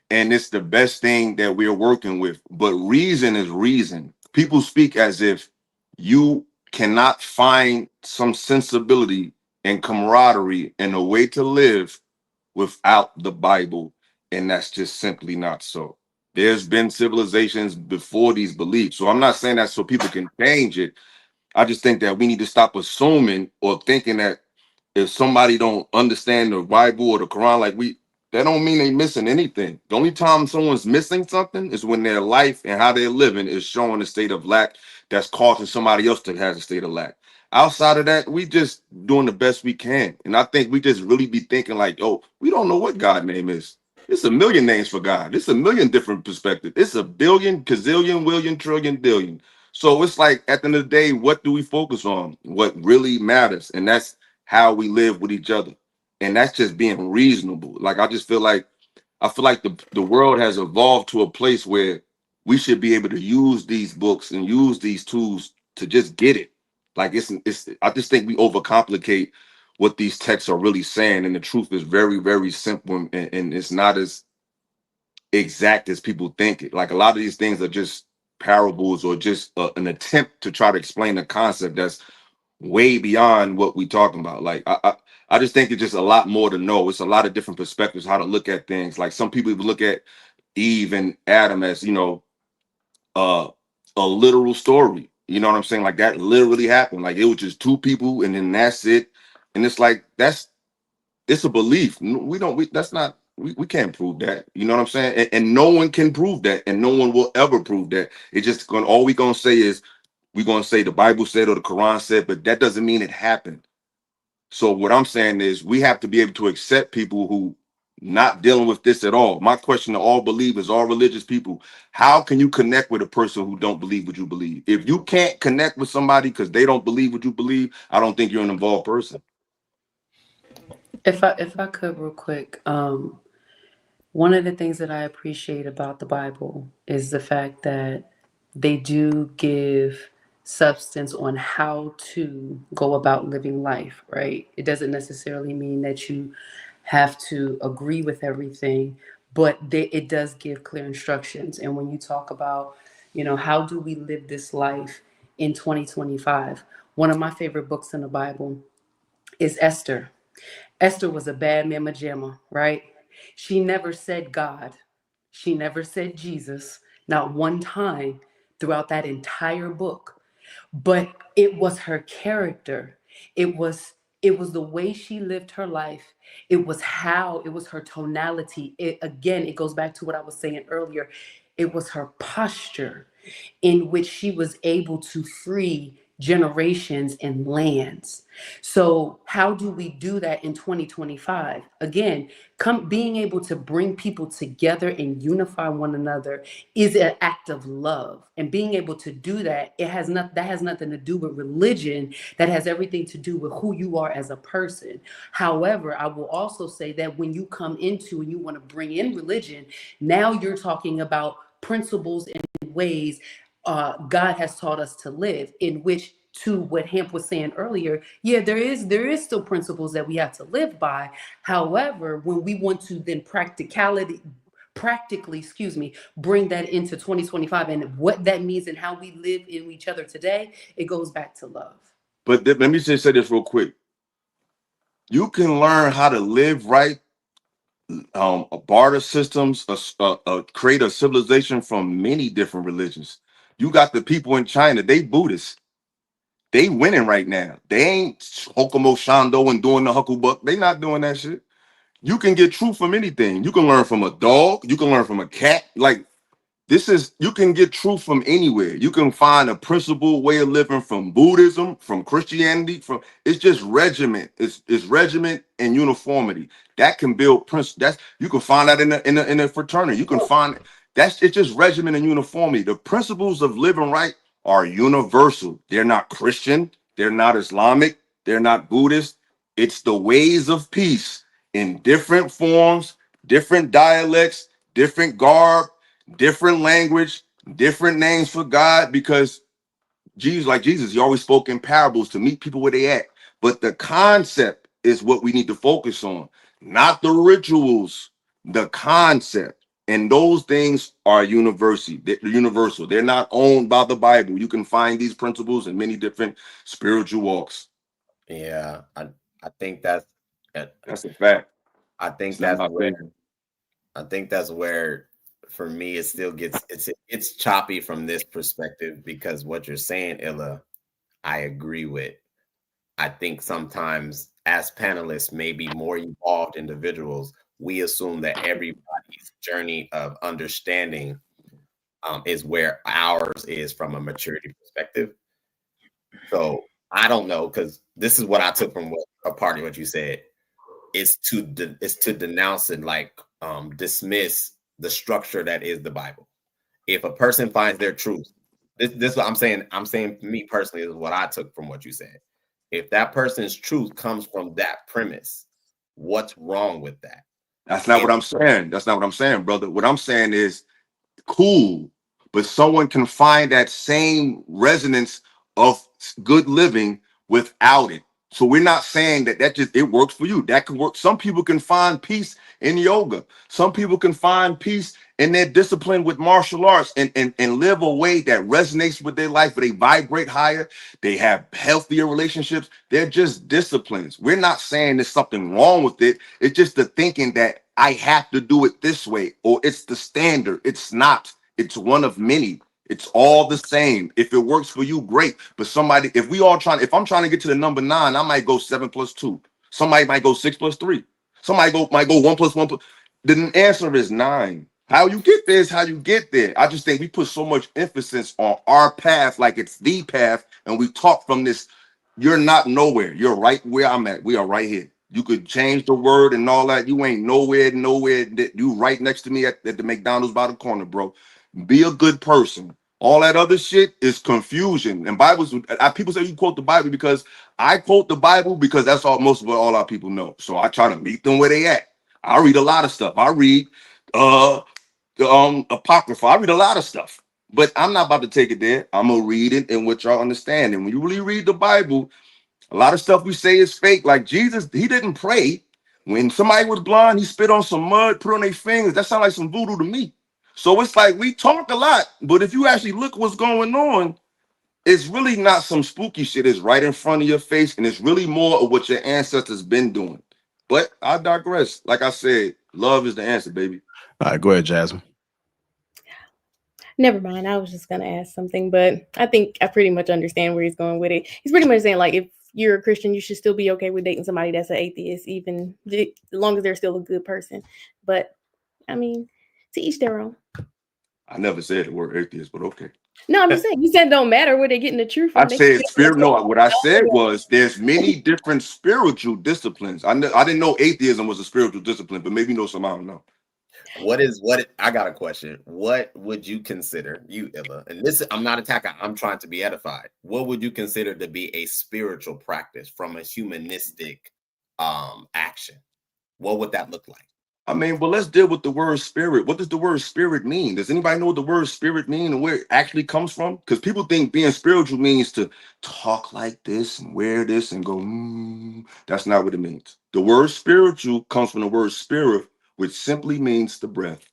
and it's the best thing that we're working with. But reason is reason. People speak as if you cannot find some sensibility and camaraderie and a way to live without the Bible, and that's just simply not so. There's been civilizations before these beliefs. So I'm not saying that so people can change it. I just think that we need to stop assuming or thinking that if somebody don't understand the Bible or the Quran, that don't mean they missing anything. The only time someone's missing something is when their life and how they're living is showing a state of lack that's causing somebody else to have a state of lack. Outside of that, we just doing the best we can. And I think we just really be thinking like, oh, we don't know what God's name is. It's a million names for God. It's a million different perspectives. It's a billion, gazillion, willion, trillion, billion. So it's like at the end of the day, what do we focus on? What really matters? And that's how we live with each other. And that's just being reasonable. Like I feel like the world has evolved to a place where we should be able to use these books and use these tools to just get it. Like it's I just think we overcomplicate what these texts are really saying. And the truth is very, very simple, and it's not as exact as people think it. Like a lot of these things are just parables or just an attempt to try to explain a concept that's way beyond what we talking about. Like I just think it's just a lot more to know. It's a lot of different perspectives how to look at things. Like some people look at Eve and Adam as, a literal story. You know what I'm saying? Like that literally happened. Like it was just two people and then that's it. And it's like it's a belief. We can't prove that. You know what I'm saying? And no one can prove that, and no one will ever prove that. It's just all we gonna say is we're gonna say the Bible said or the Quran said, but that doesn't mean it happened. So what I'm saying is we have to be able to accept people who not dealing with this at all. My question to all believers, all religious people, how can you connect with a person who don't believe what you believe? If you can't connect with somebody because they don't believe what you believe, I don't think you're an involved person. If I could real quick, one of the things that I appreciate about the Bible is the fact that they do give substance on how to go about living life, right? It doesn't necessarily mean that you have to agree with everything, but it does give clear instructions. And when you talk about, how do we live this life in 2025? One of my favorite books in the Bible is Esther. Esther was a bad mama jamma, right? She never said God. She never said Jesus, not one time throughout that entire book. But it was her character. It was the way she lived her life. It was her tonality. It goes back to what I was saying earlier. It was her posture in which she was able to free generations and lands. So how do we do that in 2025? Again, being able to bring people together and unify one another is an act of love. And being able to do that, that has nothing to do with religion. That has everything to do with who you are as a person. However, I will also say that when you come into and you want to bring in religion, now you're talking about principles and ways God has taught us to live, in which, to what Hamp was saying earlier, yeah, there is still principles that we have to live by. However, when we want to then practically, bring that into 2025 and what that means and how we live in each other today, it goes back to love. But let me just say this real quick. You can learn how to live right, barter systems, create a civilization from many different religions. You got the people in China, they Buddhists. They winning right now. They ain't Hokomo Shando and doing the hucklebuck. They not doing that shit. You can get truth from anything. You can learn from a dog. You can learn from a cat. Like, you can get truth from anywhere. You can find a principled way of living from Buddhism, from Christianity, it's just regiment. It's regiment and uniformity. That can build you can find that in a fraternity. You can find it's just regiment and uniformity. The principles of living right are universal. They're not Christian, they're not Islamic, they're not Buddhist. It's the ways of peace in different forms, different dialects, different garb, different language, different names for God, because Jesus, he always spoke in parables to meet people where they at. But the concept is what we need to focus on, not the rituals, the concept. And those things are universal. They're universal. They're not owned by the Bible. You can find these principles in many different spiritual walks. Yeah, I think that's a fact. I think It's not that's my where opinion. I think that's where, for me, it still gets it's choppy from this perspective, because what you're saying, Illa, I agree with. I think sometimes as panelists, maybe more evolved individuals, we assume that everybody's journey of understanding is where ours is from a maturity perspective. So I don't know, because this is what I took from what you said. Is to denounce and dismiss the structure that is the Bible. If a person finds their truth, this is what I'm saying. I'm saying, for me personally, is what I took from what you said. If that person's truth comes from that premise, what's wrong with that? That's not what I'm saying. That's not what I'm saying, brother. What I'm saying is, cool, but someone can find that same resonance of good living without it. So we're not saying that just it works for you. That can work. Some people can find peace in yoga. Some people can find peace in their discipline with martial arts and live a way that resonates with their life, where they vibrate higher, they have healthier relationships. They're just disciplines. We're not saying there's something wrong with it. It's just the thinking that I have to do it this way, or it's the standard. It's not. It's one of many. It's all the same. If it works for you, great. But if I'm trying to get to the number 9, I might go 7 + 2. Somebody might go 6 + 3. Somebody might go 1 + 1. The answer is 9. How you get there is how you get there. I just think we put so much emphasis on our path, like it's the path, and we talk from this. You're not nowhere. You're right where I'm at. We are right here. You could change the word and all that. You ain't nowhere. You right next to me at the McDonald's by the corner, bro. Be a good person. All that other shit is confusion. And Bibles, people say you quote the Bible because I quote the Bible because that's all our people know. So I try to meet them where they at. I read a lot of stuff. I read the Apocrypha. I read a lot of stuff. But I'm not about to take it there. I'm gonna read it in what y'all understand. And when you really read the Bible, a lot of stuff we say is fake. Like Jesus, he didn't pray. When somebody was blind, he spit on some mud, put on their fingers. That sounds like some voodoo to me. So it's like we talk a lot, but if you actually look what's going on, it's really not some spooky shit. It's right in front of your face, and it's really more of what your ancestors been doing. But I digress. Like I said, love is the answer, baby. All right, go ahead, Jasmine. Never mind. I was just gonna ask something, but I think I pretty much understand where he's going with it. He's pretty much saying like if you're a Christian, you should still be okay with dating somebody that's an atheist, even as long as they're still a good person. But I mean, to each their own. I never said the word atheist, but okay. No, I'm just saying you said don't matter where they're getting the truth from. I said spirit. No, what I said was there's many different spiritual disciplines. I didn't know atheism was a spiritual discipline, but maybe you know some. I don't know. I got a question. What would you consider, you Illa? And this, I'm not attacking, I'm trying to be edified. What would you consider to be a spiritual practice from a humanistic action? What would that look like? I mean, well, let's deal with the word spirit. What does the word spirit mean? Does anybody know what the word spirit mean and where it actually comes from? Because people think being spiritual means to talk like this and wear this and go, That's not what it means. The word spiritual comes from the word spirit, which simply means the breath.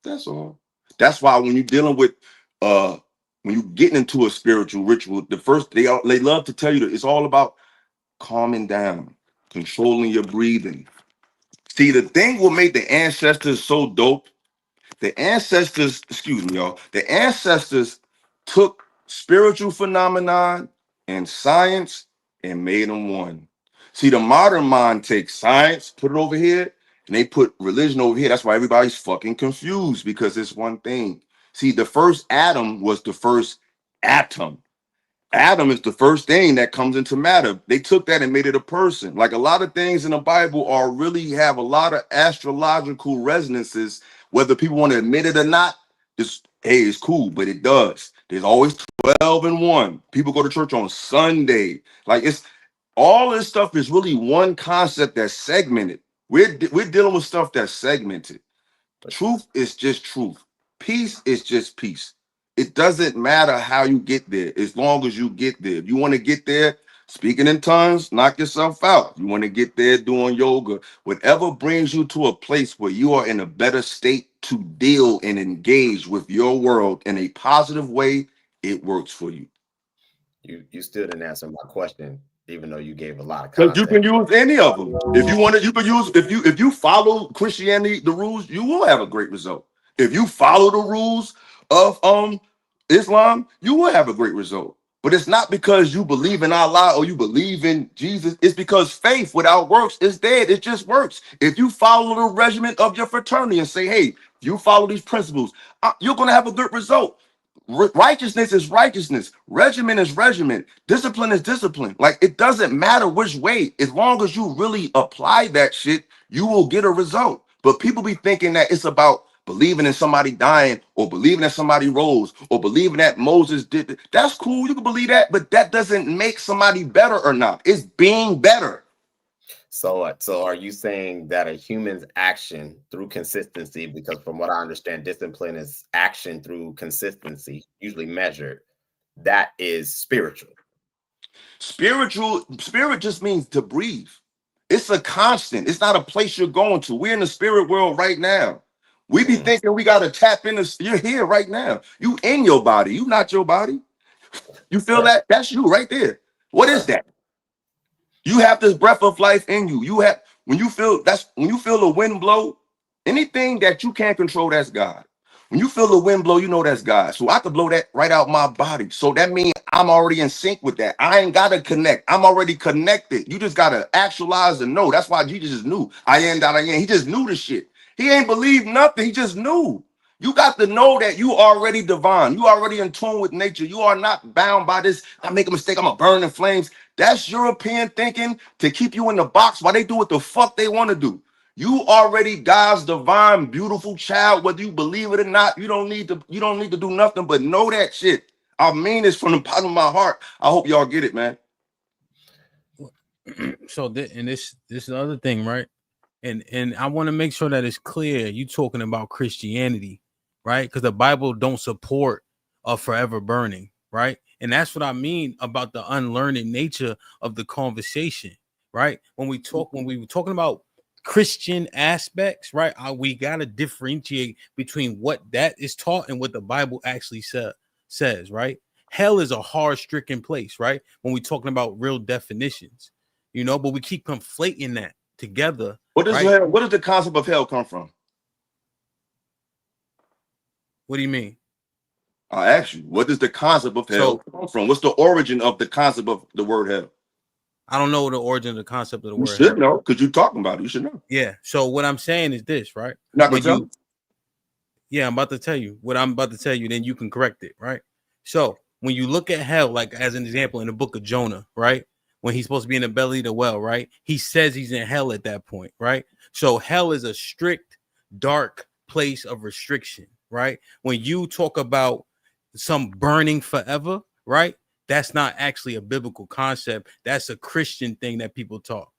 That's all. That's why when you're dealing with when you're getting into a spiritual ritual, the first they love to tell you that it's all about calming down, controlling your breathing. See, the thing will make the ancestors so dope. The ancestors took spiritual phenomenon and science and made them one. See, the modern mind takes science, put it over here, and they put religion over here. That's why everybody's fucking confused, because it's one thing. See, the first Adam was the first atom. Adam is the first thing that comes into matter. They took that and made it a person. Like a lot of things in the Bible are really have a lot of astrological resonances, whether people want to admit it or not. It's cool, but it does. There's always 12 and 1. People go to church on Sunday. Like it's all this stuff is really one concept that's segmented. We're dealing with stuff that's segmented. Truth is just truth. Peace is just peace. It doesn't matter how you get there, as long as you get there. If you want to get there speaking in tongues, knock yourself out. You want to get there doing yoga, whatever brings you to a place where you are in a better state to deal and engage with your world in a positive way, it works for you. You still didn't answer my question, even though you gave a lot of Because context. you can use any of them. If you want to, you can use if you follow Christianity, the rules, you will have a great result. If you follow the rules of Islam, you will have a great result. But it's not because you believe in Allah or you believe in Jesus. It's because faith without works is dead. It just works. If you follow the regimen of your fraternity and say, hey, you follow these principles, you're going to have a good result. Righteousness is righteousness. Regimen is regimen. Discipline is discipline. Like, it doesn't matter which way. As long as you really apply that shit, you will get a result. But people be thinking that it's about believing in somebody dying or believing that somebody rose or believing that Moses did it. That's cool. You can believe that, but that doesn't make somebody better or not. It's being better. So are you saying that a human's action through consistency, because from what I understand, discipline is action through consistency, usually measured, that is spiritual? Spirit just means to breathe. It's a constant. It's not a place you're going to. We're in the spirit world right now. We be thinking we got to tap into. You're here right now. You in your body. You not your body. You feel that? That's you right there. What is that? You have this breath of life in you. You have when you feel the wind blow, anything that you can't control, that's God. When you feel the wind blow, you know that's God. So I could blow that right out my body. So that means I'm already in sync with that. I ain't gotta connect. I'm already connected. You just gotta actualize and know. That's why Jesus just knew. I am that I am. He just knew the shit. He ain't believed nothing. He just knew. You got to know that you already divine. You already in tune with nature. You are not bound by this. I make a mistake, I'm gonna burn in flames. That's European thinking to keep you in the box while they do what the fuck they want to do. You already God's divine, beautiful child, whether you believe it or not. You don't need to do nothing but know that shit. I mean this from the bottom of my heart. I hope y'all get it, man. So this is the other thing, right? And I want to make sure that it's clear. You talking about Christianity, right? Because the Bible don't support a forever burning, right? And that's what I mean about the unlearned nature of the conversation, right? When we were talking about Christian aspects, right? We gotta differentiate between what that is taught and what the Bible actually says, right? Hell is a hard-stricken place, right? When we're talking about real definitions, but we keep conflating that together. What does right? hell, what does the concept of hell come from? What do you mean? I asked you, what does the concept of hell come from? What's the origin of the concept of the word hell? I don't know the origin of the concept of the word. You should know, because you're talking about it. You should know. Yeah. So what I'm saying is this, right? Not gonna tell me? Yeah, I'm about to tell you what I'm about to tell you, then you can correct it, right? So when you look at hell, like as an example in the book of Jonah, right? When he's supposed to be in the belly of the whale, right? He says he's in hell at that point, right? So hell is a strict, dark place of restriction, right? When you talk about some burning forever, right? That's not actually a biblical concept. That's a Christian thing that people talk.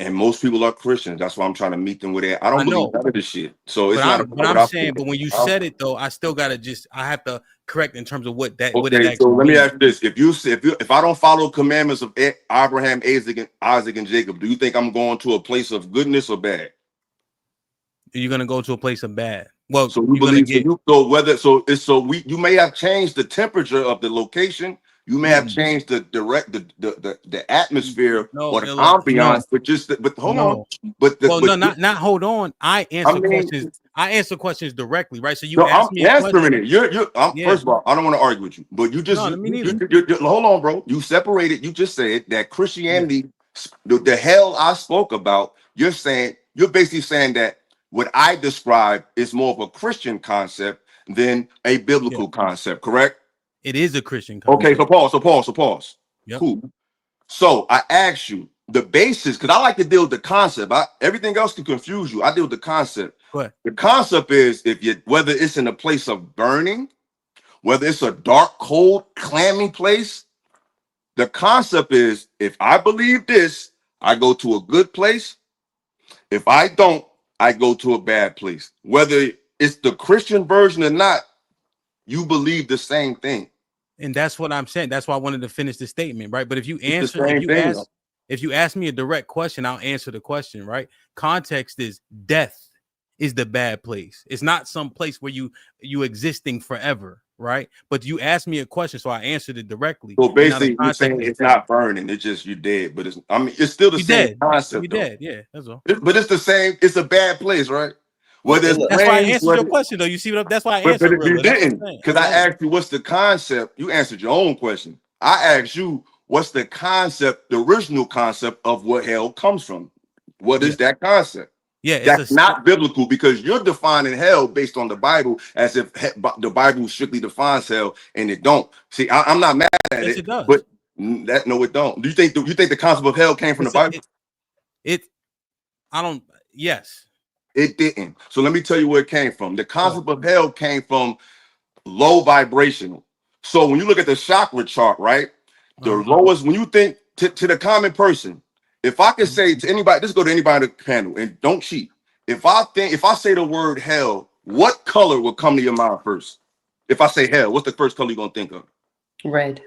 And most people are Christians. That's why I'm trying to meet them with it. I don't believe none of this shit. So it's not. But I'm saying, but when you said it though, I still gotta I have to correct in terms of what that. Okay, what it actually so let me means. ask you this: if I don't follow commandments of Abraham, Isaac, and Jacob, do you think I'm going to a place of goodness or bad? You're gonna go to a place of bad. Well, so you believe you may have changed the temperature of the location. You may have changed the atmosphere or the ambiance, but hold on. Not hold on. I answer questions. I answer questions directly, right? So you ask me a question. It. First of all, I don't want to argue with you, but you just hold on, bro. You separated. You just said that Christianity, the hell I spoke about. You're basically saying that what I described is more of a Christian concept than a biblical concept, correct? It is a Christian concept. Okay, so pause. Yep. Cool. So I asked you the basis, because I like to deal with the concept. Everything else can confuse you. I deal with the concept. Go ahead. The concept is whether it's in a place of burning, whether it's a dark, cold, clammy place. The concept is if I believe this, I go to a good place. If I don't, I go to a bad place. Whether it's the Christian version or not, you believe the same thing. And that's what I'm saying. That's why I wanted to finish the statement, right? But if you ask me a direct question, I'll answer the question, right? Context is death is the bad place. It's not some place where you existing forever, right? But you asked me a question, so I answered it directly. So basically, you're saying it's not burning; it's just you're dead. But it's still the same concept. You're dead, yeah. That's all. But it's the same. It's a bad place, right? That's why I answered your question, though. You see that's why I answered. But you didn't, because I asked you what's the concept. You answered your own question. I asked you what's the concept, the original concept of what hell comes from. What is that concept? Yeah, that's not biblical, because you're defining hell based on the Bible as if the Bible strictly defines hell, and it don't. See, I'm not mad at it, does. but it don't. Do you think the concept of hell came from the Bible? Yes. It didn't. So let me tell you where it came from. The concept of hell came from low vibrational. So when you look at the chakra chart, right? The lowest, when you think to the common person, if I could say to anybody, just go to anybody on the panel and don't cheat. If I say the word hell, what color will come to your mind first? If I say hell, what's the first color you're gonna think of? Red.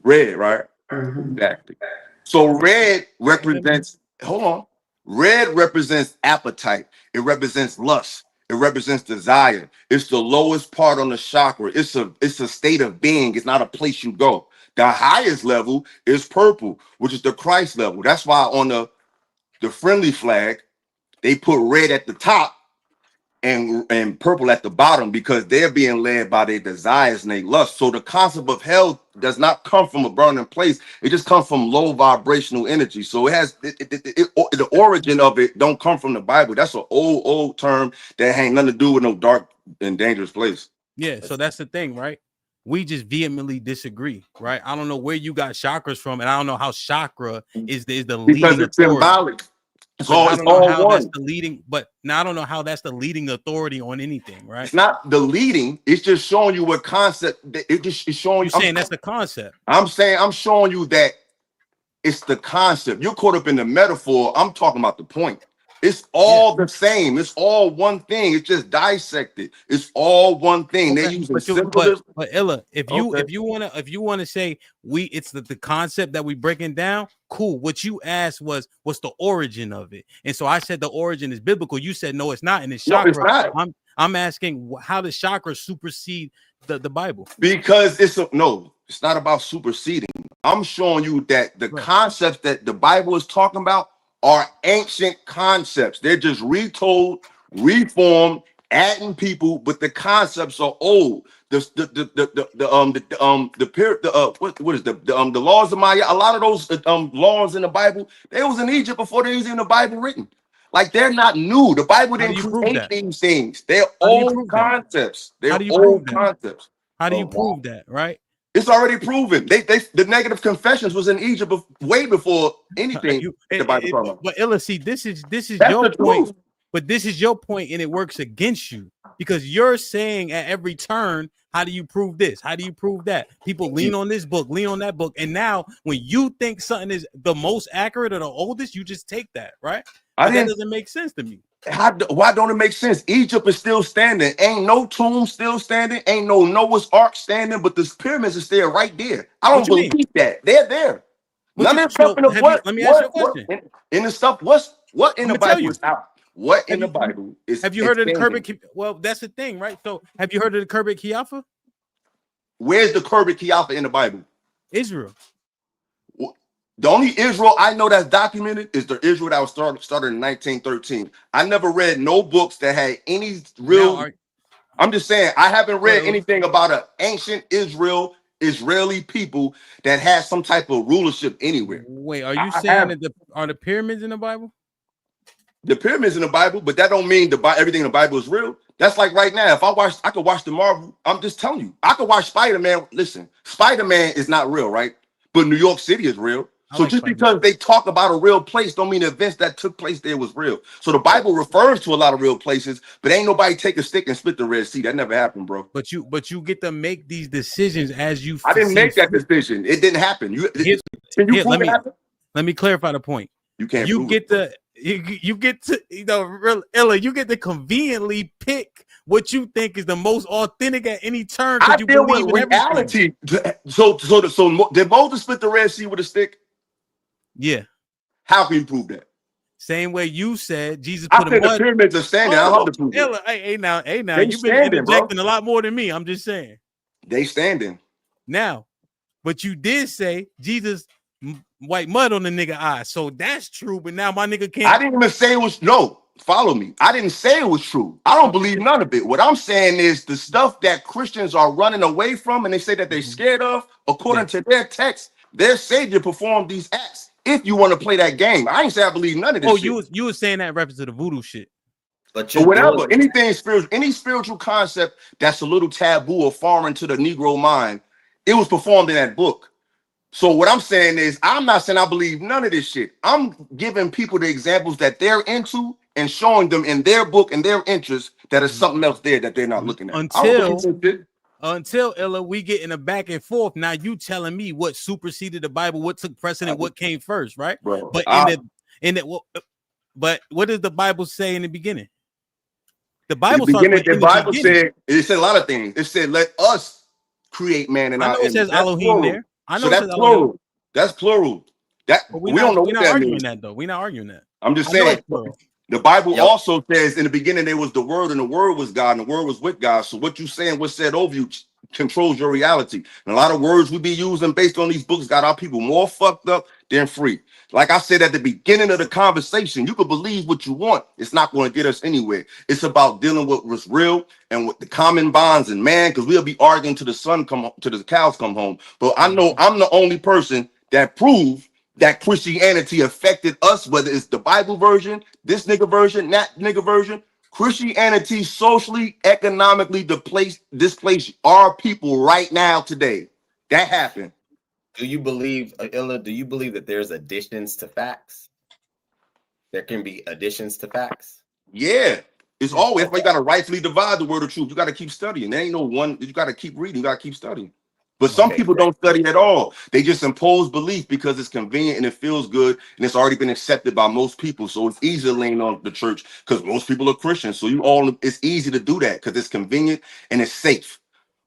Red, right? Exactly. So red represents, hold on. Red represents appetite. It represents lust. It represents desire. It's the lowest part on the chakra. It's a state of being. It's not a place you go. The highest level is purple, which is the Christ level. That's why on the friendly flag, they put red at the top and purple at the bottom because they're being led by their desires and their lust. So the concept of hell does not come from a burning place. It just comes from low vibrational energy. So it has the origin of it don't come from the Bible. That's an old term that ain't nothing to do with no dark and dangerous place. Yeah, so that's the thing, right? We just vehemently disagree, right? I don't know where you got chakras from, and I don't know how chakra is the Because leading it's authority. symbolic. But I don't know all how one. that's the leading, but now I don't know how that's the leading authority on anything, right? It's not the leading, it's just showing you what concept it's showing You're you. saying that's the concept. I'm saying I'm showing you that it's the concept. You're caught up in the metaphor. I'm talking about the point. It's all the same. It's all one thing. It's just dissected. It's all one thing. Okay. They're using But symbolism. Illa, if you wanna say it's the concept that we breaking down, cool. What you asked was what's the origin of it, and so I said the origin is biblical. You said no, it's not, and it's chakra. No, it's not. I'm asking how does chakra supersede the Bible? Because it's not about superseding. I'm showing you that the concepts that the Bible is talking about are ancient concepts. They're just retold, reformed, adding people, but the concepts are old. The laws of Maya, a lot of those laws in the Bible, they was in Egypt before they was in the Bible written. Like they're not new. The Bible didn't create these things. They're old concepts. They're old concepts. How do you prove that? Right? It's already proven. The negative confessions was in Egypt way before anything the Bible talking about. But Illa, see, this is That's your the point. truth. But this is your point, and it works against you because you're saying at every turn, how do you prove this? How do you prove that? People lean on this book, lean on that book, and now when you think something is the most accurate or the oldest, you just take that, right? That doesn't make sense to me. Why don't it make sense? Egypt is still standing. Ain't no tomb still standing. Ain't no Noah's Ark standing, but the pyramids are still right there. I don't believe that. They're there. None of the stuff in the what? Let me ask you a question. In the stuff, what in the Bible is out? What in Have the you- Bible is? Have you heard of the expanding? Kerbet? Well, that's the thing, right? So, have you heard of the Kerbet Kiafa? Where's the Kerbet Kiafa in the Bible? Israel. The only Israel I know that's documented is the Israel that was started in 1913. I never read no books that had any real. I'm just saying I haven't read anything about an ancient Israeli people that had some type of rulership anywhere. Wait, are you saying that are the pyramids in the Bible? The pyramids in the Bible, but that don't mean everything in the Bible is real. That's like right now, if I could watch the Marvel. I'm just telling you, I could watch Spider-Man. Listen, Spider-Man is not real, right? But New York City is real. So just because they talk about a real place don't mean the events that took place there was real. So the Bible refers to a lot of real places, but ain't nobody take a stick and split the Red Sea. That never happened, bro. But you get to make these decisions as you. I didn't make that decision. It didn't happen. Let me clarify the point. You can't. You get to Illa, you get to conveniently pick what you think is the most authentic at any turn. I you deal believe with in reality. So did Moses split the Red Sea with a stick? Yeah. How can you prove that? Same way you said Jesus I put said a the pyramids are standing. I don't have to prove Illa, it. hey now, They you've been standing, interjecting bro. a lot more than me. I'm just saying. They standing. Now, but you did say Jesus white mud on the nigga eye. So that's true, but now my nigga can't. I didn't even say it was follow me. I didn't say it was true. I don't believe none of it. What I'm saying is the stuff that Christians are running away from and they say that they're scared of, according to their text, their savior performed these acts. If you want to play that game, I ain't say I believe none of this shit. You was saying that in reference to the voodoo shit. But whatever, anything spiritual, any spiritual concept that's a little taboo or foreign to the Negro mind, it was performed in that book. So what I'm saying is, I'm not saying I believe none of this shit. I'm giving people the examples that they're into and showing them in their book and their interests that is something else there that they're not looking at. Until Illa, we get in a back and forth. Now you telling me what superseded the Bible, what took precedent, what came first, right? Bro, but but what does the Bible say in the beginning? The Bible said it said a lot of things. It said, "Let us create man in our image." It says Elohim there. I know that's plural. That's plural. We don't know what that means. We're not arguing that. I'm just saying. The Bible also says in the beginning there was the Word, and the Word was God, and the Word was with God. So what you saying, what's said over you, controls your reality. And a lot of words we be using based on these books got our people more fucked up than free. Like I said at the beginning of the conversation, you can believe what you want. It's not going to get us anywhere. It's about dealing with what's real and with the common bonds and man, because we'll be arguing till the sun come till the cows come home. But I know I'm the only person that proved that Christianity affected us, whether it's the Bible version, this nigga version, that nigga version. Christianity socially, economically displaced our people right now today. That happened. Do you believe, Illa, do you believe that there's additions to facts? There can be additions to facts? Yeah. It's always, Okay. you got to rightfully divide the word of truth. You got to keep studying. There ain't no one, you got to keep reading, you got to keep studying. But some Okay, people great. don't study at all. They just impose belief because it's convenient and it feels good and it's already been accepted by most people. So it's easy to lean on the church because most people are Christians. So it's easy to do that because it's convenient and it's safe.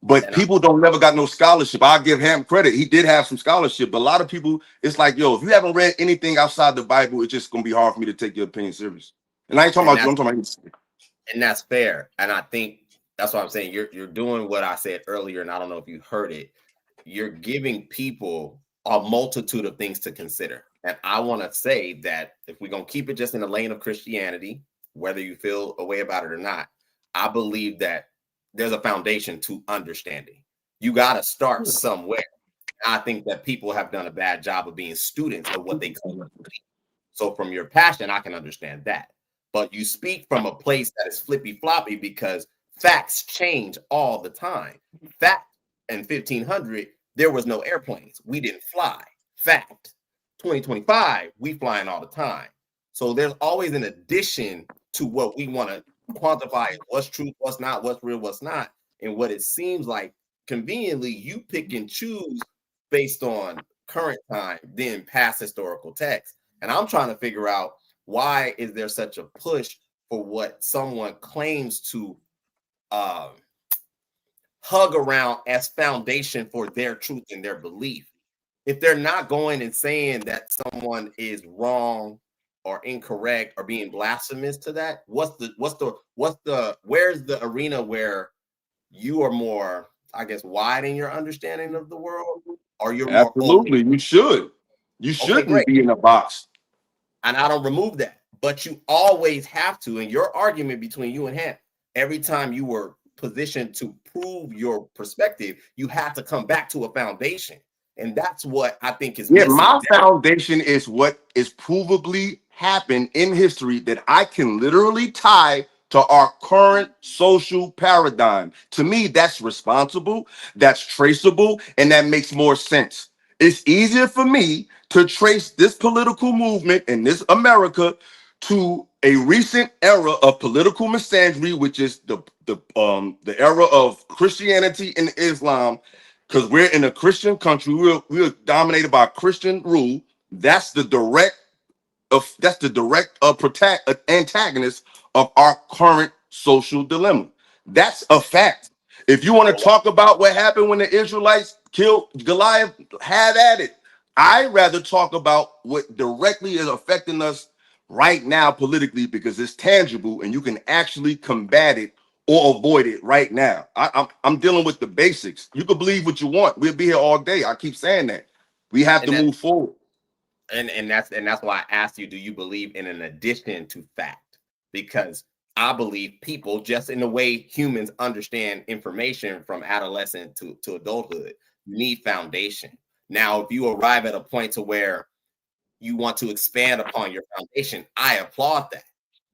But And people don't never got no scholarship. I'll give him credit. He did have some scholarship, but a lot of people, it's like, yo, if you haven't read anything outside the Bible, it's just gonna be hard for me to take your opinion serious. And I ain't talking about you, I'm talking about you. And that's fair. And I think that's what I'm saying. You're doing what I said earlier, and I don't know if you heard it. You're giving people a multitude of things to consider. And I want to say that if we're going to keep it just in the lane of Christianity, whether you feel a way about it or not, I believe that there's a foundation to understanding. You got to start somewhere. I think that people have done a bad job of being students of what they call. So from your passion, I can understand that. But you speak from a place that is flippy floppy because facts change all the time. Fact in 1500, there was no airplanes. We didn't fly. Fact, 2025, we flying all the time. So there's always an addition to what we want to quantify what's truth, what's not, what's real, what's not. And what it seems like conveniently you pick and choose based on current time, then past historical text. And I'm trying to figure out why is there such a push for what someone claims to hug around as foundation for their truth and their belief. If they're not going and saying that someone is wrong or incorrect or being blasphemous to that, where's the arena where you are more, I guess, wide in your understanding of the world, or you're more Absolutely, open? you should. You Okay, shouldn't great. be in a box. And I don't remove that, but you always have to. In your argument between you and him, every time you were positioned to prove your perspective, you have to come back to a foundation. And that's what I think is Yeah, missing. my foundation is what is provably happened in history that I can literally tie to our current social paradigm. To me, that's responsible, that's traceable, and that makes more sense. It's easier for me to trace this political movement in this America to a recent era of political misandry, which is the era of Christianity and Islam, because we're in a Christian country. We're dominated by Christian rule. That's the direct antagonist of our current social dilemma. That's a fact. If you want to talk about what happened when the Israelites killed Goliath, have at it. I'd rather talk about what directly is affecting us right now politically because it's tangible and you can actually combat it or avoid it right now. I'm dealing with the basics. You can believe what you want. We'll be here all day. I keep saying that. We have to move forward. And that's why I asked you, do you believe in an addition to fact? Because I believe people, just in the way humans understand information from adolescent to adulthood, need foundation. Now, if you arrive at a point to where you want to expand upon your foundation, I applaud that.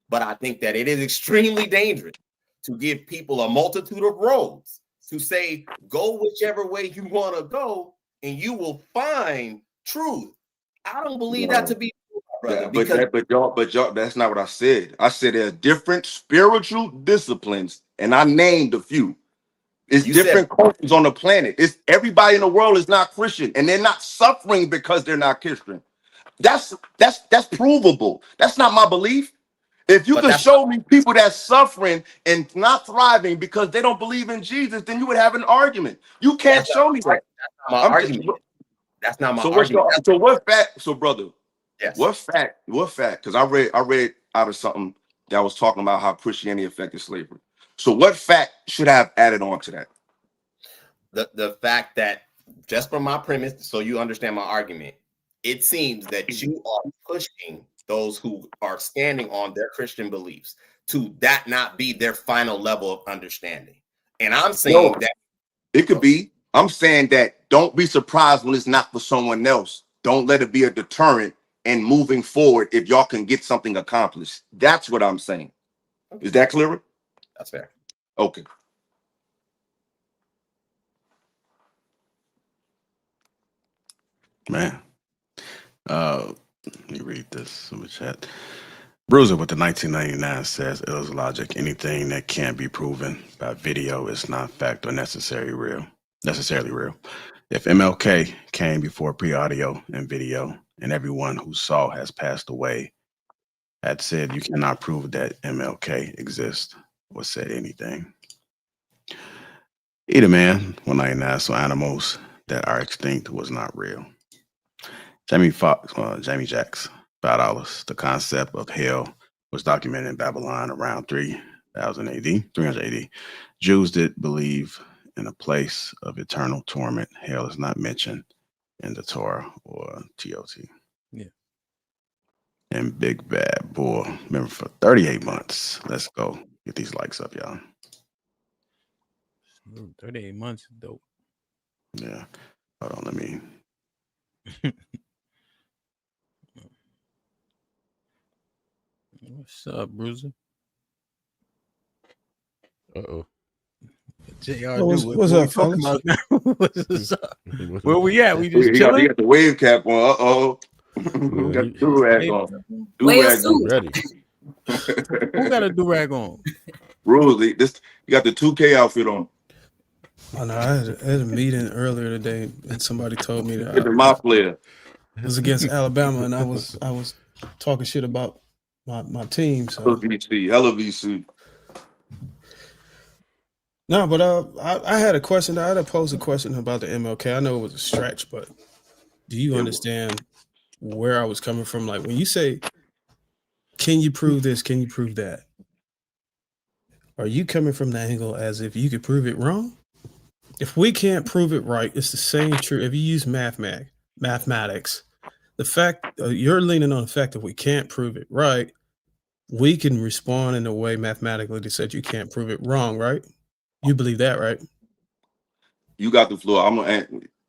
But I think that it is extremely dangerous to give people a multitude of roads to say, go whichever way you want to go, and you will find truth. I don't believe that to be true, brother. But y'all, that's not what I said. I said there are different spiritual disciplines, and I named a few. It's different cultures on the planet. It's everybody in the world is not Christian, and they're not suffering because they're not Christian. That's provable. That's not my belief. If you could show me people that's suffering and not thriving because they don't believe in Jesus, then you would have an argument. You can't show me that. That's not my argument. That's not my argument. So what fact? So brother, yes. What fact? Because I read out of something that was talking about how Christianity affected slavery. So what fact should I have added on to that? The fact that, just from my premise, so you understand my argument, it seems that you are pushing those who are standing on their Christian beliefs to that not be their final level of understanding. And I'm saying that it could be. I'm saying that don't be surprised when it's not for someone else. Don't let it be a deterrent and moving forward if y'all can get something accomplished. That's what I'm saying. Is that clearer? That's fair. Okay. Man. Let me read this in the chat. Bruiser with the 1999 says, it was logic. Anything that can't be proven by video is not fact or necessarily real. If MLK came before pre-audio and video, and everyone who saw has passed away, had said you cannot prove that MLK exists or said anything. Either man, 199, so animals that are extinct was not real. Jamie Jacks, $5. The concept of hell was documented in Babylon around 300 AD. Jews did believe in a place of eternal torment. Hell is not mentioned in the Torah or TOT. Yeah. And Big Bad Bull, remember, for 38 months. Let's go. Get these likes up, y'all. 38 months, dope. Yeah. Hold on, let me. What's up, Bruiser? Uh-oh. JR, what's up, fellas? What's up? Where we at? We just He chilling? got the wave cap on. Uh-oh. Who got the do-rag on? Do-rag on. Ready. Who got a do-rag on? Rules, you got the 2K outfit on. I know I had a meeting earlier today, and somebody told me that Get the my player. it was against Alabama, and I was talking shit about my team. So Hella VC. no, but I had a question. I had to pose a question about the MLK. I know it was a stretch, but do you understand where I was coming from? Like when you say, "Can you prove this? Can you prove that?" Are you coming from the angle as if you could prove it wrong? If we can't prove it right, it's the same true. If you use mathematics, the fact you're leaning on the fact that we can't prove it right, we can respond in a way mathematically that said you can't prove it wrong, right? You believe that, right? You got the floor. I'm gonna.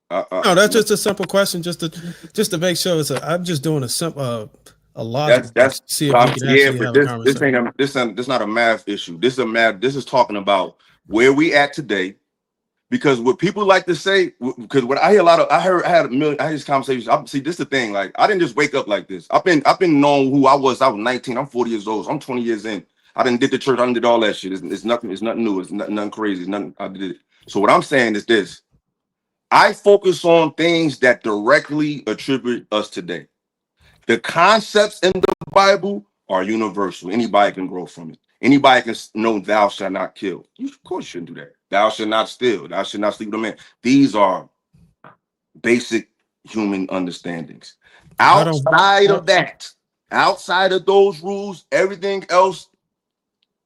No, that's just a simple question, just to make sure. I'm just doing a simple a logic. That's see if we can actually have a conversation. This not a math issue. This is talking about where we at today. Because what people like to say, because what I hear I had this conversation. See, this is the thing. Like, I didn't just wake up like this. I've been knowing who I was. I was 19. I'm 40 years old. So I'm 20 years in. I didn't did the church. I didn't did all that shit. It's nothing. It's nothing new. It's nothing crazy. It's nothing. I did it. So what I'm saying is this: I focus on things that directly attribute us today. The concepts in the Bible are universal. Anybody can grow from it. Anybody can know thou shalt not kill. You, of course, shouldn't do that. Thou shalt not steal. Thou shalt not sleep with a man. These are basic human understandings. Outside of that, outside of those rules, everything else,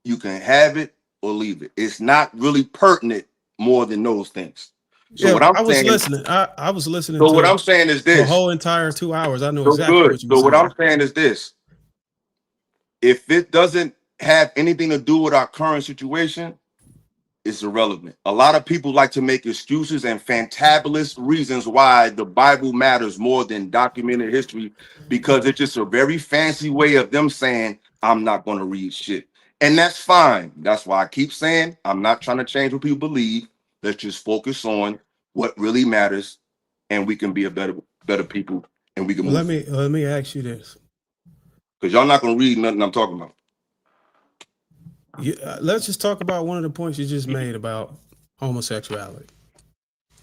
you can have it or leave it. It's not really pertinent more than those things. So what I'm saying, listening. I was listening. So what I'm saying is this: the whole entire 2 hours. I know so exactly good. what you were So saying. what I'm saying is this: if it doesn't have anything to do with our current situation, it's irrelevant. A lot of people like to make excuses and fantabulous reasons why the Bible matters more than documented history, because it's just a very fancy way of them saying, I'm not going to read shit. And that's fine. That's why I keep saying I'm not trying to change what people believe. Let's just focus on what really matters, and we can be a better people, and we can move. Let me ask you this, because y'all not going to read nothing I'm talking about. Let's just talk about one of the points you just made about homosexuality.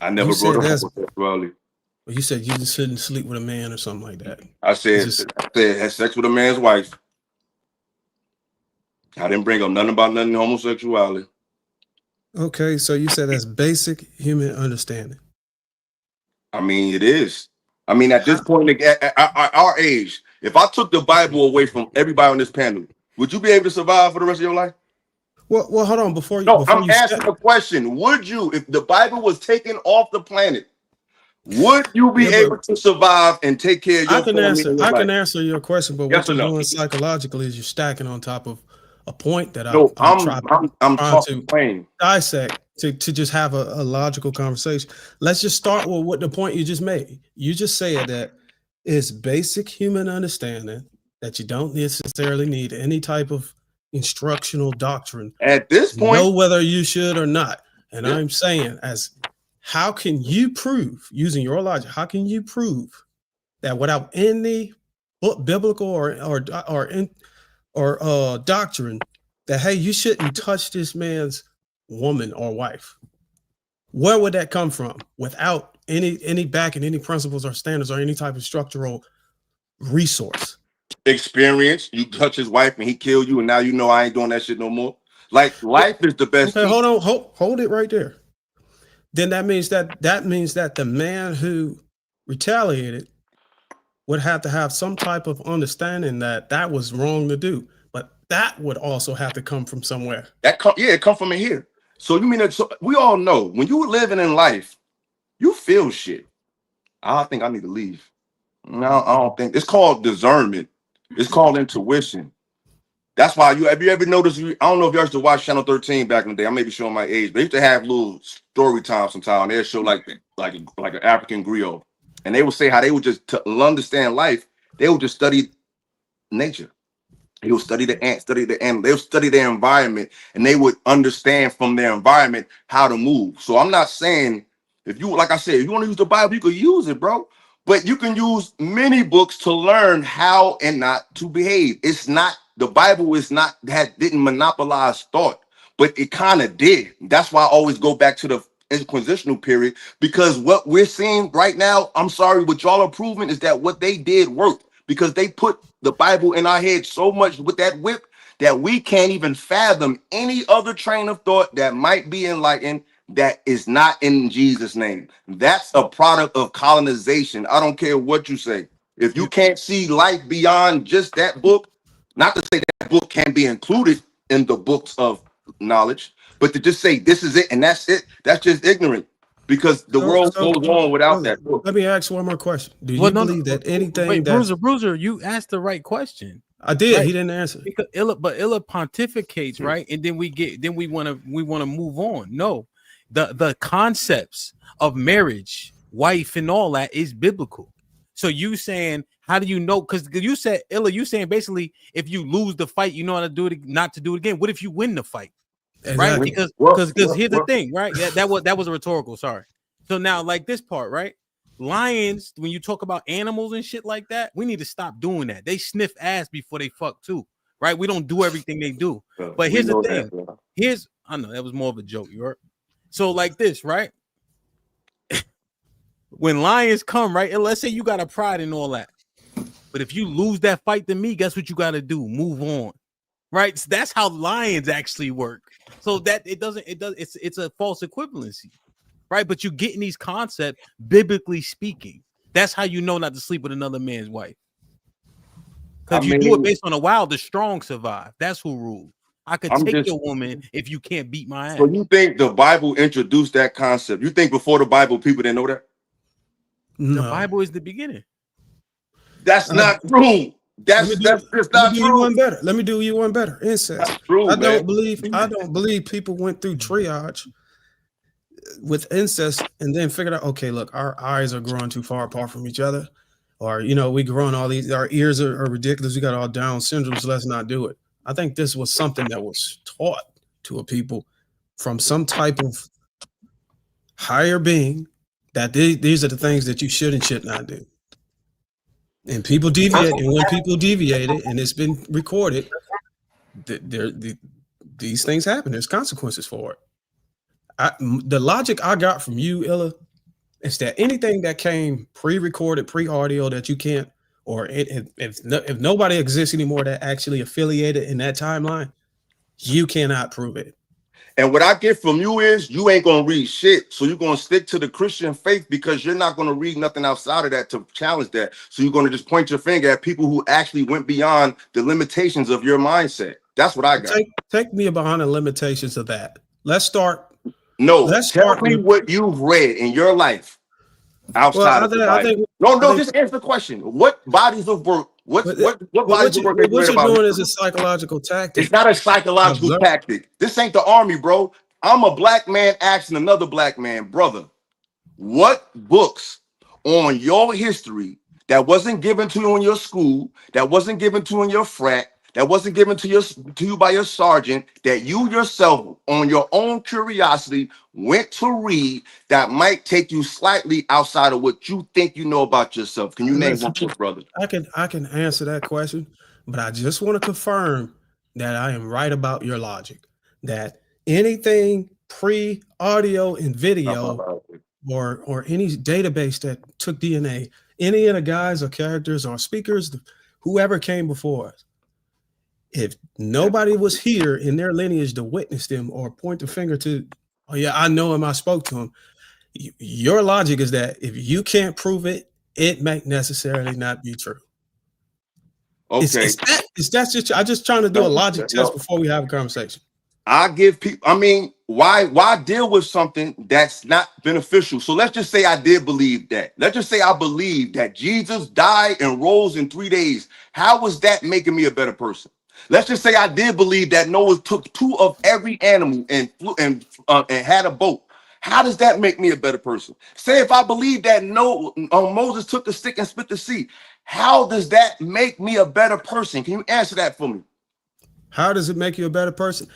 I never brought up homosexuality. Well, you said you just shouldn't sleep with a man or something like that. I said had sex with a man's wife. I didn't bring up nothing about nothing homosexuality. Okay, so you said that's basic human understanding. I mean, it is. I mean, at this point, at our age, if I took the Bible away from everybody on this panel, would you be able to survive for the rest of your life? Well, hold on. Before I'm asking a question. Would you, if the Bible was taken off the planet, Would you be Yeah, able but to survive and take care of I your can family answer. and your I can life? answer your question, but Yes what or you're no? doing psychologically is you're stacking on top of a point that No, I'm trying talking to plain. dissect to just have a logical conversation. Let's just start with what the point you just made. You just said that it's basic human understanding that you don't necessarily need any type of instructional doctrine At this to know point, whether you should or not. And yeah, I'm saying, as how can you prove, using your logic, how can you prove that without any biblical or doctrine that, hey, you shouldn't touch this man's woman or wife? Where would that come from without any backing, any principles or standards or any type of structural resource? experience. You touch his wife and he killed you, and now you know I ain't doing that shit no more. Like life is the best Okay, teacher. hold it right there. Then that means that the man who retaliated would have to have some type of understanding that that was wrong to do, but that would also have to come from somewhere. It come from in here. So you mean that? So we all know when you living in life, you feel shit. I think I need to leave. No, I don't think it's called discernment. It's called intuition. That's why have you ever noticed? I don't know if you used to watch Channel 13 back in the day. I may be showing my age, but they used to have little story time sometimes. They'd show like an African griot, and they would say how they would just to understand life. They would just study nature. They would study the ant, study the animal. They would study their environment, and they would understand from their environment how to move. So I'm not saying if you, like I said, if you want to use the Bible, you could use it, bro. But you can use many books to learn how and not to behave. It's not the Bible is not that didn't monopolize thought, but it kind of did. That's why I always go back to the inquisitional period, because what we're seeing right now, I'm sorry, what y'all are proving is that what they did worked, because they put the Bible in our head so much with that whip that we can't even fathom any other train of thought that might be enlightened that is not in Jesus' name. That's a product of colonization. I don't care what you say. If you can't see life beyond just that book, not to say that book can be included in the books of knowledge, but to just say this is it and that's it, that's just ignorant, because the world goes on without that book. Let me ask one more question. Do you believe that anything wait, that Bruiser, you asked the right question. I did, right? He didn't answer. Because Illa pontificates, right? And then we want to move on. No, the concepts of marriage, wife, and all that is biblical. So you saying, how do you know? Because you said, Illa, you saying basically, if you lose the fight, you know how to do it, not to do it again. What if you win the fight? Right? Exactly. Because here's the thing, right? Yeah, that was a rhetorical. Sorry. So now, like this part, right? Lions, when you talk about animals and shit like that, we need to stop doing that. They sniff ass before they fuck too, right? We don't do everything they do. But here's the thing. I know that was more of a joke, you heard? So like this, right? When lions come, right? And let's say you got a pride and all that. But if you lose that fight to me, guess what you got to do? Move on. Right? So that's how lions actually work. So that it's a false equivalency. Right? But you're getting these concepts biblically speaking. That's how you know not to sleep with another man's wife. Because you do it based on a wild, the strong survive. That's who rules. I could take your woman if you can't beat my ass. So you think the Bible introduced that concept? You think before the Bible people didn't know that? No. The Bible is the beginning. That's not true. That's not true. Let me do you one better. Incest. That's true, I don't believe people went through triage with incest and then figured out, okay, look, our eyes are growing too far apart from each other, or we growing all these, our ears are ridiculous, we got all Down syndrome, so let's not do it. I think this was something that was taught to a people from some type of higher being, that these are the things that you should and should not do. And people deviate, and when people deviated, and it's been recorded, these things happen. There's consequences for it. The logic I got from you, Illa, is that anything that came pre-recorded, pre-audio that you can't, or if nobody exists anymore that actually affiliated in that timeline, you cannot prove it. And what I get from you is you ain't gonna read shit. So you're gonna stick to the Christian faith because you're not gonna read nothing outside of that to challenge that. So you're gonna just point your finger at people who actually went beyond the limitations of your mindset. That's what I got. Take me behind the limitations of that. Let's start. No, tell me what you've read in your life outside of the I Bible? think No, just answer the question. What bodies of work? What bodies of work have you what read you're about? doing is a psychological tactic. It's not a psychological tactic. This ain't the army, bro. I'm a black man asking another black man, brother, what books on your history that wasn't given to you in your school, that wasn't given to you in your frat, that wasn't given to you by your sergeant, that you yourself on your own curiosity went to read that might take you slightly outside of what you think you know about yourself? Can you name one book, brother? I can answer that question, but I just want to confirm that I am right about your logic. That anything pre-audio and video or any database that took DNA, any of the guys or characters or speakers, whoever came before us, if nobody was here in their lineage to witness them or point the finger to, oh yeah, I know him, I spoke to him. Your logic is that if you can't prove it, it may necessarily not be true. Okay. That's just, I'm just trying to do a logic test before we have a conversation. I give people, I mean, why deal with something that's not beneficial? So let's just say I did believe that. Let's just say I believe that Jesus died and rose in 3 days. How was that making me a better person? Let's just say I did believe that Noah took 2 of every animal and flew and had a boat. How does that make me a better person? Say if I believe that Moses took the stick and split the sea. How does that make me a better person? Can you answer that for me? How does it make you a better person?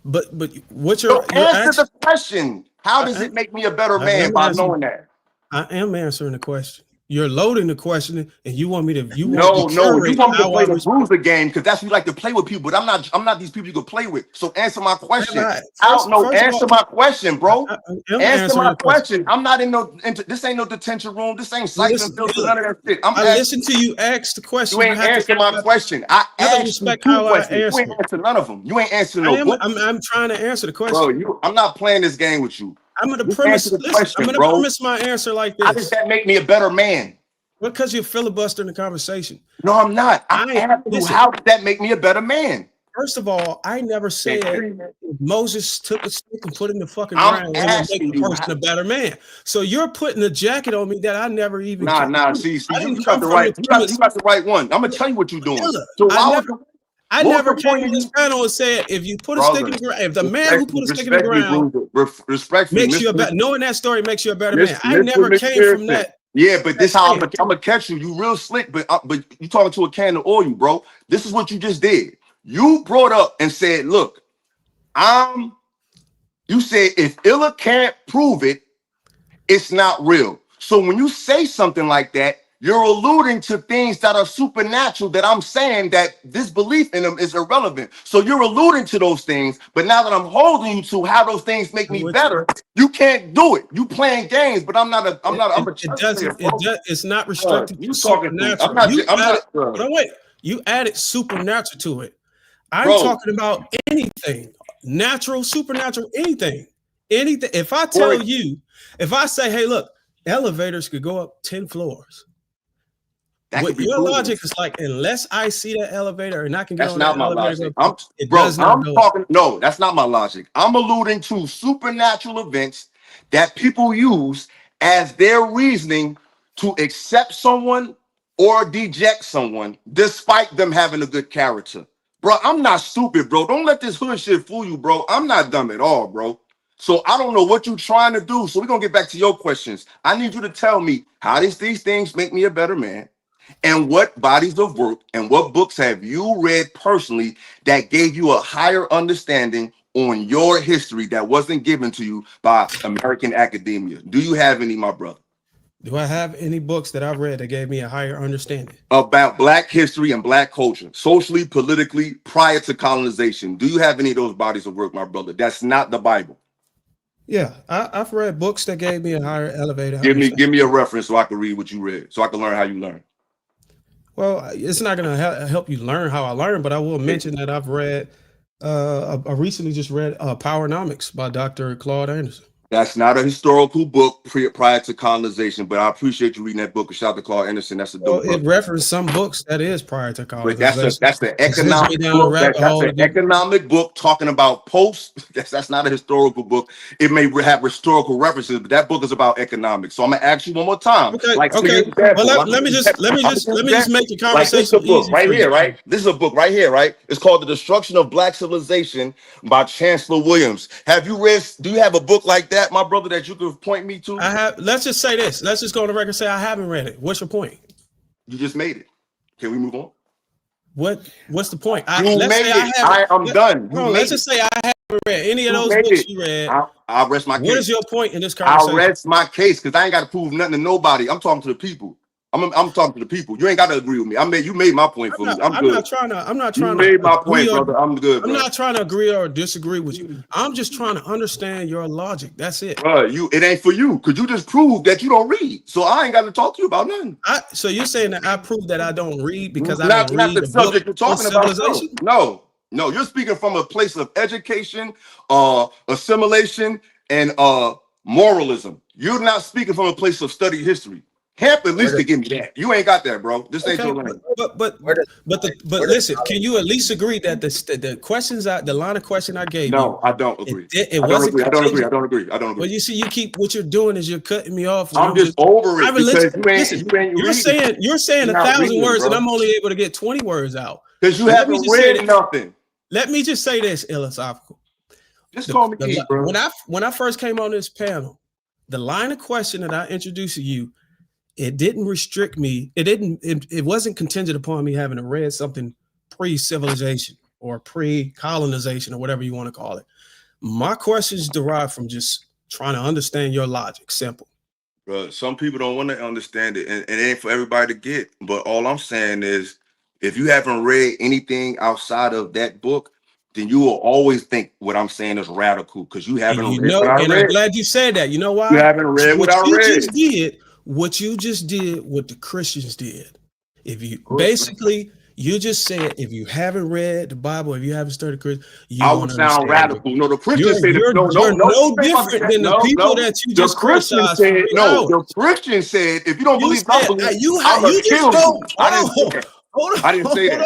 But what's your answer the question? How does it make me a better man by knowing that? I am answering the question. You're loading the question, and you want me to. You want me to play the bruiser game because that's what you like to play with people. But I'm not these people you can play with. So answer my question. Answer my question, bro. Answer my question. I'm not in no. This ain't no detention room. This ain't siphon filter. None of that shit. I listen to you ask the question. You ain't answer my question. I asked you 2 questions. You ain't answer none of them. You ain't answer no. I'm trying to answer the question. Bro, I'm not playing this game with you. I'm going to premise my answer like this. How does that make me a better man? Because you're filibustering the conversation. No, I'm not. I'm asking you, how does that make me a better man? First of all, I never said Moses took a stick and put it in the fucking ground and make a person a better man. So you're putting a jacket on me that I never even. See, you got the right. You got the right one. I'm gonna tell you what you're doing. So I never came to this panel and said if you put a stick in the ground, if the man who put a stick in the ground makes you a better, knowing that story makes you a better man. I never came from that. Yeah, but this how I'm gonna catch you. You real slick, but you talking to a can of oil, bro. This is what you just did. You brought up and said, "Look, you said if Illa can't prove it, it's not real." So when you say something like that, you're alluding to things that are supernatural that I'm saying that this belief in them is irrelevant. So you're alluding to those things, but now that I'm holding you to how those things make me better, you can't do it. You playing games, but I'm not. It's not restricted to supernatural. You added supernatural to it. I'm talking about anything, natural, supernatural, anything. If I tell you, if I say, hey, look, elevators could go up 10 floors. What your logic is like, unless I see that elevator and I can get on that elevator, no, that's not my logic. I'm alluding to supernatural events that people use as their reasoning to accept someone or deject someone despite them having a good character. Bro, I'm not stupid, bro. Don't let this hood shit fool you, bro. I'm not dumb at all, bro. So I don't know what you're trying to do. So we're going to get back to your questions. I need you to tell me, how does these things make me a better man? And what bodies of work and what books have you read personally that gave you a higher understanding on your history that wasn't given to you by American academia? Do you have any, my brother? Do I have any books that I've read that gave me a higher understanding about Black history and Black culture, socially, politically, prior to colonization? Do you have any of those bodies of work, my brother? That's not the Bible. Yeah, I've read books that gave me a higher elevator. Give me a reference so I can read what you read, so I can learn how you learn. Well, it's not going to help you learn how I learn, but I will mention that I've read, I recently just read Powernomics by Dr. Claude Anderson. That's not a historical book prior to colonization, but I appreciate you reading that book. Shout out to Claude Anderson. That's a Well, dope it book. referenced some books that is prior to But that's colonization. an It sends me economic down a book. rabbit That's hole an to get. economic book talking about post. That's not a historical book. It may have historical references, but that book is about economics. So I'm gonna ask you one more time. Okay, Like, okay. for example, Well, let me just make the like this is conversation a book easy right for here, you. right? This is a book right here, right? It's called The Destruction of Black Civilization by Chancellor Williams. Have you read? Do you have a book like that, my brother, that you could point me to? I have. Let's just say this. Let's just go on the record and say I haven't read it. What's your point? You just made it. Can we move on? What's the point? You made it. I'm done. Let's just say I haven't read any of those books you read. I'll rest my case. What is your point in this conversation? I'll rest my case because I ain't got to prove nothing to nobody. I'm talking to the people. I'm talking to the people. You ain't got to agree with me. You made my point for me. I'm good. I'm not trying you to made my point, brother. I'm good, bro. I'm not trying to agree or disagree with you. I'm just trying to understand your logic. That's it. Bro, it ain't for you because you just proved that you don't read. So I ain't got to talk to you about nothing. So you're saying that I proved that I don't read because I don't not read the the subject book you're talking about. No, you're speaking from a place of education, assimilation, and moralism. You're not speaking from a place of study history. Hamp at least to give me that. You ain't got that, bro. This ain't your lane. But listen, can you at least agree that the questions the line of question I gave you? I don't agree. It wasn't. I don't agree. Well, you see, what you're doing is you're cutting me off. I'm just over it because you're saying 1,000 words, and I'm only able to get 20 words out because you haven't read nothing. Let me just say this, philosophical. Just call me bro. When I first came on this panel, the line of question that I introduced to you, it didn't restrict me. It wasn't contingent upon me having to read something pre-civilization or pre-colonization or whatever you want to call it. My questions derive from just trying to understand your logic. Simple. Bro, some people don't want to understand it, and it ain't for everybody to get. But all I'm saying is, if you haven't read anything outside of that book, then you will always think what I'm saying is radical because you haven't read what I read. I'm glad you said that. You know why? You haven't read what I read. What you just did, what the Christians did. You just said, if you haven't read the Bible, if you haven't studied Christian, I would sound radical. No, the Christians say you're no different than the people that you just criticized. The Christian said, if you don't believe I believe, I'm gonna kill you. I didn't say that.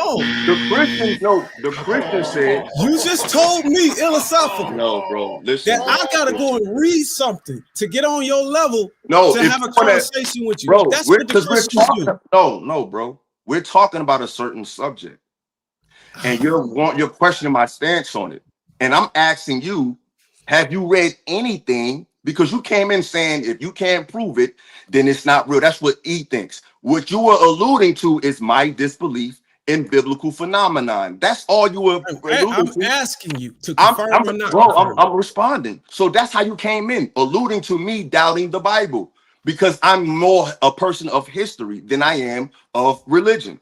The Christian said. You just told me philosophical. No, bro. Listen. That I gotta go and read something to get on your level. No, to have a conversation with you, bro. That's what the Christians do. No, bro. We're talking about a certain subject, and you're questioning my stance on it. And I'm asking you, have you read anything? Because you came in saying if you can't prove it, then it's not real. That's what E thinks. What you were alluding to is my disbelief in biblical phenomenon. That's all you were alluding to. I'm asking you to confirm or not. I'm responding. So that's how you came in, alluding to me doubting the Bible, because I'm more a person of history than I am of religion.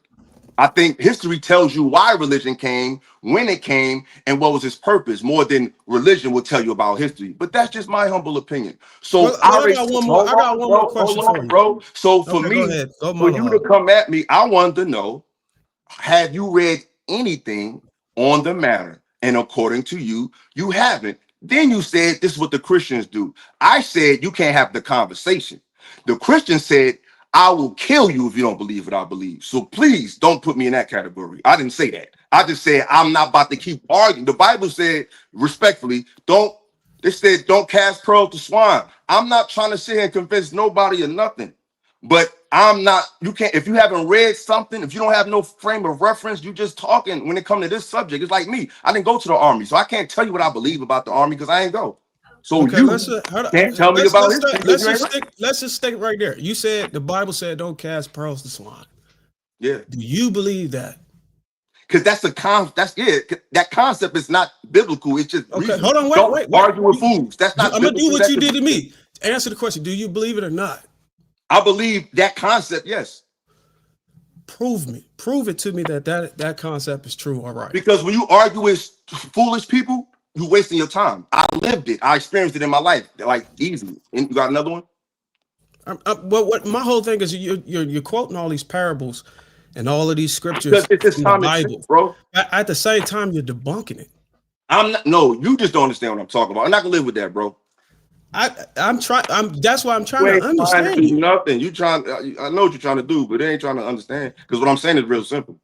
I think history tells you why religion came, when it came, and what was its purpose, more than religion will tell you about history. But that's just my humble opinion. So I got one more question for you, bro. So for me, for you to come at me, I wanted to know, have you read anything on the matter? And according to you, you haven't. Then you said this is what the Christians do. I said you can't have the conversation. The Christian said, I will kill you if you don't believe what I believe. So please don't put me in that category. I didn't say that. I just said I'm not about to keep arguing. The Bible said, respectfully, don't cast pearls to swine. I'm not trying to sit here and convince nobody or nothing. But you can't, if you haven't read something, if you don't have no frame of reference, you just talking when it comes to this subject. It's like me. I didn't go to the army, so I can't tell you what I believe about the army because I ain't go. So you can't tell me about it. Let's just stick right there. You said the Bible said don't cast pearls to swine. Yeah. Do you believe that? Because that concept is not biblical. It's just okay. Hold on, wait. Argue with fools. That's not. I'm gonna do what you did to me. Answer the question. Do you believe it or not? I believe that concept. Yes. Prove it to me that concept is true. All right. Because when you argue with foolish people, you're wasting your time. I lived it. I experienced it in my life, like easy. And you got another one? Well, what my whole thing is, you're quoting all these parables and all of these scriptures in the Bible, sense, bro. At the same time, you're debunking it. I'm not. No, you just don't understand what I'm talking about. I'm not gonna live with that, bro. That's why I'm trying You to ain't trying to understand do you. nothing. You trying? I know what you're trying to do, but they ain't trying to understand. Because what I'm saying is real simple.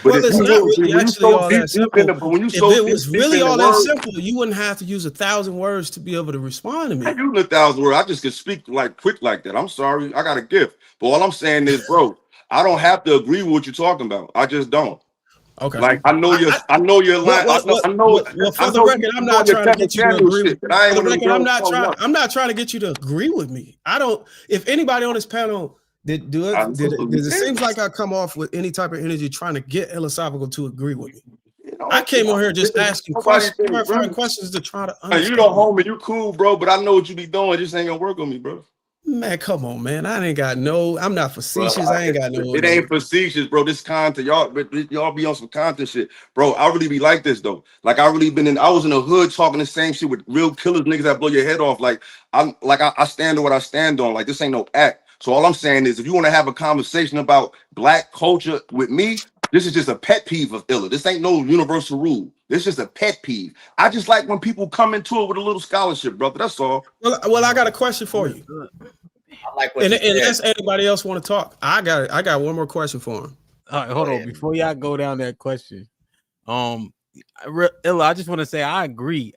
But Well, if it's you not go, really when you actually so all deep, that simple. but when you If so it was deep really in the all that word, simple, you wouldn't have to use 1,000 words to be able to respond to I me. use 1,000 words. I just can speak like quick like that. I'm sorry, I got a gift. But all I'm saying is, bro, I don't have to agree with what you're talking about. I just don't. Okay. Like I know your line. Well, I for the know you record, I'm be not doing your trying to Kevin get you to Samuel agree. shit, but I For ain't the one of them record, I'm girls not calling trying. up. I'm not trying to get you to agree with me. I don't. If anybody on this panel did do I it, know did it, you did it did. seems like I come off with any type of energy trying to get philosophical to agree with me. You know, I came on here just asking nobody questions, did, clarifying bro. questions to try to Man, you the understand. homie, you cool, bro. But I know what you be doing. It just ain't gonna work on me, bro. Man, come on, man. I ain't got no. I'm not Bro, facetious. I ain't got no. it ain't facetious, bro. This content, y'all be on some content shit, bro. I really be like this though. Like I really been in. I was in the hood talking the same shit with real killers, niggas that blow your head off. Like I stand on what I stand on. Like this ain't no act. So all I'm saying is, if you want to have a conversation about black culture with me, this is just a pet peeve of Illa. This ain't no universal rule. This is just a pet peeve. I just like when people come into it with a little scholarship, brother. That's all. Well, I got a question for you. I like what And you said. unless anybody else want to talk, I got one more question for him. All right, hold on. Before y'all go down that question, Illa, I just want to say I agree.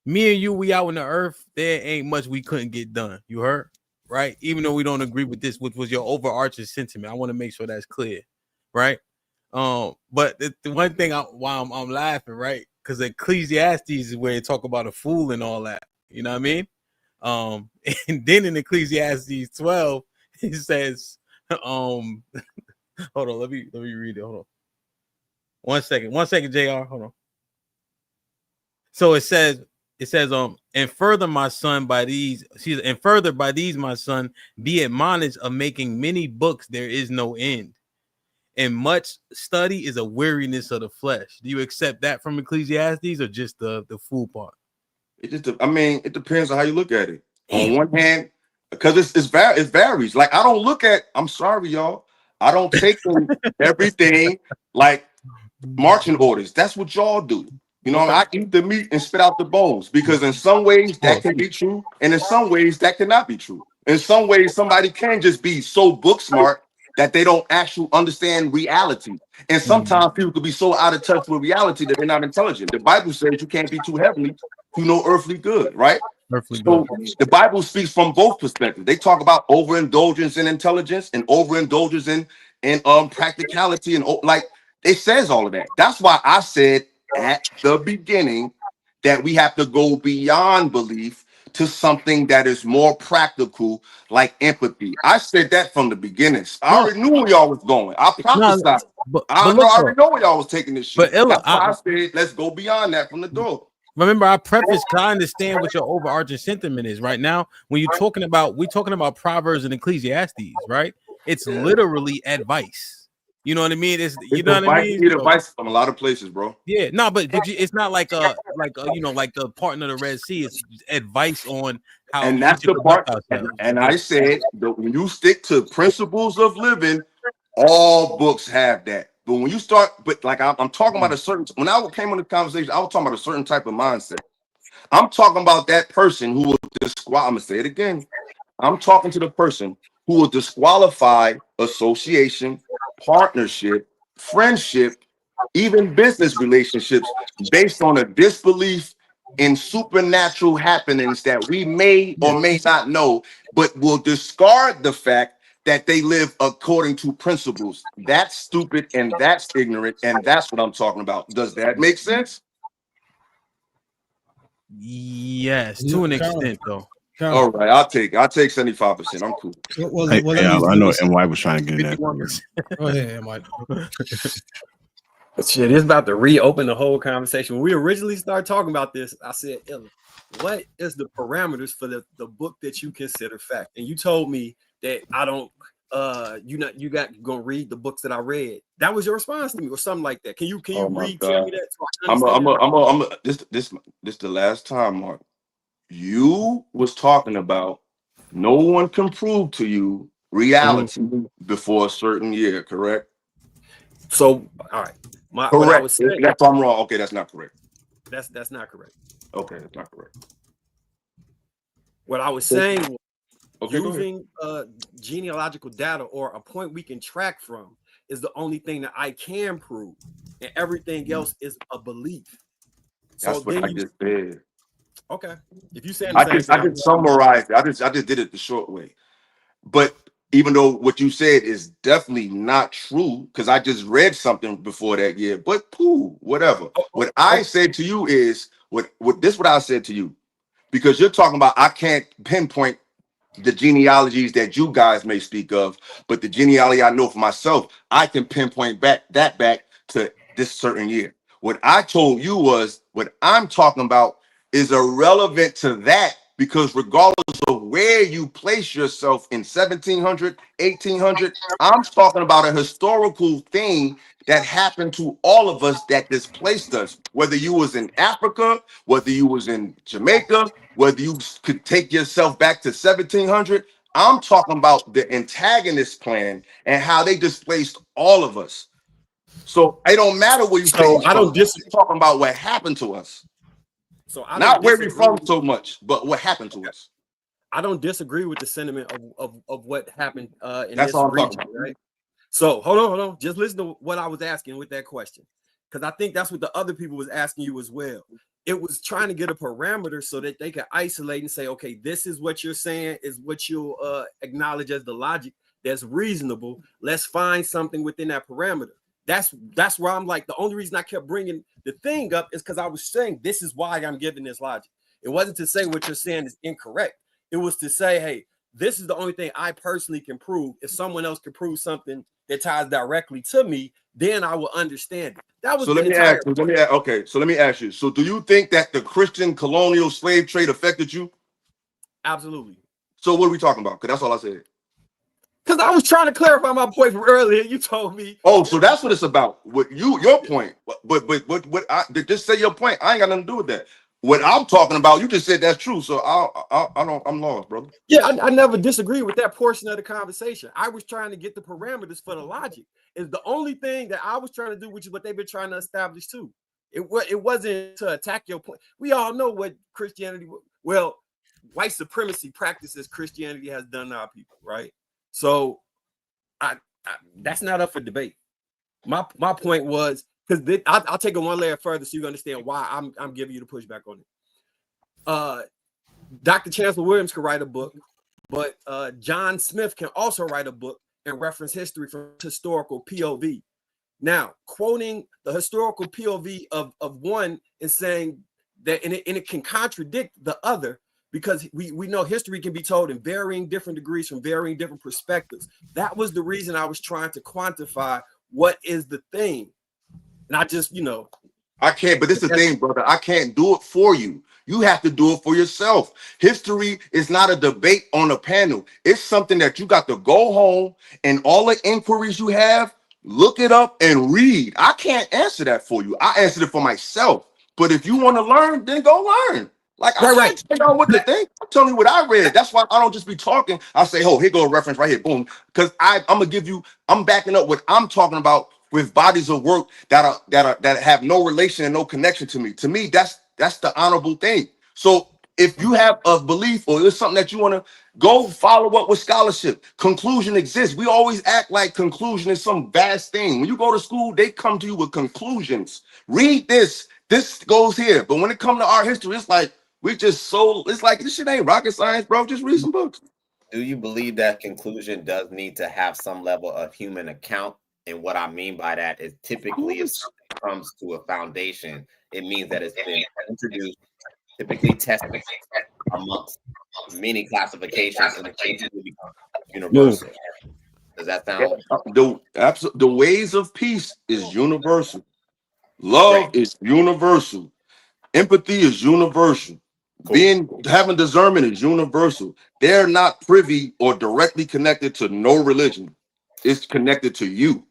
Me and you, we out in the earth. There ain't much we couldn't get done. You heard, right? Even though we don't agree with this, which was your overarching sentiment, I want to make sure that's clear, right? But the one thing why I'm laughing, right? Because Ecclesiastes is where they talk about a fool and all that. You know what I mean? And then in Ecclesiastes 12, it says, hold on, let me read it. Hold on. One second, JR. Hold on. So it says, and further, my son, by these, my son, be admonished of making many books, there is no end. And much study is a weariness of the flesh. Do you accept that from Ecclesiastes or just the fool part? It depends on how you look at it. On one hand, because it varies. Like I don't look at. I'm sorry, y'all. I don't take everything like marching orders. That's what y'all do. You know, Okay. I eat the meat and spit out the bones because in some ways that can be true, and in some ways that cannot be true. In some ways, somebody can just be so book smart that they don't actually understand reality. And sometimes people could be so out of touch with reality that they're not intelligent. The Bible says you can't be too heavenly to no earthly good, right? Earthly So good. the Bible speaks from both perspectives. They talk about overindulgence in intelligence and overindulgence in practicality and like it says all of that. That's why I said at the beginning that we have to go beyond belief to something that is more practical, like empathy. I said that from the beginning. I already knew where y'all was going. I prophesied. But I look, already know where y'all was taking this shit. but Illa, That's why I said let's go beyond that from the door. remember I preface, because I understand what your overarching sentiment is right now. When we're talking about Proverbs and Ecclesiastes, right? It's literally advice. You know what I mean? It's you know what I mean? You get advice from a lot of places, bro. Yeah, no, but it's not like like the parting of the Red Sea. It's advice on how And we that's should the conduct part. ourselves. And I said that when you stick to principles of living, all books have that. But when you start, but like I'm talking about a certain. When I came on the conversation, I was talking about a certain type of mindset. I'm talking about that person who will disqualify. I'm gonna say it again. I'm talking to the person who will disqualify association, partnership, friendship, even business relationships based on a disbelief in supernatural happenings that we may or may not know, but will discard the fact that they live according to principles. That's stupid and that's ignorant, and that's what I'm talking about. Does that make sense? Yes, to an extent, though. All right, I'll take 75%. I'm cool. I know NY was trying to get in that. Go ahead, Mike. Shit, it's about to reopen the whole conversation. When we originally started talking about this, I said, what is the parameters for the book that you consider fact? And you told me that I don't you gonna read the books that I read. That was your response to me, or something like that. Can you tell me that? So This the last time, Mark. You was talking about no one can prove to you reality before a certain year, correct? So, all right. Correct. What I was saying, that's I'm wrong. Okay, that's not correct. That's not correct. Okay, that's not correct. What I was saying was Okay, go ahead. using genealogical data or a point we can track from is the only thing that I can prove, and everything else is a belief. So That's what then I just said. okay, if you saying the same I thing, just summarized it. I just did it the short way. But even though what you said is definitely not true, because I just read something before that year, but pooh, whatever. What I said to you is what I said to you, because you're talking about I can't pinpoint the genealogies that you guys may speak of, but the genealogy I know for myself, I can pinpoint back to this certain year. What I told you was what I'm talking about is irrelevant to that, because regardless of where you place yourself in 1700, 1800, I'm talking about a historical thing that happened to all of us that displaced us, whether you was in Africa, whether you was in Jamaica, whether you could take yourself back to 1700. I'm talking about the antagonist plan and how they displaced all of us. So it don't matter where you say so you're I from. don't dis I'm talking about what happened to us. so I don't Not where we're disagree. from so much, but what happened to us. I don't disagree with the sentiment of what happened in That's this all I'm talking region, about. right? So hold on. Just listen to what I was asking with that question, because I think that's what the other people was asking you as well. It was trying to get a parameter so that they could isolate and say, okay, this is what you're saying is what you'll acknowledge as the logic that's reasonable. Let's find something within that parameter. That's where I'm like, the only reason I kept bringing the thing up is because I was saying this is why I'm giving this logic. It wasn't to say what you're saying is incorrect. It was to say, hey, this is the only thing I personally can prove. If someone else can prove something that ties directly to me, then I will understand it. That was So the let me entire ask you. Okay, so let me ask you. So do you think that the Christian colonial slave trade affected you? Absolutely. So what are we talking about? Because that's all I said. Because I was trying to clarify my point from earlier. You told me. Oh, so that's what it's about. What your point? But what? Just say your point. I ain't got nothing to do with that. What I'm talking about, you just said that's true. So I don't. I'm lost, brother. Yeah, I never disagree with that portion of the conversation. I was trying to get the parameters for the logic. Is the only thing that I was trying to do, which is what they've been trying to establish too. It wasn't to attack your point. We all know what Christianity, well, white supremacy practices Christianity has done to our people, right? So I that's not up for debate. My point was, because I'll take it one layer further so you understand why I'm giving you the pushback on it. Dr. Chancellor Williams could write a book, but John Smith can also write a book and reference history from historical POV. Now, quoting the historical POV of one and saying that, and it can contradict the other, because we know history can be told in varying different degrees from varying different perspectives. That was the reason I was trying to quantify what is the thing. And I just, I can't, but this is the thing, brother. I can't do it for you. You have to do it for yourself. History is not a debate on a panel. It's something that you got to go home and all the inquiries you have, look it up and read. I can't answer that for you. I answered it for myself. But if you want to learn, then go learn. Like, I can't tell y'all what to think. I'm telling you what I read. That's why I don't just be talking. I say, oh, here go a reference right here. Boom. Because I'm gonna give you, I'm backing up what I'm talking about with bodies of work that have no relation and no connection to me. To me, that's the honorable thing. So if you have a belief or there's something that you want to go follow up with scholarship, conclusion exists. We always act like conclusion is some vast thing. When you go to school, they come to you with conclusions. Read this. This goes here. But when it comes to art history, it's like it's like this shit ain't rocket science, bro. Just read some books. Do you believe that conclusion does need to have some level of human account? And what I mean by that is typically if something comes to a foundation, it means that it's been introduced, typically tested amongst many classifications, and eventually becomes universal. Does that sound? The ways of peace is universal. Love is universal. Empathy is universal. Having discernment is universal. They're not privy or directly connected to no religion. It's connected to you.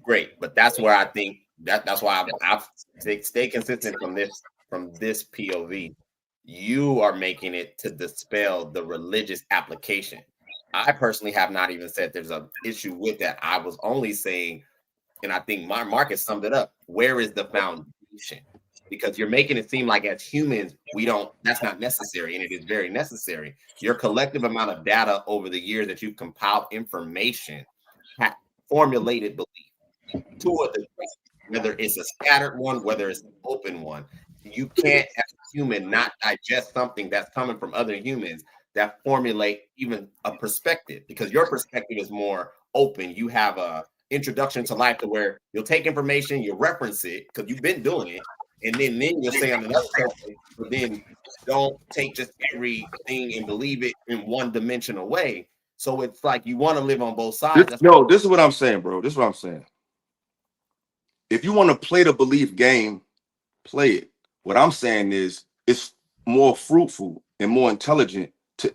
Great, but that's where I think that's why I've stay consistent from this POV. You are making it to dispel the religious application. I personally have not even said there's an issue with that. I was only saying, and I think Marcus summed it up. Where is the foundation? because you're making it seem like as humans, that's not necessary, and it is very necessary. Your collective amount of data over the years that you've compiled information, formulated belief to a degree, whether it's a scattered one, whether it's an open one. You can't, as a human, not digest something that's coming from other humans that formulate even a perspective, because your perspective is more open. You have a introduction to life to where you'll take information, you reference it because you've been doing it, and then you'll say on another person, but then don't take just everything and believe it in one dimensional way. So it's like you want to live on both sides. This is what I'm saying, bro. This is what I'm saying. If you want to play the belief game, play it. What I'm saying is it's more fruitful and more intelligent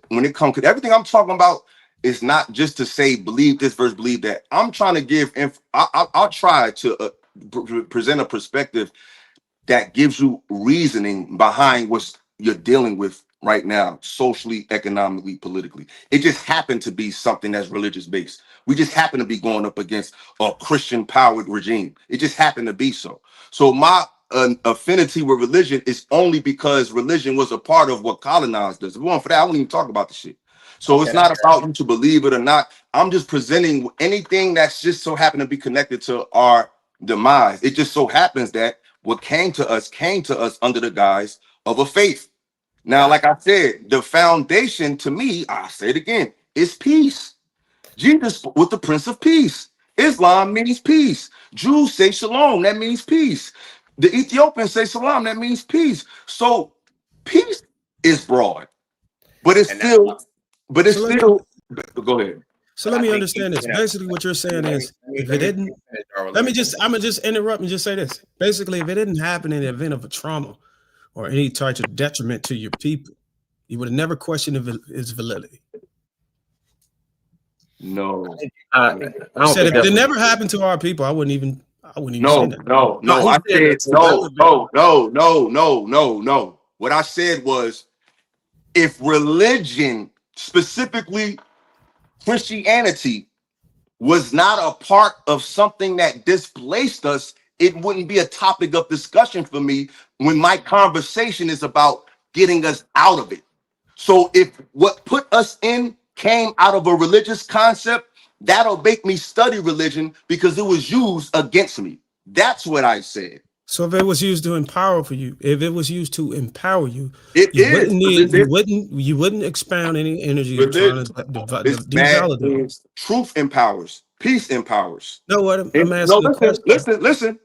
when it comes to everything I'm talking about. It's not just to say believe this versus believe that. I'm trying to give I'll try to present a perspective that gives you reasoning behind what you're dealing with right now, socially, economically, politically. It just happened to be something that's religious based. We just happen to be going up against a Christian powered regime. It just happened to be so. So my affinity with religion is only because religion was a part of what colonized us. If we want for that, I wouldn't even talk about the shit. So it's not about you to believe it or not. I'm just presenting anything that's just so happened to be connected to our demise. It just so happens that what came to us under the guise of a faith. Now, like I said, the foundation to me, I'll say it again, is peace. Jesus was the Prince of Peace. Islam means peace. Jews say shalom, that means peace. The Ethiopians say salam, that means peace. So peace is broad, but it's still, go ahead. So let me understand this. Basically, what you're saying is, if it didn't, I'm gonna just interrupt and just say this. Basically, if it didn't happen in the event of a trauma or any type of detriment to your people, you would have never questioned its validity. No, I said if it never happened to our people, I wouldn't even say that. No. I said no. What I said was, if religion, specifically Christianity, was not a part of something that displaced us, it wouldn't be a topic of discussion for me when my conversation is about getting us out of it. So if what put us in came out of a religious concept, that'll make me study religion because it was used against me. That's what I said. So if it was used to empower you, you wouldn't expound any energy of trying to devalidate. Truth empowers, peace empowers. No, what I'm asking the question. Listen.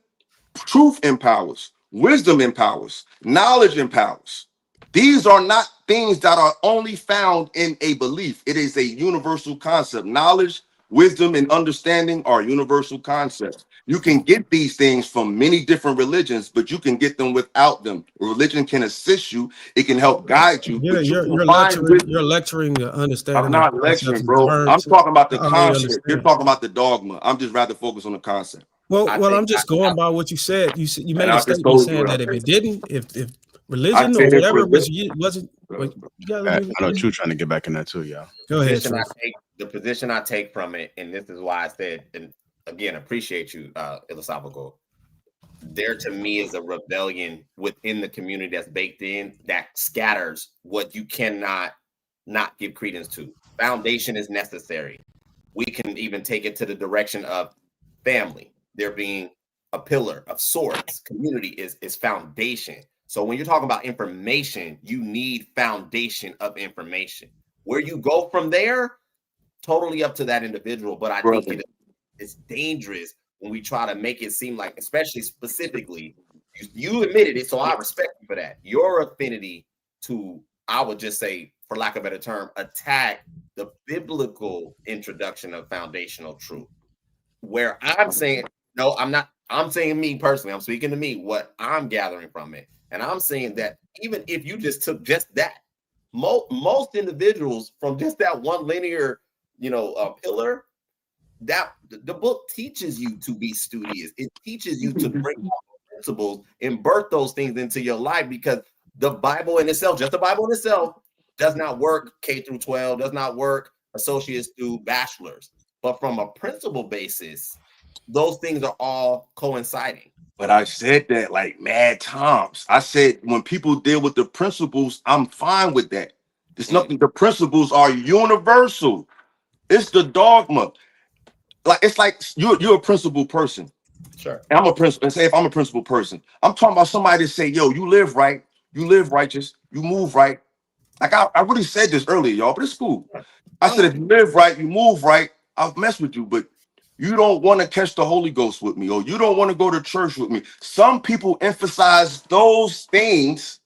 Truth empowers, wisdom empowers, knowledge empowers. These are not things that are only found in a belief. It is a universal concept. Knowledge, wisdom, and understanding are universal concepts. You can get these things from many different religions, but you can get them without them. Religion can assist you. It can help guide you. You're lecturing the understanding. I'm not lecturing, bro. I'm talking about the concept. You're talking about the dogma. I'm just rather focused on the concept. Well, I'm just going by what you said. You made a statement saying that if religion or whatever wasn't. I know True trying to get back in that too, y'all. Go ahead. The position I take from it, and this is why I said, and again, appreciate you, Philosophical. There to me is a rebellion within the community that's baked in that scatters what you cannot not give credence to. Foundation is necessary. We can even take it to the direction of family. There being a pillar of sorts. Community is foundation. So when you're talking about information, you need foundation of information. Where you go from there, totally up to that individual. But I think it's dangerous when we try to make it seem like, especially specifically, you admitted it, so I respect you for that. Your affinity to, I would just say, for lack of a better term, attack the biblical introduction of foundational truth. Where I'm saying, no, I'm not. I'm saying me personally. I'm speaking to me, what I'm gathering from it. And I'm saying that even if you just took just that, most individuals from just that one linear, pillar, that the book teaches you to be studious. It teaches you to bring out principles and birth those things into your life, because the Bible in itself, just the Bible in itself, does not work K through 12, does not work associates through bachelors. But from a principle basis, those things are all coinciding. But I said that like mad times. I said when people deal with the principles, I'm fine with that. There's nothing. The principles are universal. It's the dogma. Like it's like you're a principled person. Sure. And I'm a principal. And say if I'm a principled person, I'm talking about somebody that say, yo, you live right, you live righteous, you move right. Like I really said this earlier, y'all, but it's cool. I said if you live right, you move right, I'll mess with you, but you don't want to catch the Holy Ghost with me, or you don't want to go to church with me. Some people emphasize those things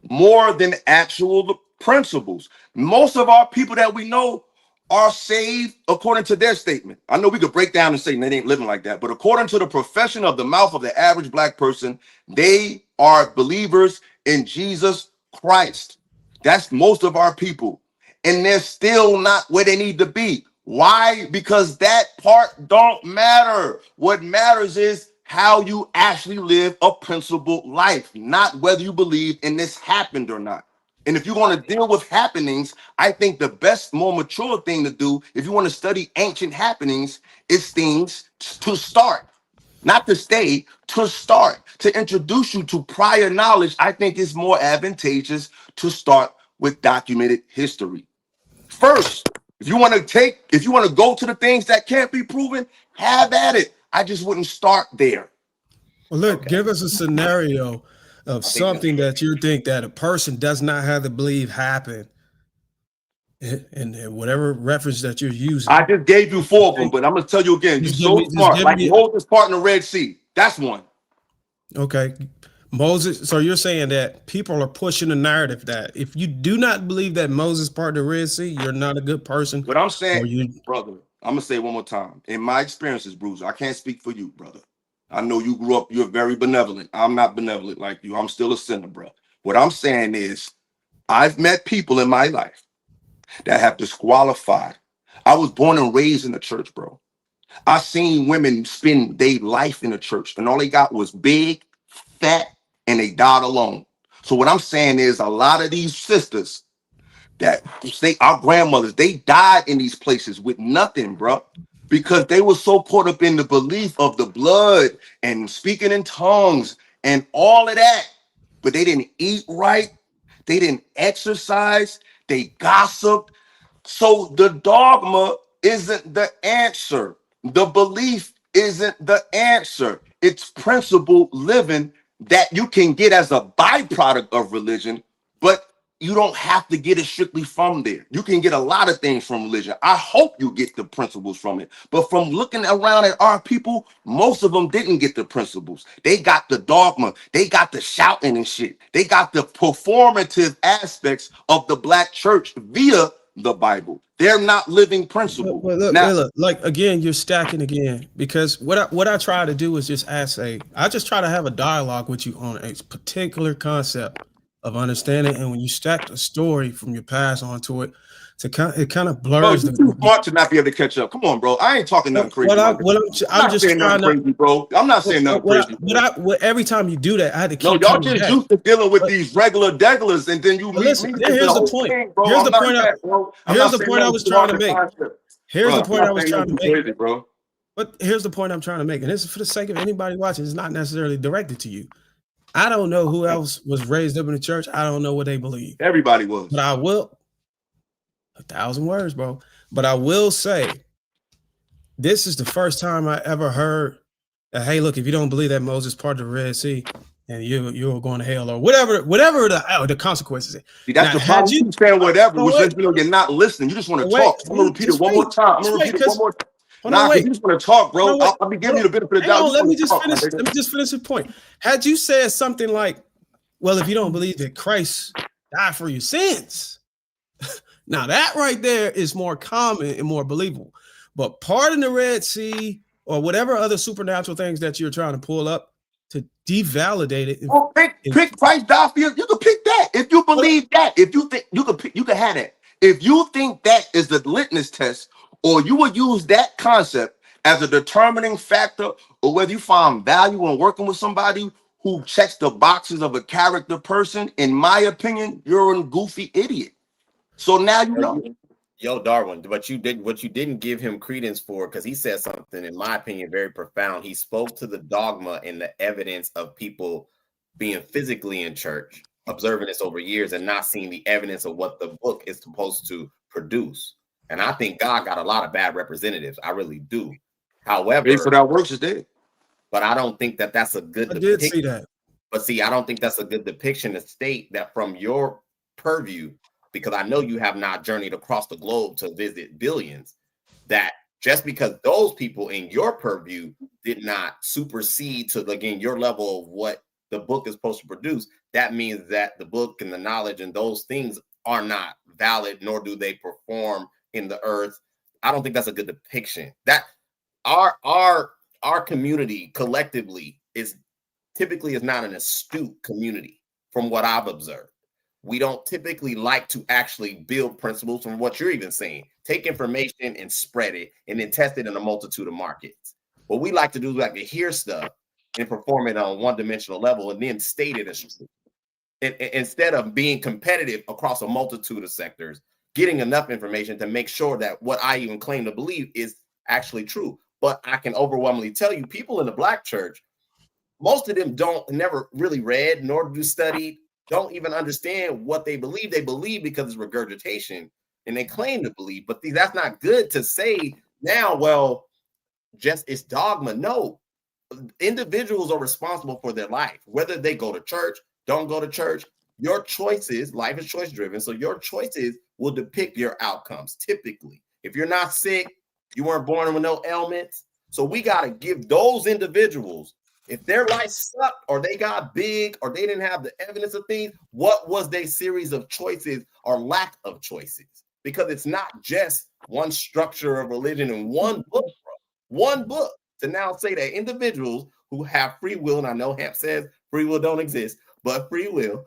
more than actual principles. Most of our people that we know are saved according to their statement. I know we could break down and say they ain't living like that, but according to the profession of the mouth of the average black person, they are believers in Jesus Christ. That's most of our people. And they're still not where they need to be. Why? Because that part don't matter. What matters is how you actually live a principled life, not whether you believe in this happened or not. And if you want to deal with happenings, I think the best, more mature thing to do, if you want to study ancient happenings, is things to start, not to stay, to start, to introduce you to prior knowledge. I think it's more advantageous to start with documented history first. If you want to go to the things that can't be proven, have at it. I just wouldn't start there. Well, look, give us a scenario of something that you think that a person does not have to believe happened, and whatever reference that you're using. I just gave you 4 of them, but I'm gonna tell you again. You're so smart. Like Moses part in the Red Sea. That's one. Okay, Moses. So you're saying that people are pushing the narrative that if you do not believe that Moses parted the Red Sea, you're not a good person. But I'm saying, brother, I'm gonna say it one more time. In my experiences, Bruiser, I can't speak for you, brother. I know you grew up, you're very benevolent. I'm not benevolent like you. I'm still a sinner, bro. What I'm saying is, I've met people in my life that have disqualified. I was born and raised in the church, bro. I seen women spend their life in the church, and all they got was big, fat, and they died alone. So what I'm saying is, a lot of these sisters that say our grandmothers, they died in these places with nothing, bro, because they were so caught up in the belief of the blood and speaking in tongues and all of that. But they didn't eat right. They didn't exercise. They gossiped. So the dogma isn't the answer. The belief isn't the answer. It's principle living that you can get as a byproduct of religion, but you don't have to get it strictly from there. You can get a lot of things from religion. I hope you get the principles from it. But from looking around at our people, most of them didn't get the principles. They got the dogma. They got the shouting and shit. They got the performative aspects of the black church via the Bible. They're not living principles. But look, like again, you're stacking again, because what I try to do is just I just try to have a dialogue with you on a particular concept of understanding, and when you stack the story from your past onto it, it kind of blurs. Bro, you're too smart to not be able to catch up. Come on, bro. I ain't talking nothing crazy. I'm just saying nothing crazy, bro. I'm not saying nothing crazy. Every time you do that, I had to keep. No, y'all just used to dealing with these regular deglers, and then you meet listen, me. Here's the point. Here's the point I was trying to make. Here's the point I was trying to make, bro. But here's the point I'm trying to make, and this is for the sake of anybody watching. It's not necessarily directed to you. I don't know who else was raised up in the church. I don't know what they believe. Everybody was. But I will. 1,000 words, bro. But I will say, this is the first time I ever heard that, hey, look, if you don't believe that Moses parted the Red Sea and you're going to hell or whatever the consequences. See, that's the problem. You saying whatever, which lets me know you're not listening. You just want to talk. I'm going to repeat it one more time. I'm going to repeat it one more time. Nah, you just want to talk, bro. I'll be giving you the benefit of the doubt. Let me just finish the point. Had you said something like, well, if you don't believe that Christ died for your sins, now that right there is more common and more believable. But parting the Red Sea or whatever other supernatural things that you're trying to pull up to devalidate it. Well, pick Christ died for you. You can pick that. If you believe that, if you think you can have that. If you think that is the litmus test, or you will use that concept as a determining factor, or whether you find value in working with somebody who checks the boxes of a character person, in my opinion, you're a goofy idiot. So now you know. Yo, Darwin, but you did what you didn't give him credence for, because he said something, in my opinion, very profound. He spoke to the dogma and the evidence of people being physically in church, observing this over years, and not seeing the evidence of what the book is supposed to produce. And I think God got a lot of bad representatives. I really do. However, Faith without works is dead. but I don't think that that's a good I depiction. did see that. But see, I don't think that's a good depiction to state that from your purview, because I know you have not journeyed across the globe to visit billions, that just because those people in your purview did not supersede to, again, your level of what the book is supposed to produce, that means that the book and the knowledge and those things are not valid, nor do they perform in the earth. I don't think that's a good depiction. That our community collectively is typically not an astute community from what I've observed. We don't typically like to actually build principles from what you're even saying. Take information and spread it and then test it in a multitude of markets. What we like to do is like to hear stuff and perform it on a one-dimensional level and then state it as true. Instead of being competitive across a multitude of sectors, getting enough information to make sure that what I even claim to believe is actually true. But I can overwhelmingly tell you, people in the Black church, most of them never really read nor do studied, don't even understand what they believe. They believe because it's regurgitation and they claim to believe, but that's not good to say now, well, just it's dogma. No, individuals are responsible for their life, whether they go to church, don't go to church. Your choices, life is choice driven. So your choices will depict your outcomes. Typically, if you're not sick, you weren't born with no ailments. So we got to give those individuals, if their life sucked or they got big or they didn't have the evidence of things, what was their series of choices or lack of choices? Because it's not just one structure of religion in one book, bro. One book to now say that individuals who have free will, and I know Hamp says free will don't exist, but free will,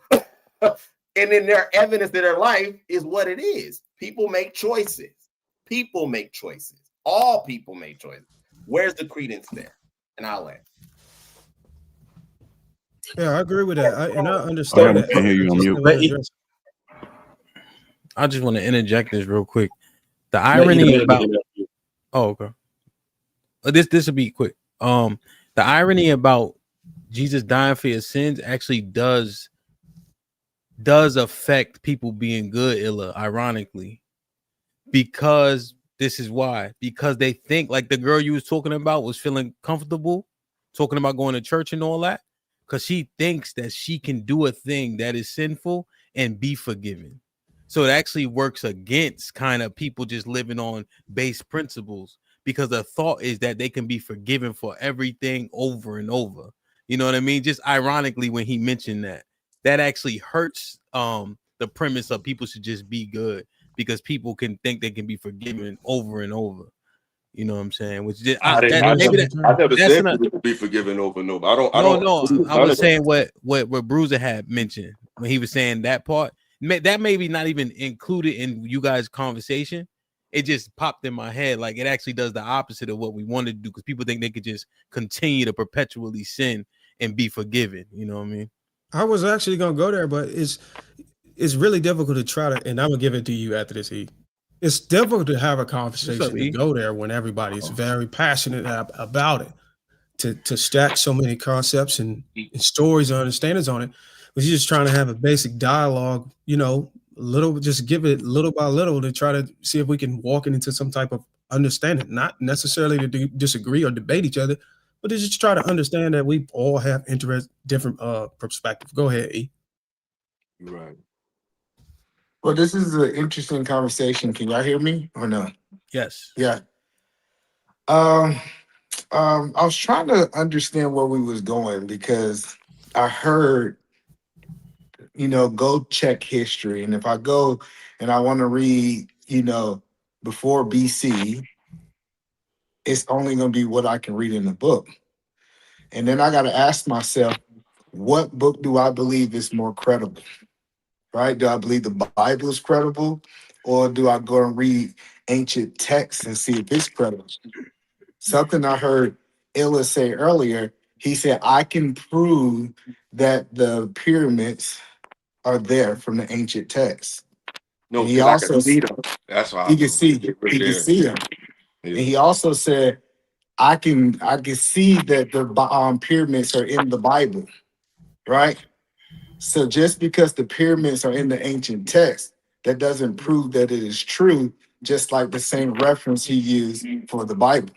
and then their evidence of their life is what it is. People make choices. People make choices. All people make choices. Where's the credence there? And I'll land. Yeah, I agree with that. I understand that. Can't hear you on mute. I just want to interject this real quick. The irony about okay. This will be quick. The irony about Jesus dying for your sins actually does affect people being good, Illa, ironically, because this is why, because they think like the girl you was talking about was feeling comfortable talking about going to church and all that, because she thinks that she can do a thing that is sinful and be forgiven. So it actually works against kind of people just living on base principles, because the thought is that they can be forgiven for everything over and over. You know what I mean? Just ironically, when he mentioned that actually hurts the premise of people should just be good, because people can think they can be forgiven over and over. You know what I'm saying? Which just, I never said people could be forgiven over and over. I was saying what Bruiser had mentioned when he was saying that part. That maybe not even included in you guys' conversation. It just popped in my head. Like it actually does the opposite of what we wanted to do, because people think they could just continue to perpetually sin and be forgiven. You know what I mean? I was actually gonna go there, but it's really difficult to try to, and I'm gonna give it to you after this, E. It's difficult to have a conversation to go there when everybody's very passionate about it. To stack so many concepts and stories and understandings on it, but you're just trying to have a basic dialogue, just give it little by little to try to see if we can walk it into some type of understanding, not necessarily to disagree or debate each other, but to just try to understand that we all have different perspectives. Go ahead, E. Right. Well, this is an interesting conversation. Can y'all hear me or no? Yes. Yeah. I was trying to understand where we was going, because I heard, go check history. And if I go and I want to read, before BC, it's only going to be what I can read in the book. And then I got to ask myself, what book do I believe is more credible? Right? Do I believe the Bible is credible, or do I go and read ancient texts and see if it's credible? Something I heard Illa say earlier, he said, I can prove that the pyramids are there from the ancient texts. No, And he because I can also see them. That's why I he can know. see Right he can there. see them. Yeah. And he also said, I can see that the pyramids are in the Bible, right? So just because the pyramids are in the ancient text, that doesn't prove that it is true, just like the same reference he used for the Bible.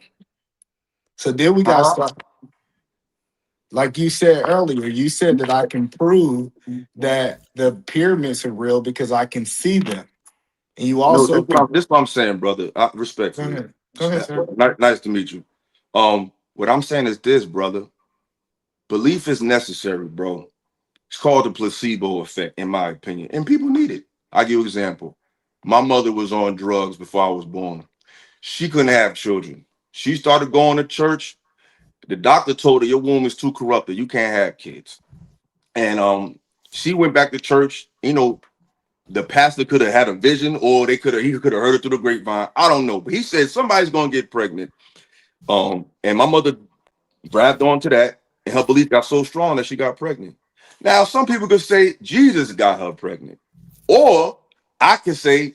So then we got to start, like you said earlier, you said that I can prove that the pyramids are real because I can see them. And you No, also can, this what I'm saying, brother. go Respectfully. ahead. Go ahead, sir. Nice to meet you. What I'm saying is this, brother. Belief is necessary, bro. It's called the placebo effect, in my opinion, and people need it. I give you an example. My mother was on drugs before I was born. She couldn't have children. She started going to church. The doctor told her your womb is too corrupted. You can't have kids. And she went back to church. You know, the pastor could have had a vision, or he could have heard it through the grapevine. I don't know, but he said somebody's gonna get pregnant. And my mother grabbed onto that, and her belief got so strong that she got pregnant. Now, some people could say Jesus got her pregnant, or I could say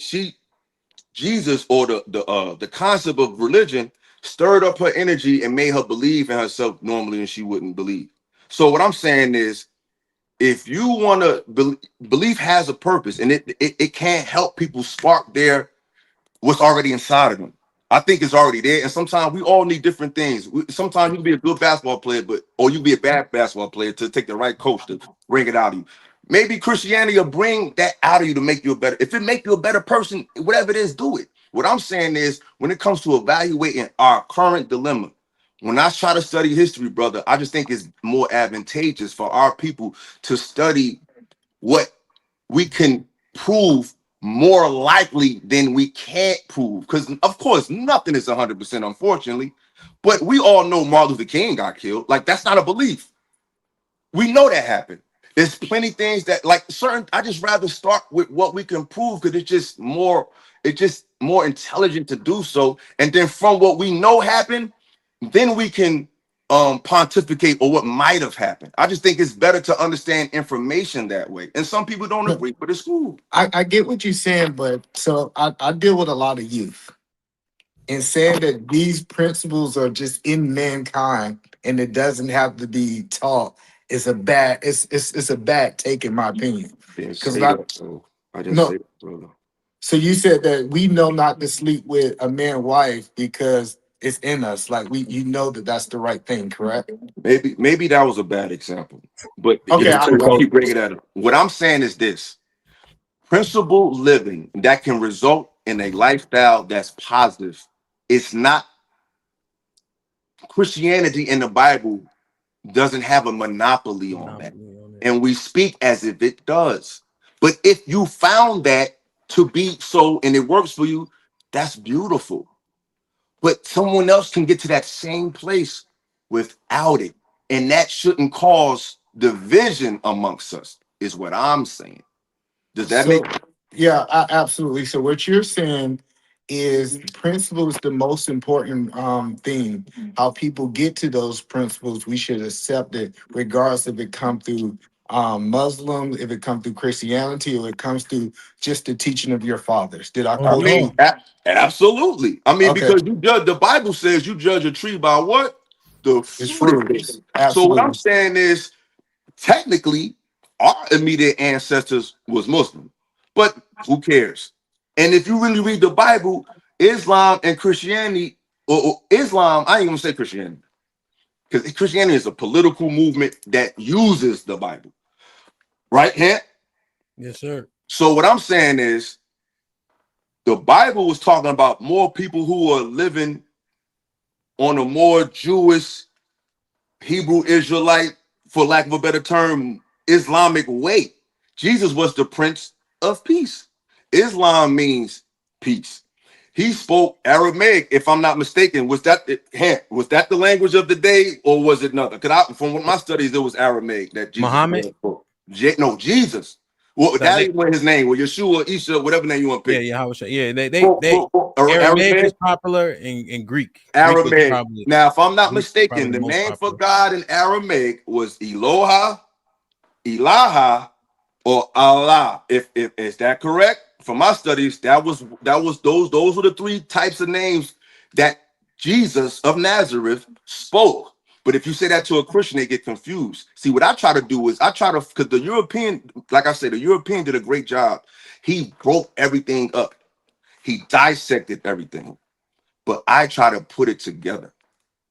Jesus or the concept of religion stirred up her energy and made her believe in herself normally, and she wouldn't believe. So what I'm saying is, if you want to belief has a purpose, and it can't help people spark their what's already inside of them. I think it's already there. And sometimes we all need different things. Sometimes you can be a good basketball player, or you be a bad basketball player to take the right coach to bring it out of you. Maybe Christianity will bring that out of you to make you a better. If it make you a better person, whatever it is, do it. What I'm saying is, when it comes to evaluating our current dilemma, when I try to study history, brother, I just think it's more advantageous for our people to study what we can prove more likely than we can't prove. Because, of course, nothing is 100%, unfortunately. But we all know Martin Luther King got killed. Like, that's not a belief. We know that happened. There's plenty things that, like, I just rather start with what we can prove, because it's just more intelligent to do so. And then from what we know happened, then we can pontificate or what might have happened. I just think it's better to understand information that way. And some people don't agree, but it's cool. I get what you're saying, but so I deal with a lot of youth. And saying that these principles are just in mankind and it doesn't have to be taught is a bad it's a bad take, in my opinion. Didn't Because say that, bro. I didn't say no, that, brother. so you said that we know not to sleep with a man wife because it's in us. Like you know that that's the right thing, correct? Maybe that was a bad example, but Okay, I keep bringing that up. What I'm saying is this: principled living that can result in a lifestyle that's positive. It's not Christianity in the Bible doesn't have a monopoly on that. And we speak as if it does. But if you found that to be so and it works for you, that's beautiful. But someone else can get to that same place without it. And that shouldn't cause division amongst us, is what I'm saying. Does that So make sense? yeah, absolutely. So what you're saying is principle is the most important thing. How people get to those principles, we should accept it, regardless if it come through Muslim, if it come through Christianity, or it comes through just the teaching of your fathers. Did I I correct? mean, absolutely. I mean, Okay, because the Bible says you judge a tree by what? The it's fruit it fruit. bears. So what I'm Absolutely. saying is, technically, our immediate ancestors was Muslim, but who cares? And if you really read the Bible, Islam and Christianity, or Islam, I ain't gonna say Christianity, because Christianity is a political movement that uses the Bible, right? Here. Yes, sir. So what I'm saying is, the Bible was talking about more people who are living on a more Jewish, Hebrew Israelite, for lack of a better term, Islamic way. Jesus was the Prince of Peace. Islam means peace. He spoke Aramaic, if I'm not mistaken. Was that the language of the day, or was it nothing? Because from my studies, it was Aramaic that Jesus Muhammad? spoke. No, Jesus. Well, that ain't what his name was. Yeshua, Isha, whatever name you want to Yeah, pick. yeah, yeah. They Aramaic is Aramaic. popular, and Greek. Greek was Aramaic. probably Now, if I'm not probably mistaken, the the most name for popular. God in Aramaic was Eloha, Ilaha, or Allah. If is that correct? from my studies, those were the three types of names that Jesus of Nazareth spoke. But if you say that to a Christian, they get confused. See, what I try to do is because the European, like I said, the European did a great job. He broke everything up. He dissected everything. But I try to put it together,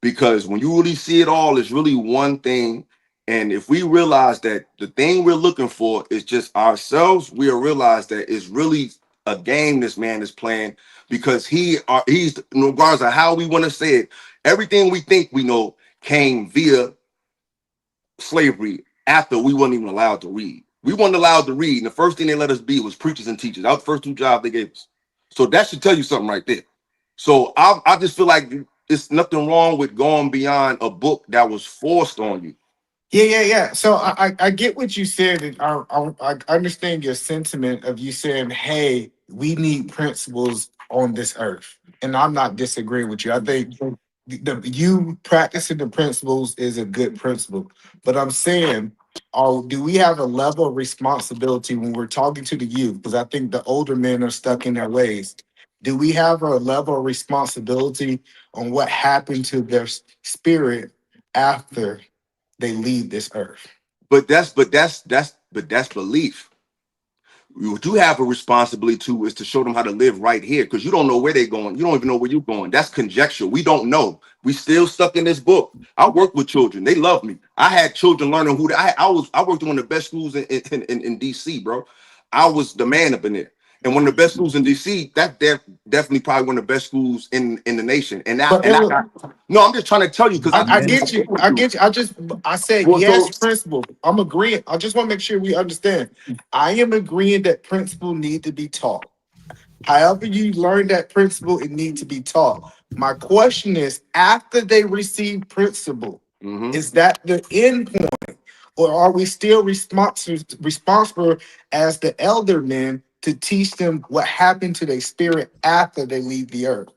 because when you really see it all, it's really one thing. And if we realize that the thing we're looking for is just ourselves, we'll realize that it's really a game this man is playing, because he's, regardless of how we want to say it, everything we think we know came via slavery after we weren't even allowed to read. We weren't allowed to read, and the first thing they let us be was preachers and teachers. That was the first two jobs they gave us. So that should tell you something right there. So I just feel like it's nothing wrong with going beyond a book that was forced on you. Yeah. So I get what you said, and I understand your sentiment of you saying, hey, we need principles on this earth. And I'm not disagreeing with you. I think you practicing the principles is a good principle. But I'm saying, do we have a level of responsibility when we're talking to the youth? Because I think the older men are stuck in their ways. Do we have a level of responsibility on what happened to their spirit after they leave this earth? But that's belief. What you have a responsibility to is to show them how to live right here, because you don't know where they're going. You don't even know where you're going. That's conjecture. We don't know. We still stuck in this book. I work with children. They love me. I had children learning who I worked in one of the best schools in DC, bro. I was the man up in there. And one of the best schools in DC, definitely probably one of the best schools in the nation. I'm just trying to tell you, because I get you. I said yes, principle. I'm agreeing. I just want to make sure we understand. I am agreeing that principle need to be taught. However you learn that principle, it needs to be taught. My question is, after they receive principle, is that the end point? Or are we still responsible as the elder men to teach them what happened to their spirit after they leave the earth?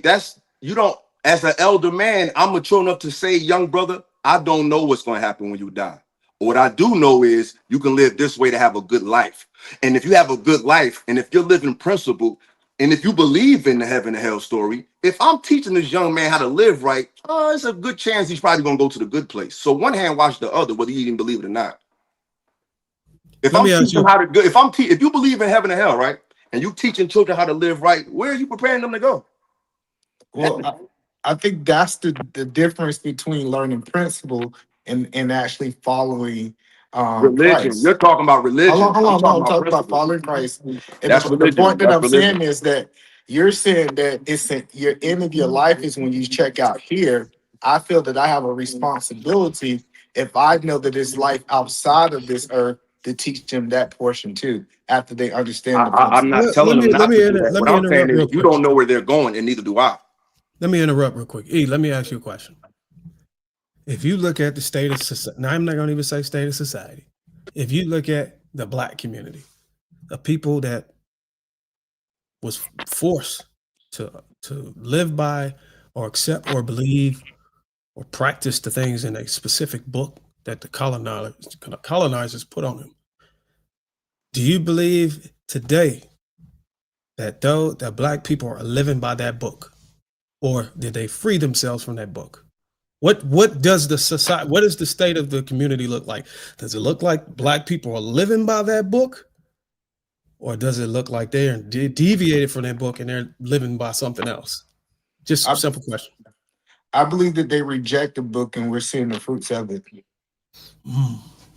That's you don't. As an elder man, I'm mature enough to say, young brother, I don't know what's going to happen when you die. What I do know is you can live this way to have a good life. And if you have a good life, and if you're living principle, and if you believe in the heaven and hell story, if I'm teaching this young man how to live right, it's a good chance he's probably going to go to the good place. So one hand wash the other, whether you even believe it or not. If you believe in heaven and hell, right, and you teaching children how to live right, where are you preparing them to go? Well, I think that's the difference between learning principle and actually following religion. Christ. You're talking about religion. Hold on. I'm I'm talking about following Christ. And that's the point that I'm saying is that you're saying that it's your end of your life is when you check out here. I feel that I have a responsibility, if I know that there's life outside of this earth, to teach them that portion too, after they understand the principle. I'm not telling them not to do that. What I'm saying is you don't know where they're going, and neither do I. Let me interrupt real quick. E, let me ask you a question. If you look at the state of society, now I'm not going to even say state of society. If you look at the Black community, the people that was forced to live by or accept or believe or practice the things in a specific book that the colonizers put on them, do you believe today that though that Black people are living by that book, or did they free themselves from that book? What does the society, what does the state of the community look like? Does it look like Black people are living by that book? Or does it look like they're deviated from that book and they're living by something else? Just a simple question. I believe that they reject the book and we're seeing the fruits of it.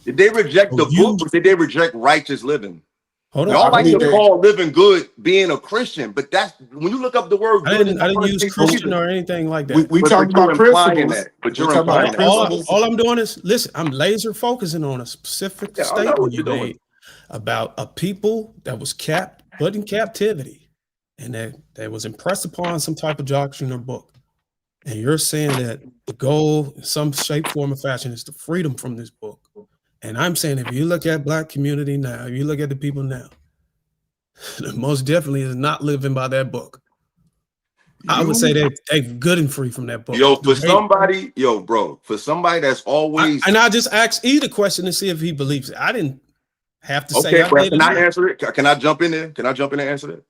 Did they reject the book, or did they reject righteous living? Hold on. Y'all like to call living good being a Christian, but that's when you look up the word. I didn't use Christian or anything like that. We talking about principles. But you're implying that. All I'm doing is listen. I'm laser focusing on a specific statement you made about a people that was put in captivity, and that was impressed upon some type of doctrine or book. And you're saying that the goal, in some shape, form, or fashion, is the freedom from this book. And I'm saying, if you look at Black community now, if you look at the people now, most definitely is not living by that book. I would say they're good and free from that book. For somebody that's always. And I just asked E the question to see if he believes it. I didn't have to say Okay, I well, did can as I well. answer it? Can I jump in there? Can I jump in and answer that?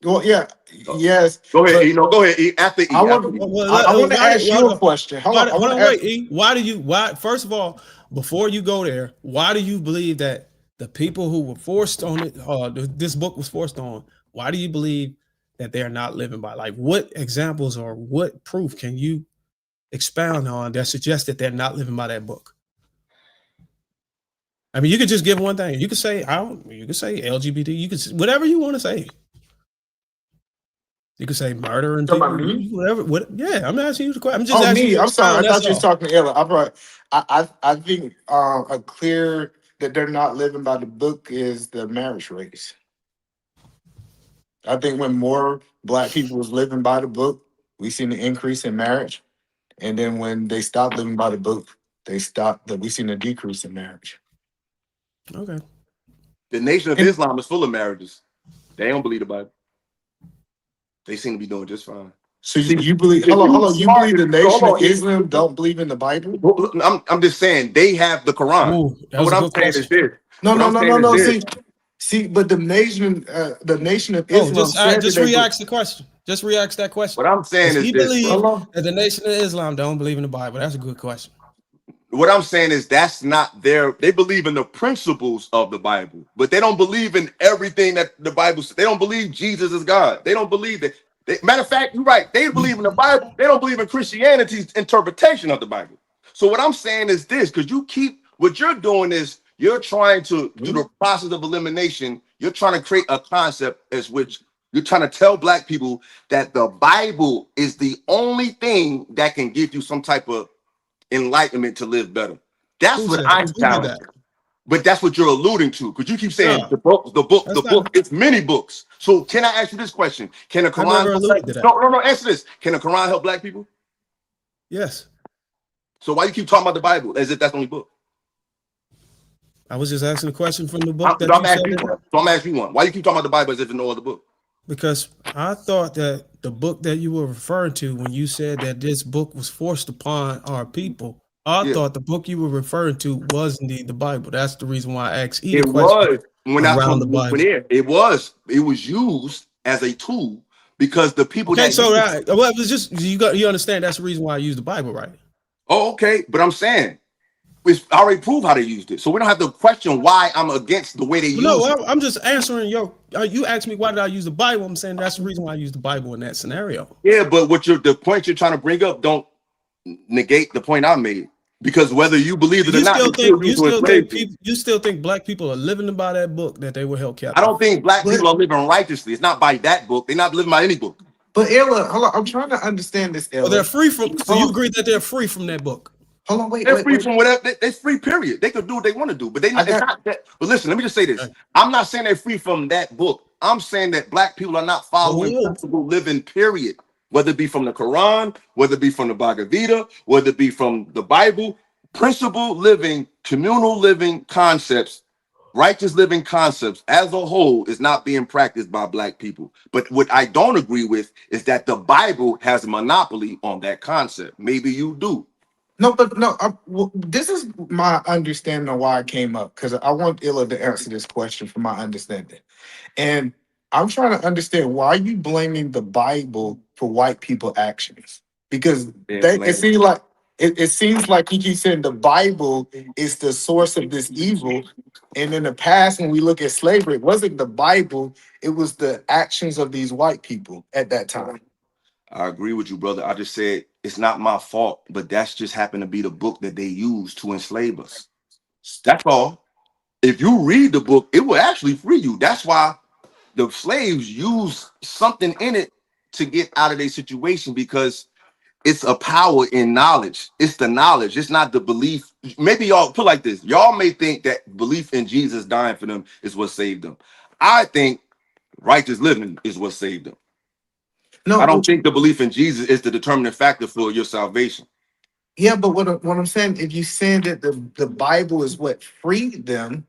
Well, yeah, yes. Go ahead, but E. No, go ahead, E. After E. I want After E. I want to ask you a question. Hold on, wait, E. Why? First of all, before you go there, why do you believe that the people who were forced on it, this book was forced on, why do you believe that they're not living by? Like, what examples or what proof can you expound on that suggests that they're not living by that book? I mean, you could just give one thing. You could say, you could say LGBT, you could say whatever you want to say. You could say murder and people, whatever. Yeah, I'm asking you the question. I'm just asking you. I'm sorry. I thought you was all. talking to Ella. I think a clear that they're not living by the book is the marriage rates. I think when more Black people was living by the book, we seen an increase in marriage, and then when they stopped living by the book, we seen a decrease in marriage. Okay. The Nation of Islam is full of marriages. They don't believe the Bible. They seem to be doing just fine. So you believe? Hold on. You believe the Nation of Islam don't believe in the Bible? I'm just saying they have the Quran. Ooh, What I'm saying is this. No. See, but the Nation of Islam just re-ask the question. Just re-ask that question. What I'm saying is he this. Believe that the Nation of Islam don't believe in the Bible. That's a good question. What I'm saying is that's not they believe in the principles of the Bible, but they don't believe in everything that the Bible says. They don't believe Jesus is God. They don't believe that. Matter of fact, you're right. They believe in the Bible. They don't believe in Christianity's interpretation of the Bible. So what I'm saying is this, because what you're doing is you're trying to do the process of elimination. You're trying to create a concept as which you're trying to tell Black people that the Bible is the only thing that can give you some type of enlightenment to live better. That's what I'm telling you. But that's what you're alluding to, because you keep saying the book, it's many books. So can I ask you this question? Can the Quran no, answer this. Can the Quran help Black people? Yes. So why you keep talking about the Bible as if that's the only book? I was just asking a question from the book I'm asking you one. Why you keep talking about the Bible as if it's no other book? Because I thought that the book that you were referring to when you said that this book was forced upon our people, I thought the book you were referring to was indeed the Bible. That's the reason why I asked you the question. It was used as a tool because the people it was just you understand that's the reason why I used the Bible, right? Oh, okay. But I'm saying it's already proved how they used it. So we don't have to question why I'm against the way they use it. No, I'm just answering you asked me why did I use the Bible. I'm saying that's the reason why I used the Bible in that scenario. Yeah, but the point you're trying to bring up don't negate the point I made. Because whether you believe it or not, you still think Black people are living by that book that they were held captive. I don't think Black people are living righteously. It's not by that book. They're not living by any book. But Ella, hold on, I'm trying to understand this. Ella, they're free from. So you agree that they're free from that book? Hold on, wait. They're free from whatever. They're free. Period. They could do what they want to do, but they not. It's not that. But listen, let me just say this. I'm not saying they're free from that book. I'm saying that Black people are not following principle living. Period. Whether it be from the Quran, whether it be from the Bhagavad Gita, whether it be from the Bible, principle living, communal living concepts, righteous living concepts as a whole is not being practiced by Black people. But what I don't agree with is that the Bible has a monopoly on that concept. Maybe you do. No, this is my understanding of why I came up, because I want Illa to answer this question from my understanding. And I'm trying to understand why you blaming the Bible for white people actions. Because it seems like you keep saying the Bible is the source of this evil. And in the past, when we look at slavery, it wasn't the Bible, it was the actions of these white people at that time. I agree with you, brother. I just said it's not my fault, but that's just happened to be the book that they used to enslave us. That's all. If you read the book, it will actually free you. That's why the slaves use something in it to get out of their situation, because it's a power in knowledge. It's the knowledge. It's not the belief. Maybe y'all put like this. Y'all may think that belief in Jesus dying for them is what saved them. I think righteous living is what saved them. No, I don't think the belief in Jesus is the determining factor for your salvation. Yeah, but what I'm saying, if you saying that the Bible is what freed them,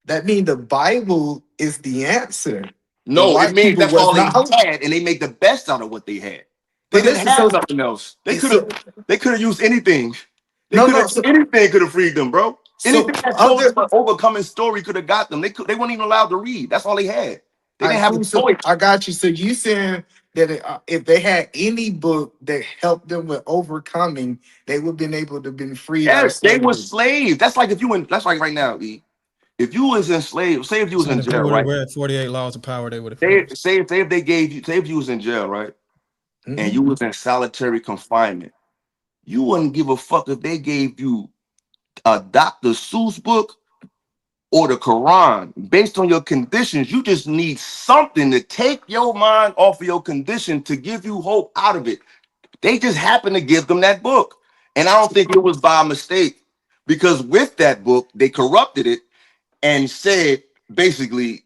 that means the Bible is the answer. No, it means that's all they had, and they made the best out of what they had. They didn't have nothing else. They could have used anything. Anything could have freed them, bro. Anything that told them an overcoming story could have got them. They weren't even allowed to read. That's all they had. They didn't have a choice. I got you. So you saying that if they had any book that helped them with overcoming, they would have been able to been freed out of Yes, they slavery. were slaves. That's like if you in. That's like right now, E. If you was enslaved, say if you was So in if they jail, would have right? read 48 Laws of Power, they would have. Say if they gave you, say if you was in jail, right? And you was in solitary confinement, you wouldn't give a fuck if they gave you a Dr. Seuss book or the Quran. Based on your conditions, you just need something to take your mind off of your condition to give you hope out of it. They just happened to give them that book. And I don't think it was by mistake, because with that book, they corrupted it and said, basically,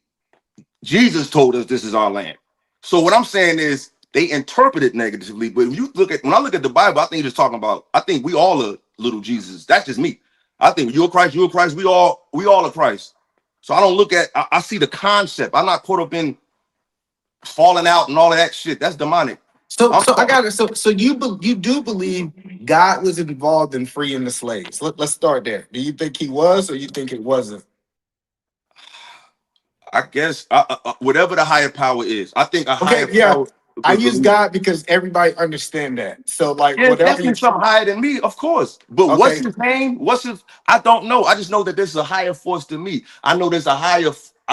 Jesus told us this is our land. So what I'm saying is they interpret it negatively. But if you when I look at the Bible, I think you're just talking about, I think we all are little Jesus. That's just me. I think you're Christ, we all are Christ. So I don't look at, I see the concept. I'm not caught up in falling out and all of that shit. That's demonic. So I got it. So you do believe God was involved in freeing the slaves? Let's start there. Do you think he was, or you think it wasn't? I guess whatever the higher power is, I think a higher power. I use God because everybody understand that. So like There's whatever definitely something higher than me, of course. But what's his name? I don't know. I just know that this is a higher force than me. I know there's I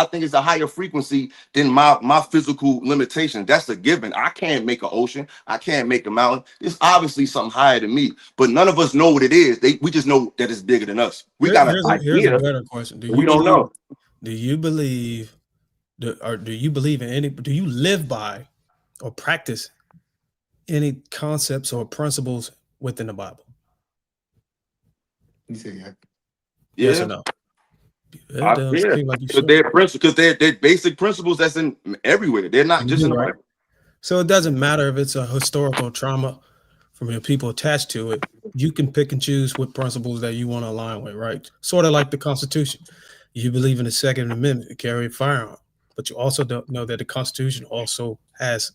think it's a higher frequency than my physical limitation. That's a given. I can't make an ocean. I can't make a mountain. It's obviously something higher than me. But none of us know what it is. We just know that it's bigger than us. We got an Here's idea. a better question. We don't know. Do you believe do you believe in any, do you live by or practice any concepts or principles within the Bible? You say yeah. Yes or no? Because they're basic principles that's in everywhere. They're not just in the Bible. So it doesn't matter if it's a historical trauma from your people attached to it. You can pick and choose what principles that you want to align with, right? Sort of like the Constitution. You believe in the Second Amendment to carry a firearm, but you also don't know that the Constitution also has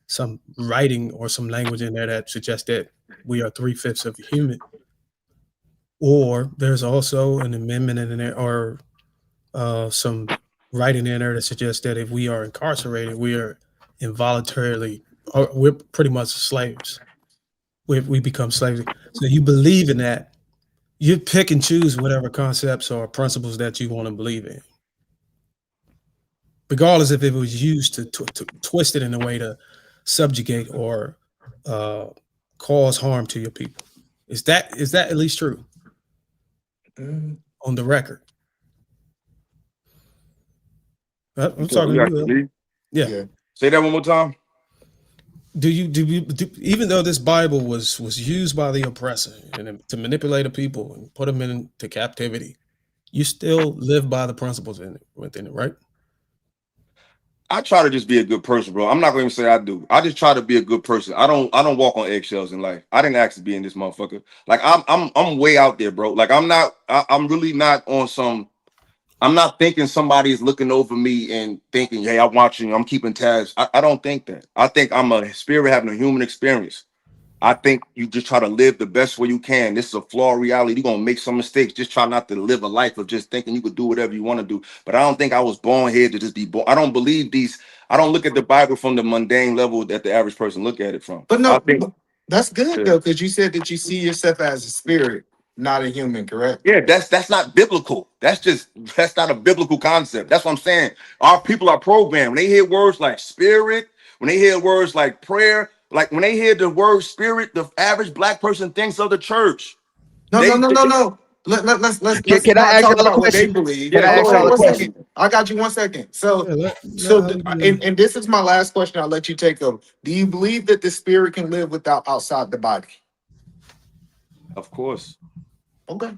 some writing or some language in there that suggests that we are 3/5 of a human. Or there's also an amendment in there or some writing in there that suggests that if we are incarcerated, we are involuntarily, or we're pretty much slaves. We become slaves. So you believe in that. You pick and choose whatever concepts or principles that you want to believe in, regardless if it was used to twist it in a way to subjugate or cause harm to your people. Is that at least true on the record? I'm talking to you. Yeah. Say that one more time. Do you even though this Bible was used by the oppressor and to manipulate the people and put them into captivity, you still live by the principles within it, right? I try to just be a good person, bro. I'm not going to say I do. I just try to be a good person. I don't walk on eggshells in life. I didn't ask to be in this motherfucker. Like I'm way out there, bro. Like I'm really not on some. I'm not thinking somebody's looking over me and thinking, hey, I'm watching you, I'm keeping tabs. I don't think that. I think I'm a spirit having a human experience. I think you just try to live the best way you can. This is a flawed reality. You're going to make some mistakes. Just try not to live a life of just thinking you could do whatever you want to do. But I don't think I was born here to just be born. I don't believe I don't look at the Bible from the mundane level that the average person look at it from. But no, that's good though, because you said that you see yourself as a spirit, not a human, correct? Yeah, that's not biblical. That's not a biblical concept. That's what I'm saying. Our people are programmed. When they hear words like spirit, when they hear words like prayer, like when they hear the word spirit, the average black person thinks of the church. No. Let's can I ask talk y'all a about what they question? believe. Can I ask y'all a question? I got you 1 second. And this is my last question. I'll let you take over. Do you believe that the spirit can live outside the body? Of course. Okay.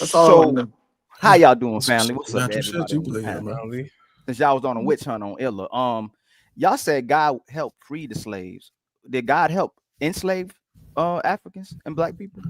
That's all I want to know. How y'all doing, family? What's up, everybody? Family. Since y'all was on a witch hunt on Illa, y'all said God helped free the slaves. Did God help enslave Africans and black people?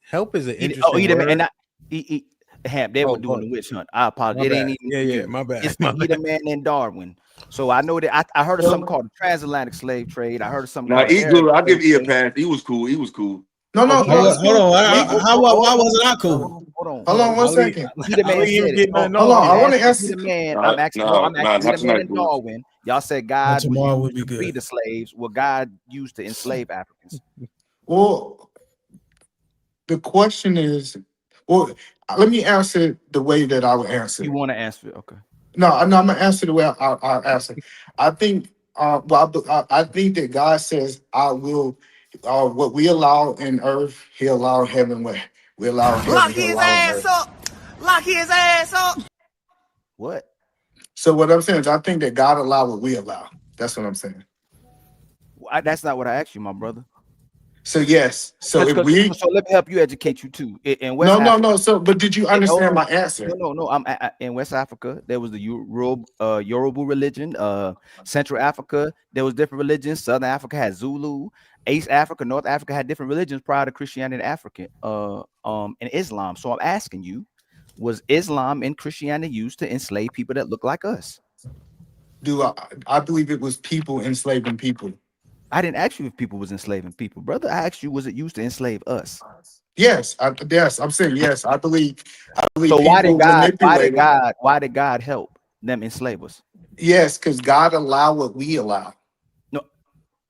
Help is an interesting word. They were doing the witch hunt. I apologize. It ain't even my bad. It's the man in Darwin. So I know that I heard of something called the transatlantic slave trade. I heard of something. Now, I'll give E a pass. He was cool. No, Oh, no, he no. didn't. It's Hold cool. on. Wait, Why wasn't I hold cool? on, hold on, Hold hold on on. one Ali, second. He the man Ali even said it. get nothing Hold on. I'm I off. want to asking. He answer. the man. Nah, I'm asking. nah, I'm nah, asking. He not the man tonight, in Bruce. Darwin. Y'all said But God was tomorrow used would be to free good. the slaves. Well, God used to enslave Africans. Well, the question is, well, let me answer the way that I would answer You it. want to answer it? Okay. No, I'm gonna answer the way I'll answer. I think, I think that God says, "I will." What we allow in earth, He allow heaven. What we allow in heaven, He allow on earth. Lock his ass up. What? So what I'm saying is, I think that God allow what we allow. That's what I'm saying. That's not what I asked you, my brother. So yes. So if we So let me help you educate you too. In West no, no, Africa, no. So, but did you hold understand on. my answer? No. In West Africa. There was the Yoruba religion. Central Africa, there was different religions. Southern Africa had Zulu. East Africa, North Africa had different religions prior to Christianity and African, and Islam. So I'm asking you, was Islam and Christianity used to enslave people that look like us? I believe it was people enslaving people. I didn't ask you if people was enslaving people, brother. I asked you, was it used to enslave us? Yes, yes. I'm saying yes. I believe So people manipulated. why did God help them enslave us? Yes, because God allow what we allow. No,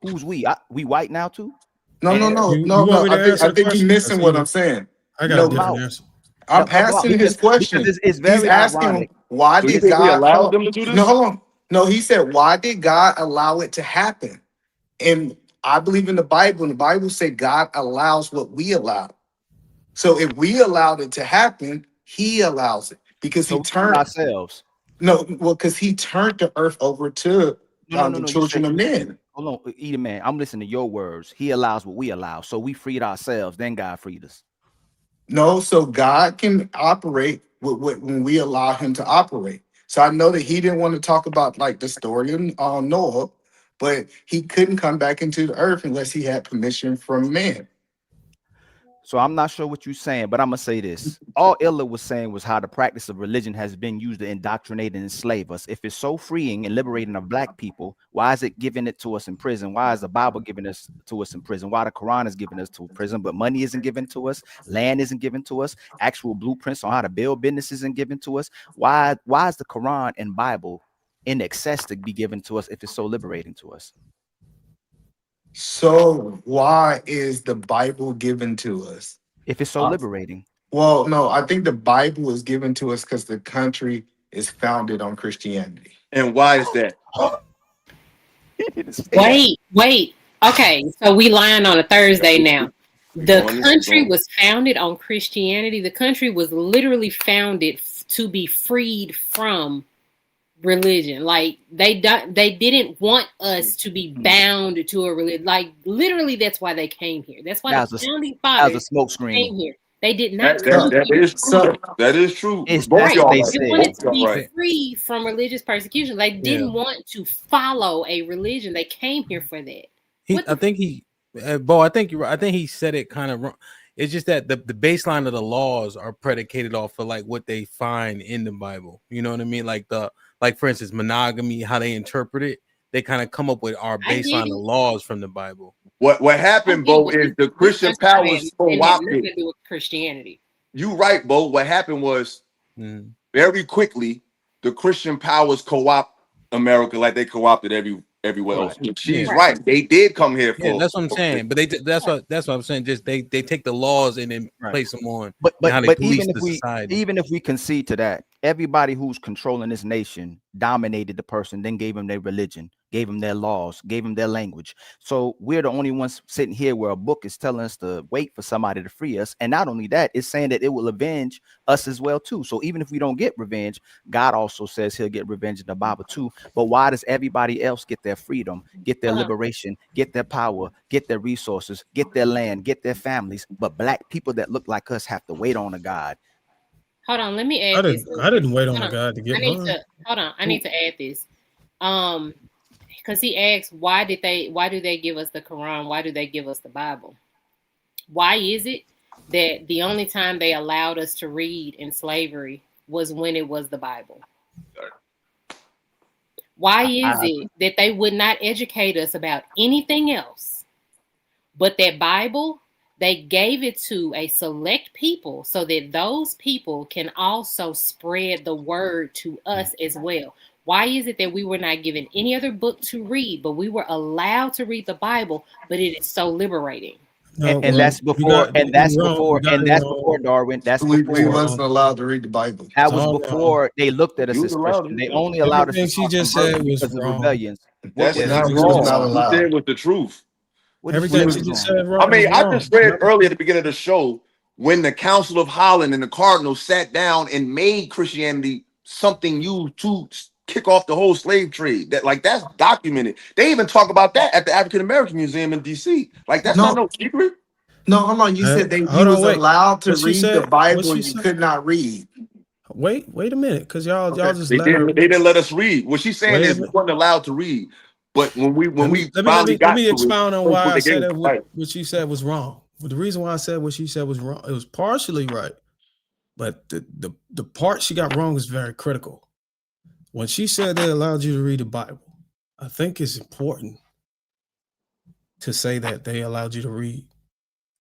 who's we? We white now too? No, no, And no, You no, want no. me to I answer the think you're question? missing what I'm saying. I got a help them No, different out. answer. I'm Help them out asking his because question. it's He's very asking ironic. why So you did think he God allowed them to do no, this? hold on. No, he said, why did God allow it to happen? And I believe in the Bible, and the Bible said God allows what we allow. So if we allowed it to happen, he allows it because So he we freed turned ourselves. because he turned the earth over to the No. children of You said men. hold on, eat a man. I'm listening to your words. He allows what we allow. So we freed ourselves, then God freed us. No, so God can operate when we allow him to operate. So I know that he didn't want to talk about like the story of Noah, but he couldn't come back into the earth unless he had permission from man. So I'm not sure what you're saying, but I'm gonna say this. All Illa was saying was how the practice of religion has been used to indoctrinate and enslave us. If it's so freeing and liberating of black people, why is it giving it to us in prison? Why is the Bible giving us to us in prison? Why the Quran is giving us to prison, but money isn't given to us, land isn't given to us, actual blueprints on how to build business isn't given to us? Why is the Quran and Bible in excess to be given to us if it's so liberating to us? So why is the Bible given to us? If it's so liberating. Well, no, I think the Bible is given to us because the country is founded on Christianity. And why is that? Wait. Okay, so we lying on a Thursday now. We The going this, we country going. was founded on Christianity. The country was literally founded to be freed from religion. Like they didn't want us to be bound to a religion. Like literally, that's why they came here. That's why the founding That was a fathers smoke screen. came here. They did not That, come that, that here. is true. That is true. Both That's Right. what y'all they right. They said. wanted Both to y'all be right. free from religious persecution. They didn't want to follow a religion. They came here for that. I think you're right. I think he said it kind of wrong. It's just that the baseline of the laws are predicated off of like what they find in the Bible. You know what I mean? Like for instance, monogamy, how they interpret it. They kind of come up with our I get baseline of it. laws from the Bible. What I happened, get it, Bo, but is the this Christian country I powers understand had nothing co-opted. to do with Christianity. You right, Bo. What happened was very quickly the Christian powers co-opt America like they co-opted everywhere else. She's Yeah. right. They did come here Yeah, for. that's what I'm saying. But that's what I'm saying. Just they take the laws and then place them on But and how they but police the society. even if we concede to that, everybody who's controlling this nation dominated the person, then gave them their religion, gave them their laws, gave them their language. So we're the only ones sitting here where a book is telling us to wait for somebody to free us. And not only that, it's saying that it will avenge us as well too. So even if we don't get revenge, God also says he'll get revenge in the Bible too. But why does everybody else get their freedom, get their liberation, get their power, get their resources, get their land, get their families, but black people that look like us have to wait on a God? Hold on, let me I add this. didn't. I didn't wait on Hold a on. God to I get need mine. to hold on. I need to add this. Because he asked, why do they give us the Quran? Why do they give us the Bible? Why is it that the only time they allowed us to read in slavery was when it was the Bible? Why is it that they would not educate us about anything else but that Bible, They gave it to a select people so that those people can also spread the word to us as well. Why is it that we were not given any other book to read, but we were allowed to read the Bible, but it is so liberating? No, And well, that's before, Darwin. That's We before wasn't allowed to read the Bible. that was before they looked at us You as was allowed Christian. to. They only allowed us to everything she start just said converting was because of wrong. rebellions. That's What not we was not wrong. You allowed. said was the truth. did you Everything say she was just wrong? said wrong. I mean, was I wrong. just read earlier at the beginning of the show when the Council of Holland and the Cardinals sat down and made Christianity something used to kick off the whole slave trade. That's documented. They even talk about that at the African American Museum in DC. Like that's not No, no secret. no, hold on. You said Hold you on, was wait. allowed to What she read the said? What Bible she and you said? could not read. Wait a minute, because y'all just They let her. didn't let us read. What she's saying Wait a is we minute. weren't allowed to read. But when we Let finally got me to it, expound on that's why what I they gave said us. that Right. what she said was wrong. But the reason why I said what she said was wrong, it was partially right, but the part she got wrong is very critical. When she said they allowed you to read the Bible, I think it's important to say that they allowed you to read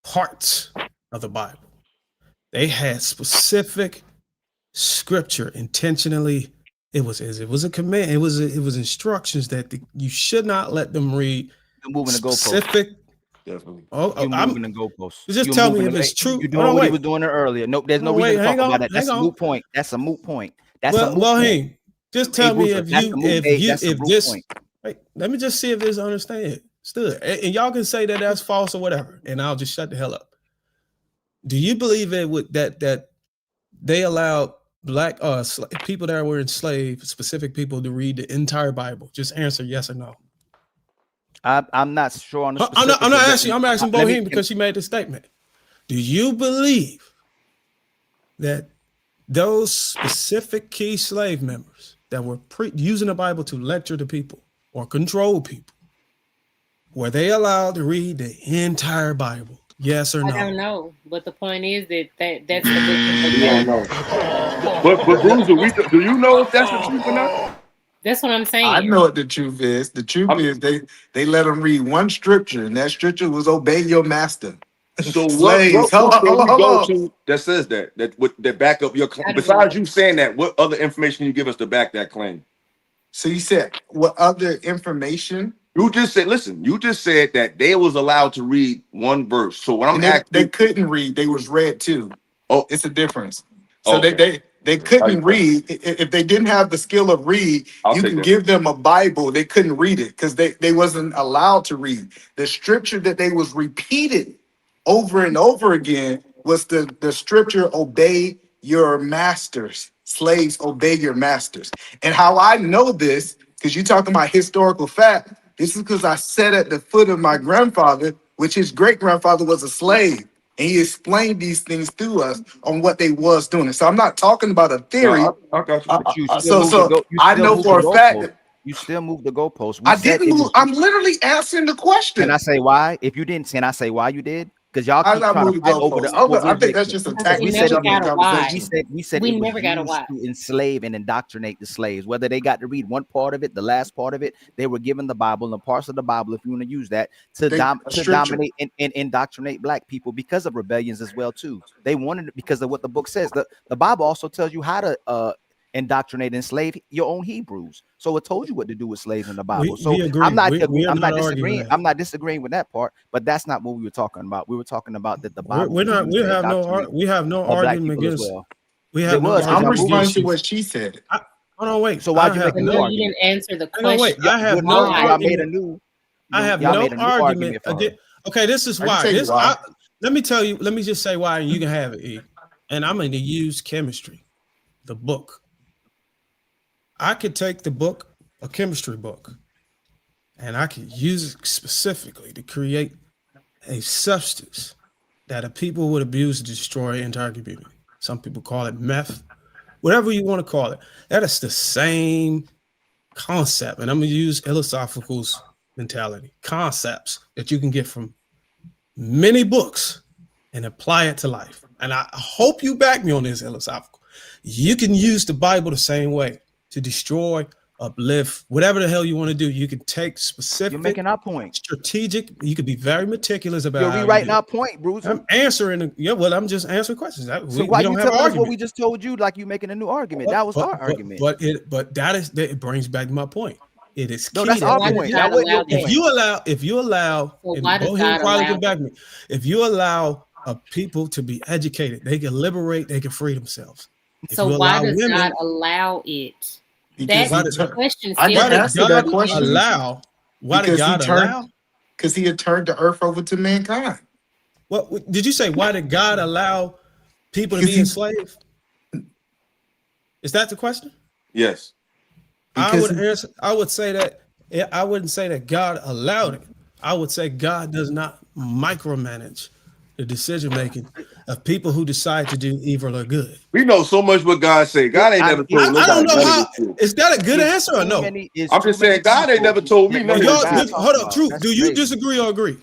parts of the Bible. They had specific scripture intentionally. It was a command. It was instructions that you should not let them read. You're moving the goalposts. Specific. Definitely. You're moving the goalposts. Just You're tell me moving if it's true. You're Hold doing on, what he wait. was doing earlier. Nope, there's no Hold on, reason to wait. talk about that. That's a Hang on. moot point. That's a moot point. That's a Well, moot point. Raheem, just tell me Rufus, that's a moot if point. wait, let me just see if this understood. And y'all can say that that's false or whatever, and I'll just shut the hell up. Do you believe it would that they allowed black people that were enslaved, specific people, to read the entire Bible? Just answer yes or no. I'm not sure on the specifics. I'm not asking. I'm asking Bohemian because she made the statement. Do you believe that those specific key slave members that were using the Bible to lecture the people or control people, were they allowed to read the entire Bible? Yes or no? I don't know, but the point is that's the book that they We don't know. But Bruiser, do you know if that's the truth or not? That's what I'm saying. I know what the truth is. The truth is they let them read one scripture, and that scripture was obey your master. So Slaves. what can we Hold go on. to that says that back up your claim? Besides you saying that, what other information can you give us to back that claim? So you said what other information? You just said, listen, you just said that they was allowed to read one verse. So when I'm asking, they couldn't read, they was read too. Oh, it's a difference. So okay. they couldn't read. If they didn't have the skill of read, you can give them a Bible. They couldn't read it because they wasn't allowed to read. The scripture that they was repeated over and over again was the scripture, obey your masters. Slaves, obey your masters. And how I know this, because you're talking about historical fact, this is because I sat at the foot of my grandfather, which his great-grandfather was a slave. And he explained these things to us on what they was doing. So I'm not talking about a theory. No, I got you. But you still I know for a fact that you still moved the goalpost. I didn't move. I'm literally answering the question. Can I say why? If you didn't, can I say why you did? Because y'all I'm keep not trying to moving fight over the. goalposts. I think that's just a tactic. We said never got a why. we said We it was never got a used why. to enslave and indoctrinate the slaves. Whether they got to read one part of it, the last part of it, they were given the Bible and parts of the Bible, if you want to use that, to dominate and indoctrinate black people because of rebellions as well too. They wanted it because of what the book says. The Bible also tells you how to indoctrinate and enslave your own Hebrews. So it told you what to do with slaves in the Bible. We agree. I'm not disagreeing. I'm not disagreeing with that part, but that's not what we were talking about. We were talking about that the Bible. We have no argument against. Well. We have no. I'm responding to what she said. Hold on, wait. So why'd you make a new argument? You didn't answer the Hang on, question. wait. I have no argument. I have no argument. Okay, this is why. Let me tell you. Let me just say why, and you can have it, E. And I'm going to use chemistry, the book. I could take the book, a chemistry book, and I could use it specifically to create a substance that a people would abuse to destroy an entire community. Some people call it meth, whatever you want to call it. That is the same concept. And I'm going to use Philosophical's mentality, concepts that you can get from many books and apply it to life. And I hope you back me on this, Philosophical. You can use the Bible the same way to destroy uplift, whatever the hell you want to do. You can take specific, You're making our point. strategic. You could be very meticulous about You're how rewriting you do our it. point, Bruce. I'm answering. Yeah, well, I'm just answering questions. So We why don't you have an telling us argument. what we just told you like you making a new argument? That was our argument. But it brings back my point. It is No, key that's that our Why does point. God That wasn't your allow point. that? if you allow, Well, and why does Bohemian God Quality allow can back me. If you allow people to be educated, they can liberate, they can free themselves. If So you why allow does women, God allow it? Because That's he the tur- question. I Still can why did answer God that question. allow? Why did Because God allow? because he had turned the earth over to mankind. What did you say? Why did God allow people to Because be he enslaved? Is that the question? Yes. I because would answer. I would say that. I wouldn't say that God allowed it. I would say God does not micromanage the decision making of people who decide to do evil or good. We know so much what God say. God ain't never told I don't nobody know none of how. this shit. Is that a good answer or no? I'm just saying God ain't never told me know none of what this God shit. Hold talking up, about. truth. That's Do you crazy. disagree or agree?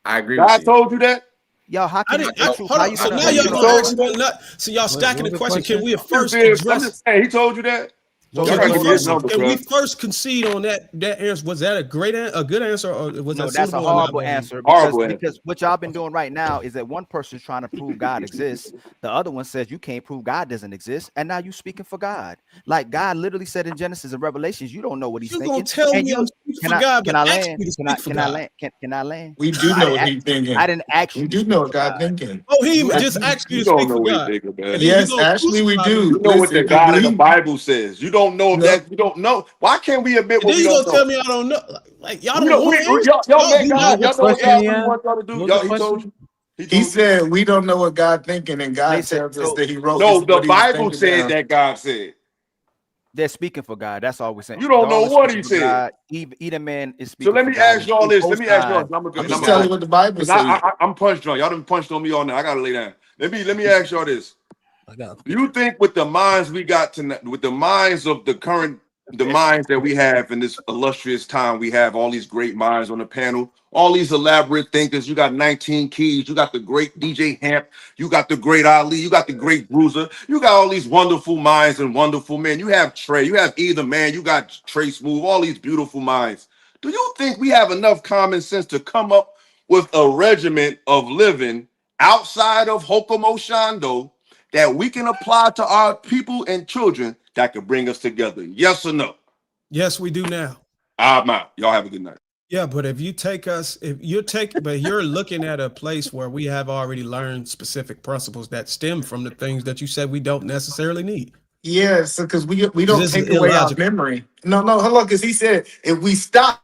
I agree God with you. told you that? Yo, how I can didn't. Truth, Hold how on. you So gonna now how you y'all gonna told gonna you ask that? me. So y'all stacking the question. Can we I'm first I'm address? just saying, he told you that? Can Y'all we gotta give me his first? number, Can we bro. first concede on that answer? Was that a good answer, or was No, that that's a suitable or not? horrible answer Horrible answer. because what y'all been doing right now is that one person's trying to prove God exists, the other one says you can't prove God doesn't exist, and now you speaking for God. Like God literally said in Genesis and Revelations, you don't know what he's You gonna thinking. tell And me you I'm speaking for God, but ask land? me to speak for Can I God. land? Can I land? we do No, know what he's thinking. I didn't ask We you to do speak know what for God God. thinking. Oh, he You just asked me You to don't speak know for what he God, thinking, and man. then you Yes, gonna actually we crucify me, You do. know what the Listen, God of the Bible says. You don't know no, that you don't know. Why can't we admit and what then we you don't gonna tell know? me I don't know. Like y'all We don't don't want we, answers. y'all Y'all met do What was God. not. the Y'all know question exactly he what he asked? wants y'all to do. What was Y'all the he told question? you. He he told you. said we don't know what God thinking, and They God said tells us so. that he wrote No, this the what he was Bible thinking said down. that God said. They're speaking for God. That's all we're saying. You don't Y'all know are what speaking he for said. God. Either man is So speaking let for me God. ask And y'all this. Let both me ask y'all sides this. I'm I'm gonna just go. telling you what the Bible Cause says. I'm punch drunk. Y'all done punched on me all night. I gotta lay down. Let me ask y'all this. I got You think with the minds we got tonight, with the minds of the minds that we have in this illustrious time, we have all these great minds on the panel, all these elaborate thinkers. You got 19 Keys, you got the great DJ Hamp, you got the great Ali, you got the great Bruiser, you got all these wonderful minds and wonderful men. You have Trey, you have Either Man, you got Trey Smooth, all these beautiful minds. Do you think we have enough common sense to come up with a regiment of living outside of Hokomo Shando that we can apply to our people and children that can bring us together? Yes or no? Yes, we do now. I'm out. Y'all have a good night. Yeah, but but you're looking at a place where we have already learned specific principles that stem from the things that you said we don't necessarily need. Yeah, so because we don't This is take away our illogical. memory. No, hold on, because he said if we stop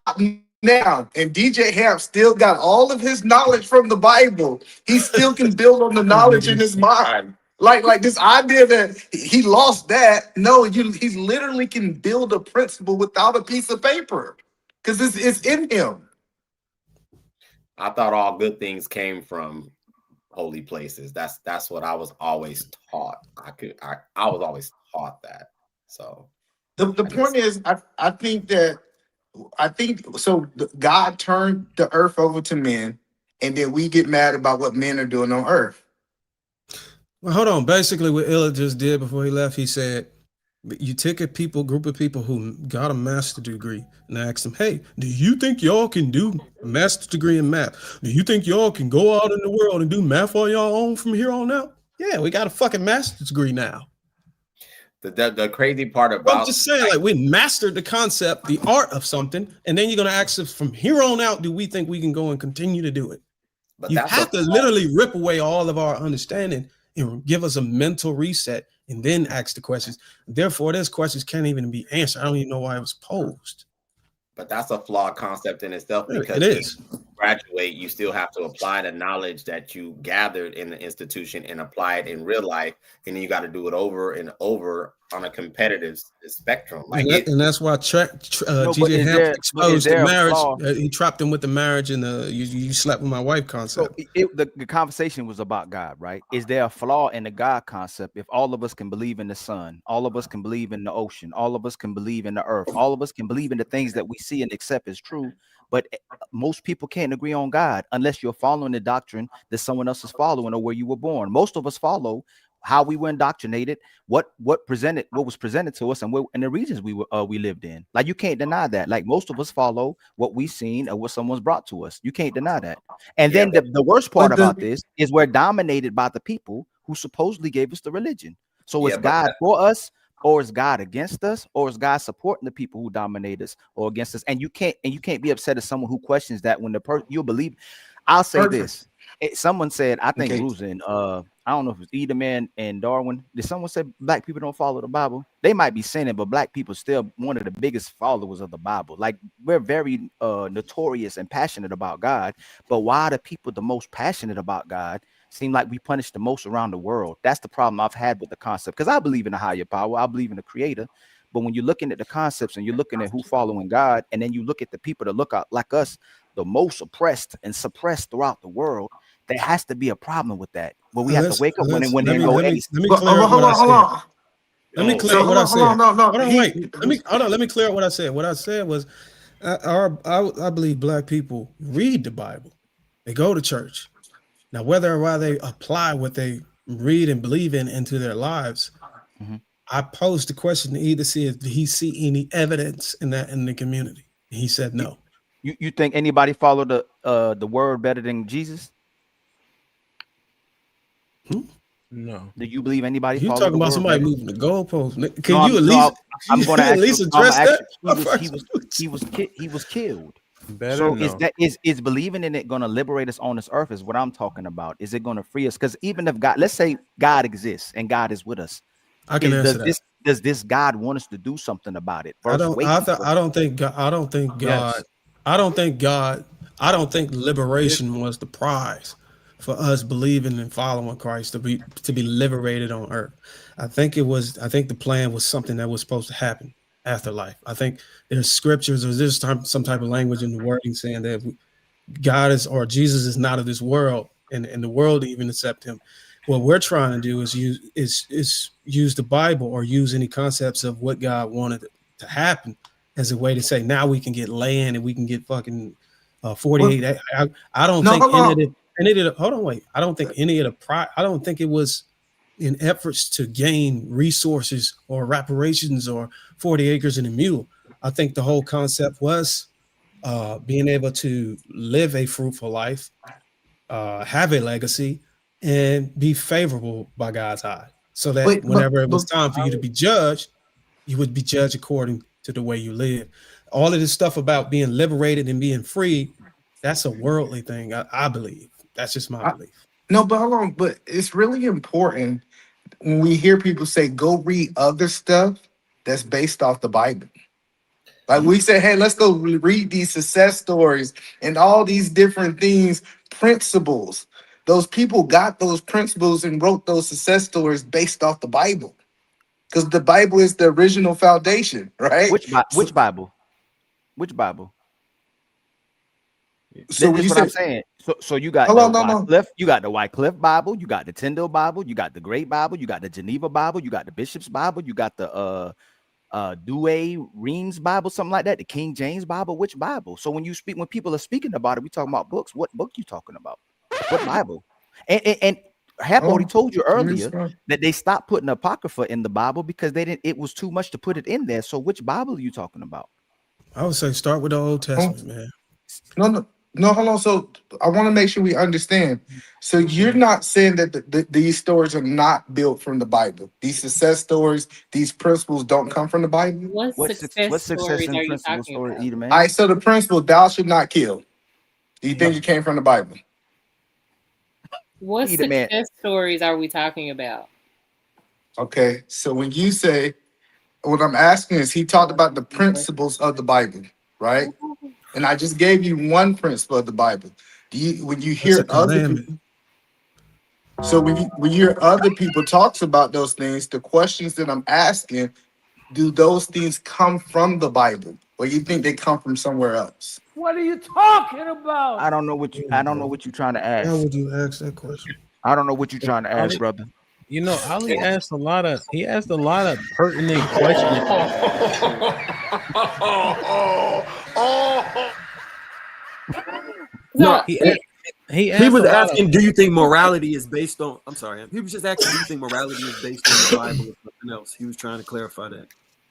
now and DJ Hamp still got all of his knowledge from the Bible, he still can build on the knowledge in his mind. Like this idea that he lost that. No, he literally can build a principle without a piece of paper. Because it's in him. I thought all good things came from holy places. That's what I was always taught. I was always taught that. So The point is, I think so. God turned the earth over to men, and then we get mad about what men are doing on earth. Well, hold on. Basically, what Illa just did before he left, he said, you take a group of people who got a master's degree and asked them, hey, do you think y'all can do a master's degree in math? Do you think y'all can go out in the world and do math on y'all own from here on out? Yeah, we got a fucking master's degree now. The crazy part about I'm just saying, like, we mastered the concept, the art of something, and then you're gonna ask us from here on out, do we think we can go and continue to do it? But you that's have to literally rip away all of our understanding and give us a mental reset and then ask the questions. Therefore, those questions can't even be answered. I don't even know why it was posed. But that's a flawed concept in itself, because it is. when you graduate, you still have to apply the knowledge that you gathered in the institution and apply it in real life, and then you got to do it over and over on a competitive spectrum. Like and that's why GJ Hamp exposed the marriage. He trapped him with the marriage and you slept with my wife concept. So the conversation was about God, right? Is there a flaw in the God concept? If all of us can believe in the sun, all of us can believe in the ocean, all of us can believe in the earth, all of us can believe in the things that we see and accept as true, but most people can't agree on God unless you're following the doctrine that someone else is following or where you were born. Most of us follow how we were indoctrinated, what was presented to us, and the regions we lived in. Like, you can't deny that. Like, most of us follow what we've seen or what someone's brought to us. You can't deny that. And then the worst part about this is we're dominated by the people who supposedly gave us the religion. So is God for us, or is God against us, or is God supporting the people who dominate us or against us? And you can't be upset at someone who questions that when the person you believe. I'll say this. Someone said, I think it was in I don't know if it's Edelman and Darwin. Did someone say black people don't follow the Bible? They might be sinning, but black people still one of the biggest followers of the Bible. Like, we're very notorious and passionate about God, but why are the people the most passionate about God seem like we punish the most around the world? That's the problem I've had with the concept, because I believe in a higher power. I believe in the creator. But when you're looking at the concepts and you're looking at who following God, and then you look at the people that look out like us, the most oppressed and suppressed throughout the world, there has to be a problem with that. But we have to wake up one and go, let me clear up what I said. Let me clear up what I said. Hold on, wait. Let me clear up what I said. What I said was, I believe black people read the Bible. They go to church. Now, whether or why they apply what they read and believe in into their lives, I posed the question to either see if he see any evidence in that in the community. He said no. You think anybody follow the word better than Jesus? No. Do you believe anybody? You follow talking the about word somebody better? moving the goalpost? Can you at least? I'm going to at least address that. He was killed. Better so no. is believing in it going to liberate us on this earth? Is what I'm talking about. Is it going to free us? Because even if God, let's say God exists and God is with us, I can answer that. Does this God want us to do something about it? I don't think liberation was the prize for us believing and following Christ to be liberated on earth. I think the plan was something that was supposed to happen after life. I think there's scriptures or there's some type of language in the wording saying that God is, or Jesus is not of this world, and the world even accept him. What we're trying to do is use the Bible or use any concepts of what God wanted to happen as a way to say, now we can get land and we can get fucking 48. I don't think I don't think any of the I don't think it was in efforts to gain resources or reparations or 40 acres and a mule. I think the whole concept was being able to live a fruitful life, have a legacy, and be favorable by God's eye, so that whenever it was time for you to be judged, you would be judged according to the way you live. All of this stuff about being liberated and being free, that's a worldly thing, I believe. That's just my belief. No, but hold on. But it's really important when we hear people say, go read other stuff that's based off the Bible. Like we say, hey, let's go read these success stories and all these different things, principles. Those people got those principles and wrote those success stories based off the Bible. Because the Bible is the original foundation, right? Which Bible? Which Bible? So this is what I'm saying. So you got you got the Wycliffe Bible, you got the Tyndale Bible, you got the Great Bible, you got the Geneva Bible, you got the Bishop's Bible, you got the Douay Rheims Bible, something like that, the King James Bible. Which Bible? So when people are speaking about it, we talking about books. What book you talking about? What Bible? And Hap already told you earlier that they stopped putting Apocrypha in the Bible because it was too much to put it in there. So which Bible are you talking about? I would say start with the Old Testament, man. No, hold on. So I want to make sure we understand. So you're not saying that these stories are not built from the Bible. These success stories, these principles don't come from the Bible. What success stories are you talking about? All right, so the principle, thou should not kill. Do you think it came from the Bible? What success stories are we talking about? Okay, so when you say, what I'm asking is, he talked about the principles of the Bible, right? And I just gave you one principle of the Bible. When you hear other people, so when you hear other people talks about those things, the questions that I'm asking, do those things come from the Bible, or you think they come from somewhere else? What are you talking about? I don't know what you're trying to ask. How would you ask that question? I don't know what you're trying to ask, brother. You know, Ali asked a lot of pertinent questions. No, He was asking, do you think morality is based on? I'm sorry, he was just asking, do you think morality is based on the Bible or something else? He was trying to clarify that.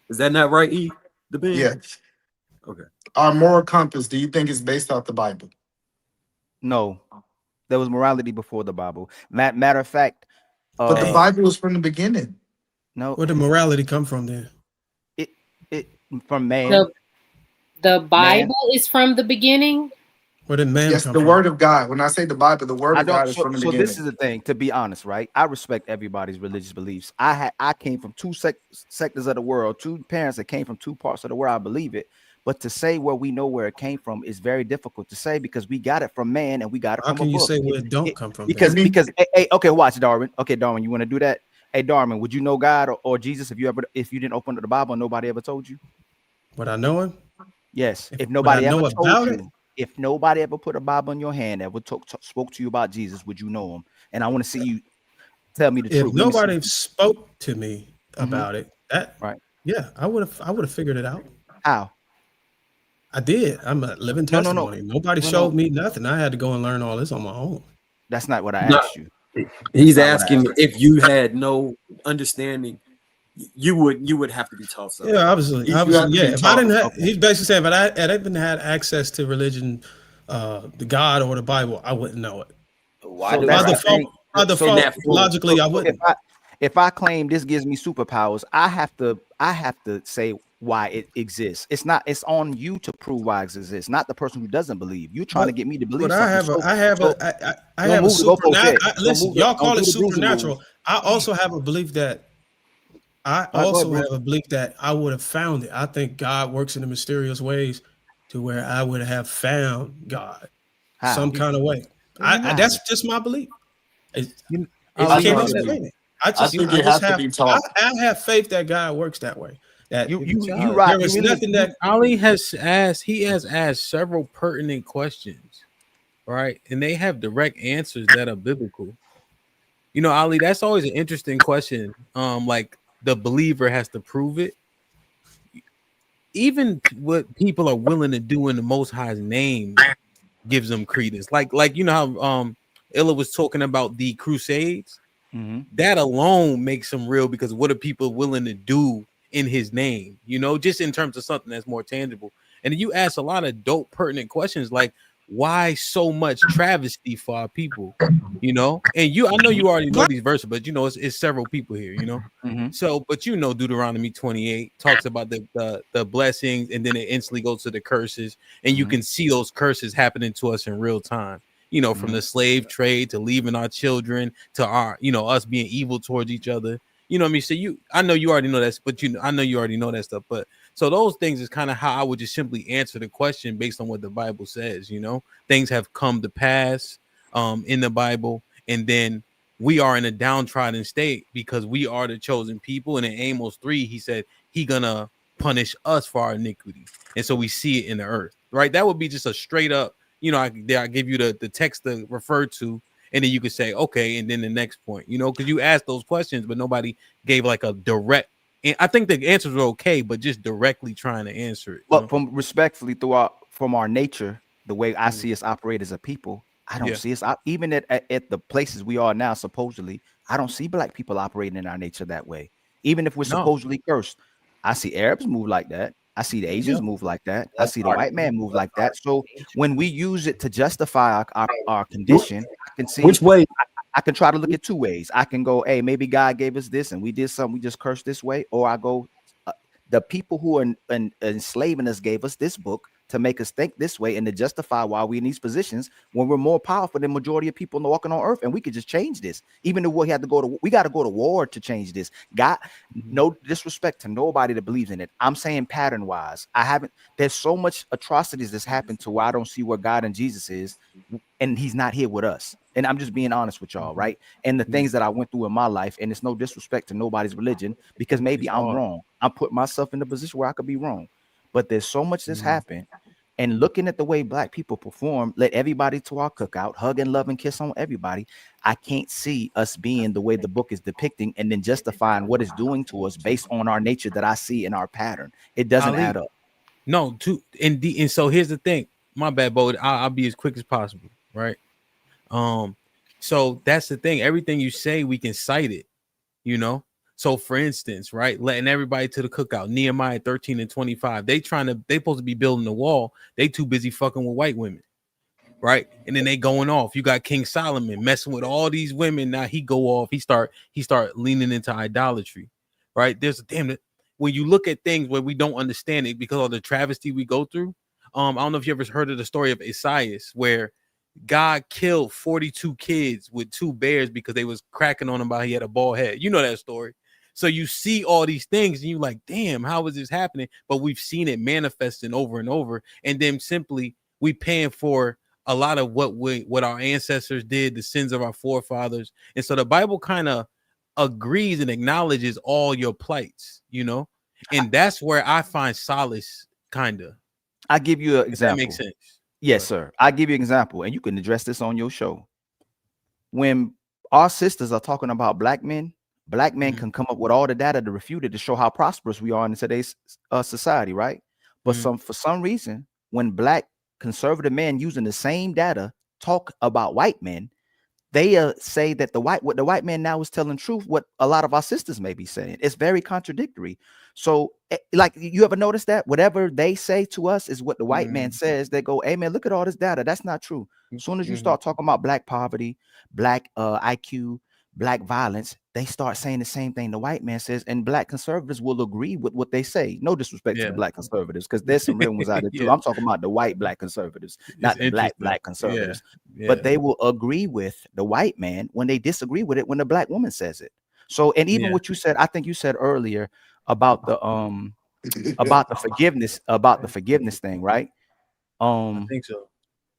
Is that not right, E? The Ben? Yes. Okay. Our moral compass, do you think it's based off the Bible? No, there was morality before the Bible. Matter of fact, but the Bible was from the beginning. No, where did morality come from then? It from man. The Bible is from the beginning. Where did man Yes, come the from? Word of God. When I say the Bible, the Word I of God don't. is from the So beginning. this is the thing. To be honest, right? I respect everybody's religious beliefs. I came from two sectors of the world, two parents that came from two parts of the world. I believe it. But to say where we know where it came from is very difficult to say because we got it from man and we got it How from can a you book. say where it don't come from? Because hey, okay, watch Darwin. Okay, Darwin, you want to do that? Hey, Darwin, would you know God or Jesus if you didn't open up the Bible and nobody ever told you? Would I know him? Yes. If Would I nobody know ever told about you, it? if nobody ever put a Bible in your hand that spoke to you about Jesus, would you know him? And I want to see you tell me the If truth. Let me see. nobody spoke to me about it, right. Yeah, I would have figured it out. How? I did. I'm a living No. testimony. Nobody showed me nothing. I had to go and learn all this on my own. That's not what I No, asked you. He's asking if you had no understanding, you would have to be taught something. Yeah, obviously, You have to be yeah. If I taught. didn't have, he's basically saying, if I didn't had access to religion, the God or the Bible, I wouldn't know it. Why So do by I default, think- logically, I wouldn't. If I claim this gives me superpowers, I have to say why it exists. It's on you to prove why it exists, not the person who doesn't believe. You're trying to get me to believe But something. I have a supernatural. Listen, y'all call it supernatural. supernatural. I also have a belief that I would have found it. I think God works in the mysterious ways to where I would have found God some kind of way. That's just my belief. I can't explain it. I have faith that God works that way. That there is nothing that Ali has asked several pertinent questions, right? And they have direct answers that are biblical. You know, Ali, that's always an interesting question. Like the believer has to prove it. Even what people are willing to do in the Most High's name gives them credence. Like you know how Illa was talking about the Crusades. That alone makes them real because what are people willing to do in his name? You know, just in terms of something that's more tangible. And you ask a lot of dope, pertinent questions like, why so much travesty for our people? You know, and I know you already know these verses, but you know, it's several people here, you know. So, but you know, Deuteronomy 28 talks about the blessings, and then it instantly goes to the curses, and you can see those curses happening to us in real time. You know, from the slave trade to leaving our children to our, you know, us being evil towards each other. You know what I mean? So I know you already know that, but I know you already know that stuff. But so those things is kind of how I would just simply answer the question based on what the Bible says. You know, things have come to pass in the Bible, and then we are in a downtrodden state because we are the chosen people. And in Amos 3, he said he gonna punish us for our iniquity, and so we see it in the earth. Right? That would be just a straight up. You know, I give you the text to refer to, and then you could say, okay, and then the next point, you know, because you asked those questions, but nobody gave like a direct. And I think the answers were okay, but just directly trying to answer it. But from respectfully from our nature, the way I see us operate as a people, I don't see us even at the places we are now. Supposedly, I don't see black people operating in our nature that way. Even if we're supposedly cursed, I see Arabs move like that. I see the Asians move like that. I see the white man move like that. So when we use it to justify our condition, I can see which way. I can try to look at two ways. I can go, hey, maybe God gave us this and we did something, we just cursed this way. Or I go, the people who are enslaving us gave us this book to make us think this way and to justify why we're in these positions when we're more powerful than majority of people walking on earth, and we could just change this. Even though we got to go to war to change this. God, no disrespect to nobody that believes in it. I'm saying pattern wise, there's so much atrocities that's happened to where I don't see where God and Jesus is, and he's not here with us. And I'm just being honest with y'all, right? And the things that I went through in my life, and it's no disrespect to nobody's religion, because maybe I'm wrong. I'm putting myself in the position where I could be wrong. But there's so much that's happened. And looking at the way black people perform, let everybody to our cookout, hug and love and kiss on everybody. I can't see us being the way the book is depicting and then justifying what it's doing to us based on our nature that I see in our pattern. It doesn't add up. No, and so here's the thing. My bad, Bo. I'll be as quick as possible, right? So that's the thing. Everything you say, we can cite it, you know. So for instance, right, letting everybody to the cookout, Nehemiah 13 and 25. They supposed to be building the wall. They too busy fucking with white women, right? And then they going off. You got King Solomon messing with all these women. Now he go off. He start leaning into idolatry, right? There's when you look at things where we don't understand it because of the travesty we go through. I don't know if you ever heard of the story of Isaiah, where God killed 42 kids with 2 bears because they was cracking on him about he had a bald head. You know that story. So you see all these things and you're like, damn, how is this happening? But we've seen it manifesting over and over. And then simply we paying for a lot of what our ancestors did, the sins of our forefathers. And so the Bible kind of agrees and acknowledges all your plights, you know, and that's where I find solace, kind of. I give you an example. That makes sense. Yes, sir. I give you an example, and you can address this on your show. When our sisters are talking about black men can come up with all the data to refute it to show how prosperous we are in today's society, right? But for some reason, when black conservative men using the same data talk about white men, they say that what the white man now is telling truth, what a lot of our sisters may be saying. It's very contradictory. So, like, you ever notice that whatever they say to us is what the white man says? They go, hey man, look at all this data. That's not true. As soon as you start talking about black poverty, black IQ, black violence, they start saying the same thing the white man says, and black conservatives will agree with what they say. No disrespect to the black conservatives, because there's some real ones out there too. I'm talking about the white black conservatives, not the black conservatives. But they will agree with the white man when they disagree with it when the black woman says it. So, and even what you said, I think you said earlier about the forgiveness thing, right? I think so.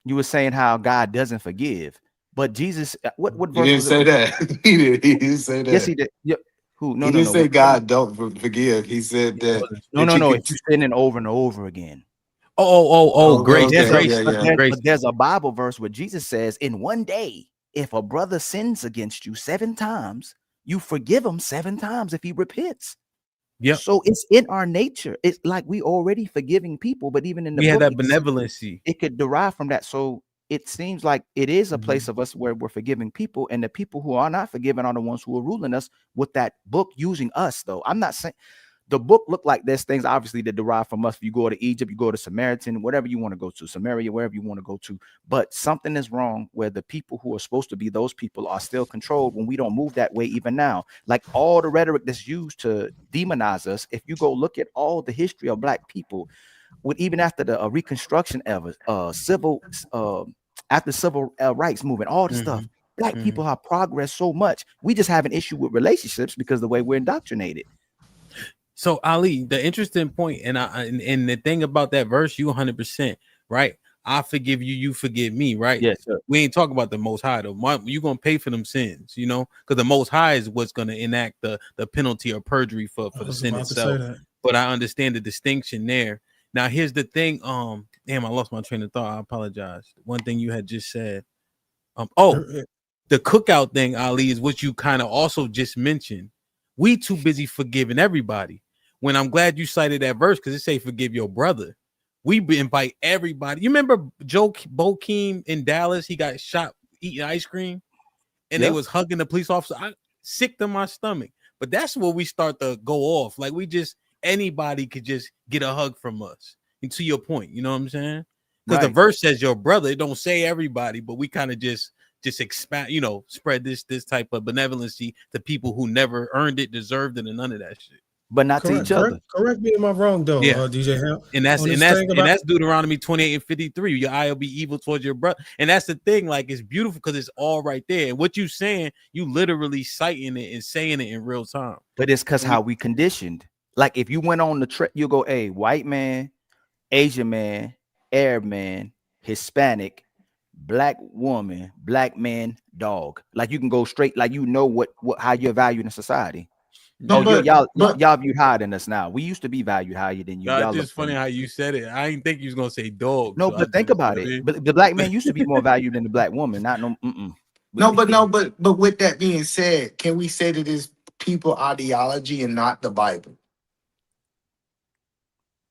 You were saying how God doesn't forgive. But Jesus, what verse? He didn't say that. He didn't say that. Yes, he did. Yeah. Who? No, he no, didn't no. say God don't forgive. He said that. No. If you sinning over and over again. Grace. But there's a Bible verse where Jesus says, in one day, if a brother sins against you 7 times, you forgive him 7 times if he repents. Yeah. So it's in our nature. It's like we already forgiving people, but even in the we book, have that benevolency. It could derive from that. So it seems like it is a place of us where we're forgiving people, and the people who are not forgiven are the ones who are ruling us with that book using us, though. I'm not saying the book look like there's things obviously that derive from us. If you go to Egypt, you go to Samaritan, whatever you want to go to, Samaria, wherever you want to go to. But something is wrong where the people who are supposed to be those people are still controlled when we don't move that way even now. Like all the rhetoric that's used to demonize us, if you go look at all the history of black people, with even after the Reconstruction ever, after civil rights movement, all the stuff, black people have progressed so much. We just have an issue with relationships because of the way we're indoctrinated. So Ali, the interesting point, and the thing about that verse, you 100% right. I forgive you, you forgive me, right? Yes, sir. We ain't talking about the Most High though. You're gonna pay for them sins, you know, because the Most High is what's gonna enact the penalty of perjury for the sin itself. But I understand the distinction there. Now here's the thing. Damn, I lost my train of thought. I apologize. One thing you had just said. The cookout thing, Ali, is what you kind of also just mentioned. We too busy forgiving everybody. When I'm glad you cited that verse because it say forgive your brother. We invite everybody. You remember Joe Bokeem in Dallas? He got shot eating ice cream, and they was hugging the police officer. I sick to my stomach. But that's where we start to go off. Like anybody could just get a hug from us. And to your point, you know what I'm saying? Because the verse says your brother. It don't say everybody, but we kind of just expand, you know, spread this type of benevolency to people who never earned it, deserved it, and none of that shit. But not to each other. Correct me if I'm wrong, though, DJ Hemp. And that's Deuteronomy 28 and 53. Your eye will be evil towards your brother. And that's the thing, like it's beautiful because it's all right there. And what you saying, you literally citing it and saying it in real time. But it's because how we conditioned. Like if you went on the trip, you go, hey, white man, Asian man, Arab man, Hispanic, black woman, black man, dog. Like you can go straight, like you know what how you're valued in society. Y'all view higher than us now. We used to be valued higher than you. It's just funny how you said it. I didn't think you was gonna say dog. No, but think about it. But the black man used to be more valued than the black woman. Not no. But with that being said, can we say that it's people ideology and not the Bible?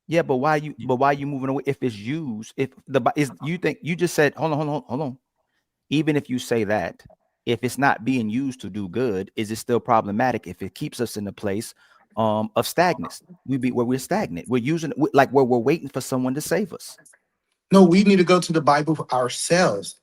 Yeah, but why you moving away? If it's used, if the is you think you just said hold on. even if you say that, if it's not being used to do good, is it still problematic if it keeps us in a place of stagnance? Where we're stagnant. We're using like where we're waiting for someone to save us. No, we need to go to the Bible for ourselves.